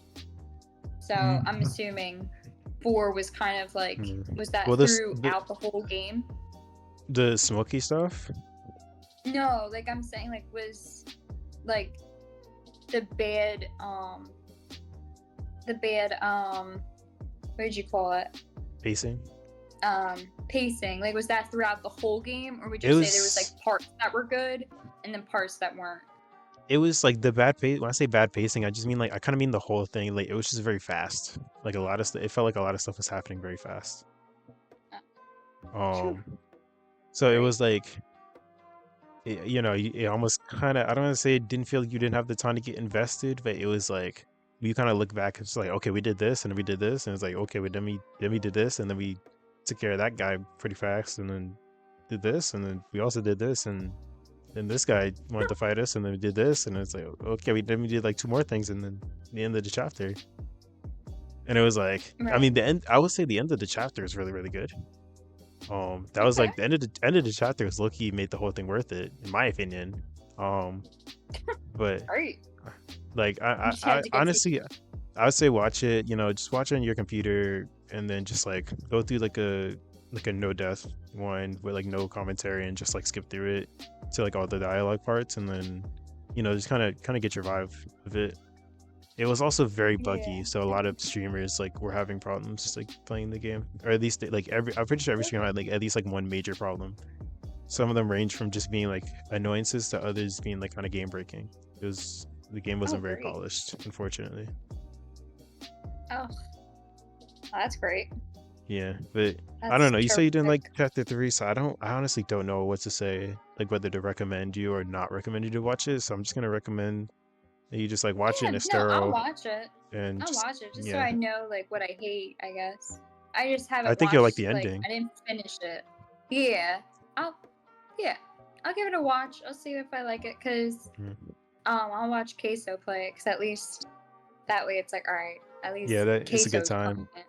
So I'm assuming 4 was kind of like, Mhm. was that Well, throughout the whole game? the smoky stuff. No, like I'm saying, like was like the bad, what did you call it? Pacing. Pacing. Like, was that throughout the whole game, or would It you say there was was like parts that were good and then parts that weren't? it was like the bad pace. When I say bad pacing, I just mean like I kind of mean the whole thing. Like it was just very fast. Like a lot of stuff. It felt like a lot of stuff was happening very fast. Phew. Um, so it Great. was like it almost kind of, I don't want to say it didn't feel like you didn't have the time to get invested, but it was like you kind of look back, it's like, okay, we did this and then we did this, and it's like, okay, then we did this, and then we took care of that guy pretty fast, and then did this, and then we also did this, and then this guy wanted to fight us, and then we did this, and it's like, okay, we did like 2 more things, and then the end of the chapter. And it was like, I Right. mean, I would say the end of the chapter is really, really good. That was Okay. like the end of the chapter was low-key made the whole thing worth it, in my opinion. Um, but Great. like You just had I to get to. honestly, I would say watch it. Just watch it on your computer, and then just like go through like a no death one with like no commentary, and just like skip through it to like all the dialogue parts, and then just kind of get your vibe of it. It was also very Yeah. buggy, so a lot of streamers like were having problems just like playing the game, or at least like I'm pretty sure every streamer had like at least like one major problem. Some of them range from just being like annoyances to others being like kind of game breaking. The game Oh, wasn't very great. polished, unfortunately. Oh, that's great. Yeah, but I don't That's know. You say you didn't like terrific. chapter 3, so I honestly don't know what to say, like whether to recommend you or not recommend you to watch it. So I'm just gonna recommend that you just like watch it in Yeah, a no, I'll thorough watch it. and I'll just watch it just so yeah. I know like what I hate, I guess. I just I haven't think you'll like the watched like ending. I didn't finish it. Yeah. I'll yeah. I'll give it a watch. I'll see if I like it cuz Mhm. I'll watch Queso play it cuz at least that way it's like all right, at Yeah, least it's a good Queso's time. playing it.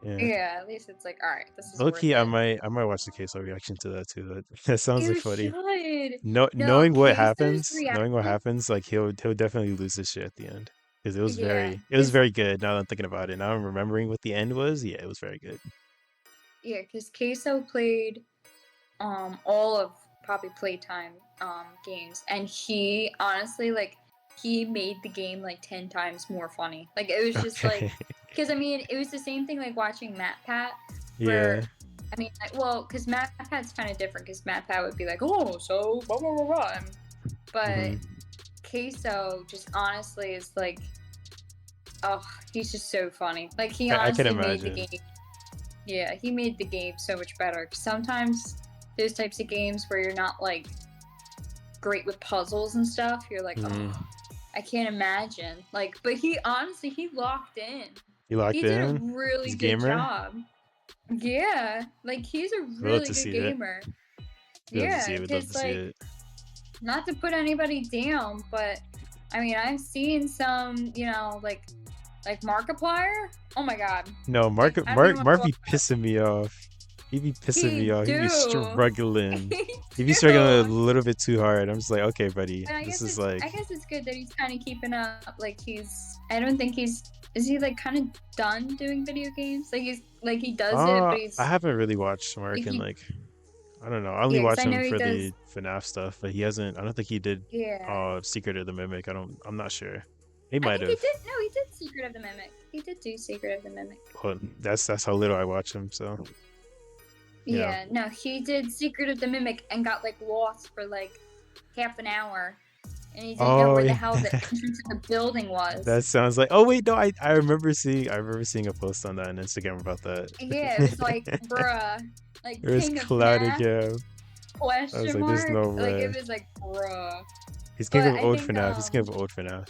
Yeah. Yeah, at least it's like all right, this is Low worth key, it. I might watch the queso reaction to that too. That sounds like You funny. should. No, No, Queso's knowing what reaction. happens, like he'll definitely lose his shit at the end, because Yeah, it was cuz very good. Now that I'm thinking about it, now I'm remembering what the end was. Yeah, it was very good. yeah, cuz Queso played all of Poppy Playtime games, and he honestly like he made the game like 10 times more funny. Like it was just like Okay. because I mean it was the same thing like watching Matt Pat Yeah. where I mean like well because Matt Pat's kind of different because Matt Pat would be like oh so blah blah blah blah but Hmm. Queso just honestly is like oh he's just so funny like he I can honestly made the imagine. game yeah he made the game so much better. Sometimes those types of games where you're not like great with puzzles and stuff, you're like, Hmm. oh, I can't imagine. Like, but he honestly, he locked in. You locked He did a in? really He's a good gamer. job. Yeah, like he's a We'd love really to good see it. gamer. We'd love to see Yeah, it. We'd love to because see like, it. not to put anybody down, but I mean, I've seen some, like Markiplier. Oh my god, No, like I don't even want to Mark talk be about. pissing me off. He be pissing me He off. He be do, struggling. he He be struggling a do. little bit too hard. I'm just like, okay, buddy. But This is like, I guess it's good that he's kind of keeping up. Like he's I don't think he's is he like kind of done doing video games? Like he's like he does it, but I he's haven't really watched like Mark in he like, I don't know. I only yeah, because watched I him know he for does the FNAF stuff, but he hasn't. I don't think he did yeah. Secret of the Mimic. I'm not sure. He I might think he have. did. No, he did Secret of the Mimic. He did do Secret of the Mimic. Well, that's how little I watch him. So you know, Yeah, no, he did Secret of the Mimic and got like lost for like half an hour, and he didn't know oh where the yeah, hell the entrance to the building was. that sounds like. Oh wait, no, I remember seeing a post on that on Instagram about that. Yeah, it was like, bruh, like It was King of clouded, FNAF yeah. I was question like, there's mark. no Like way. it was like, bruh. He's king But of I old think FNAF. He's king of old FNAF.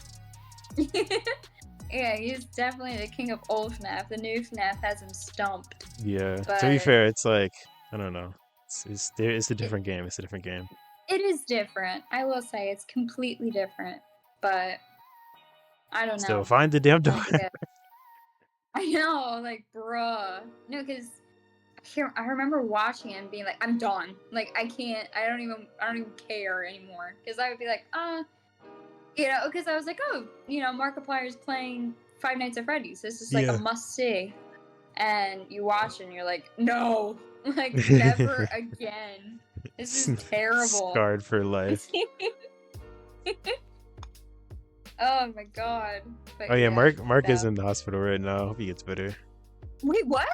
yeah, he's definitely the king of old FNAF. The new FNAF has him stumped. Yeah. To be But fair, it's like I don't know. It's a different game. It's a different game. it is different. I will say it's completely different. But I don't Still, know. find the damn door. Like, yeah. I know, like, bruh. No, because I remember watching it and being like, I'm done. Like, I don't even care anymore. Because I would be like, because I was like, oh, Markiplier's playing Five Nights at Freddy's. This is like a Yeah. must see. And you watch it and you're like, no, like, never again. This is terrible. Scarred for life. Oh my god. But Oh yeah, Mark is no. in the hospital right now. I hope he gets better. Wait, what?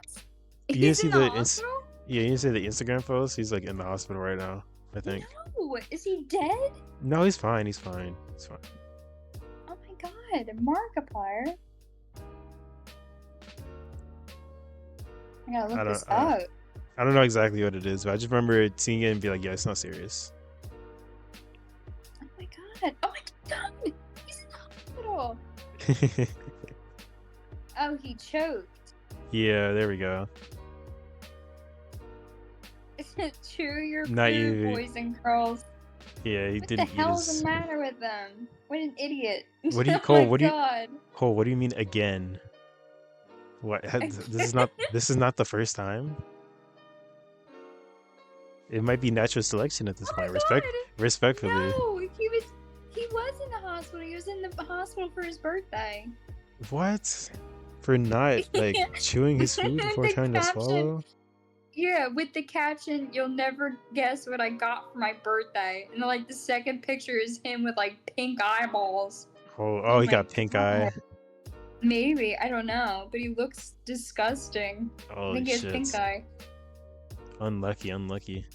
You didn't He's see in the the hospital? Yeah, you didn't see the Instagram post. He's like in the hospital right now. I think. No, is he dead? No, he's fine. He's fine. He's fine. Oh my god, Markiplier. I gotta look this up. I don't know exactly what it is, but I just remember seeing it and be like, yeah, it's not serious. Oh my god. Oh my god! He's in the hospital! Oh, he choked. Yeah, there we go. Chew your Not food, you. boys and girls. Yeah, he What didn't the eat hell's his. the matter with them? What an idiot. What do you Oh Cole? my What do you god. Cole? What do you mean again? What? This is not the first time. It might be natural selection at this Oh my point. god! Respectfully. No, he was in the hospital. He was in the hospital for his birthday. What? For not like chewing his food before The trying to caption- swallow? Yeah, with the caption, "You'll never guess what I got for my birthday," and like the second picture is him with like pink eyeballs. Oh, he my got pink eye. God. Maybe, I don't know, but he looks disgusting. I Oh think he has shit! pink eye. Unlucky.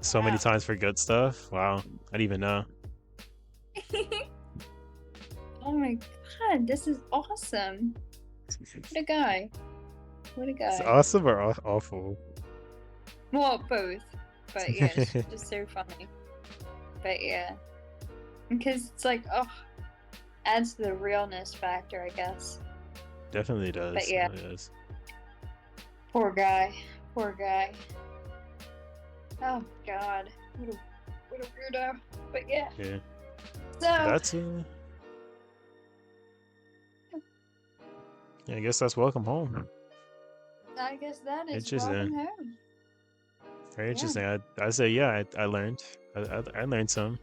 So many Wow. times for good stuff. Wow, I didn't even know. Oh my god, this is awesome. What a guy. What a guy. It's awesome or awful? Well, both. But yeah, it's just so funny. But yeah. Because it's like, oh, adds to the realness factor, I guess. Definitely does. But yeah. Definitely does. Poor guy. Poor guy. Oh god. What a weirdo. But yeah. Yeah. So That's yeah, I guess that's welcome home. I guess that is Interesting. welcome home. Very Yeah. interesting. I say yeah. I learned. I learned some.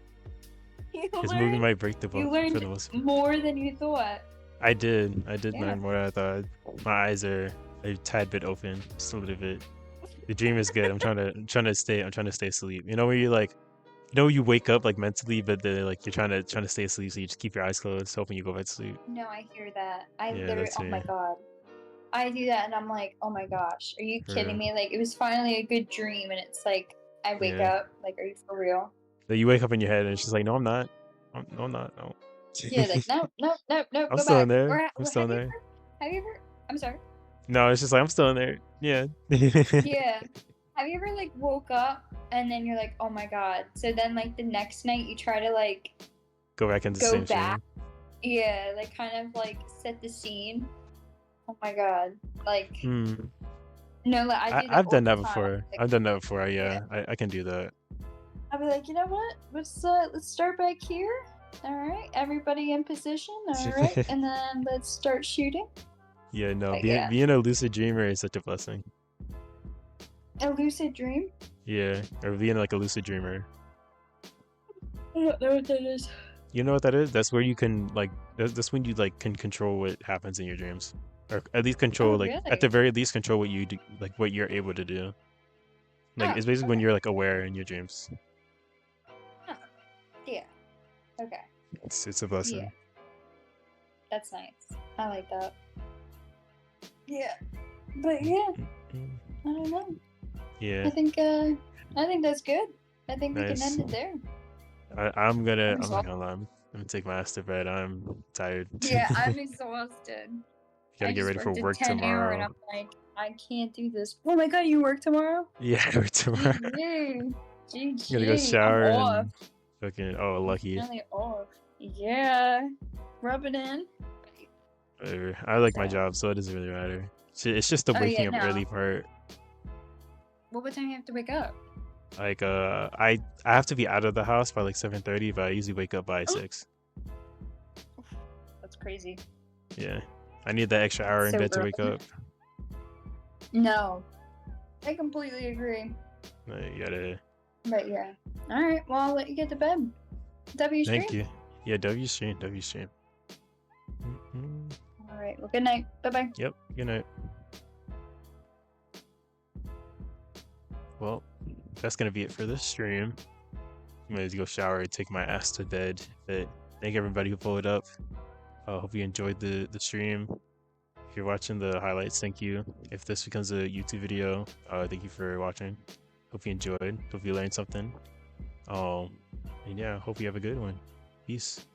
You This movie learned, might break the you book for learned the most. more than you thought. I did Yeah. learn more than I thought. My eyes are a tad bit open, just a little bit. The dream is good. I'm trying to stay asleep. You know where you like, you wake up like mentally, but then like you're trying to stay asleep, so you just keep your eyes closed, hoping you go back to sleep. No, I hear that. I Yeah, literally, that's oh my me. god. I do that and I'm like, oh my gosh, are you For kidding real. me? Like, it was finally a good dream and it's like, I wake Yeah. up, like, are you for real? Then you wake up in your head and it's just like, no, I'm not. No, I'm not. No. Yeah, like, no, I'm go still back. in there. Or, I'm still in have you there. ever, have you ever, I'm sorry. No, it's just like I'm still in there. Yeah. Yeah. Have you ever, like, woke up and then you're like, oh my god. So then, like, the next night you try to, like, Go back into the go same back. thing. Yeah, like, kind of, like, set the scene. Oh my god. Like, no, like, I do that I've done all that the time. before. Like, I've done that before. Yeah, I can do that. I'll be like, you know what? Let's start back here. All right, everybody in position. All right, and then let's start shooting. Yeah, no, But yeah. being a lucid dreamer is such a blessing. A lucid dream. Yeah, or being like a lucid dreamer. I don't know what that is. You know what that is? That's where you can like. That's when you like can control what happens in your dreams, or at least control Oh, like really? at the very least control what you do, like what you're able to do. Like Oh, it's basically when okay. you're like aware in your dreams. Yeah. Okay. It's a blessing. Yeah. That's nice. I like that. Yeah. But yeah, I don't know. Yeah. I think that's good. I think we can Nice. end it there. I'm not exhausted. gonna lie. I'm gonna take my ass to bed. I'm tired. Yeah, I'm exhausted. Gotta I get just ready for worked a work 10-hour and tomorrow. I'm like, I can't do this. Oh my god, you work tomorrow? Yeah, work tomorrow. GG. Gotta go GG. I'm shower off. and fucking lucky. Finally off. Yeah. Rub it in. Whatever. I like my So- job, so it doesn't really matter. It's just the Oh, waking yeah, up no. early part. Well, what time do you have to wake up? Like I have to be out of the house by like 7:30, but I usually wake up by 6. That's crazy. Yeah. I need that extra hour in So bed to wake early. up. No. I completely agree. You gotta. But yeah. Alright, well, I'll let you get to bed. W stream? Thank you. Yeah, W stream. Alright, well, good night. Bye-bye. Yep. Good night. Well, that's gonna be it for this stream. I'm gonna go shower and take my ass to bed. But thank everybody who pulled up. Hope you enjoyed the stream. If you're watching the highlights, thank you. If this becomes a YouTube video, thank you for watching. Hope you enjoyed. Hope you learned something. And yeah, hope you have a good one. Peace.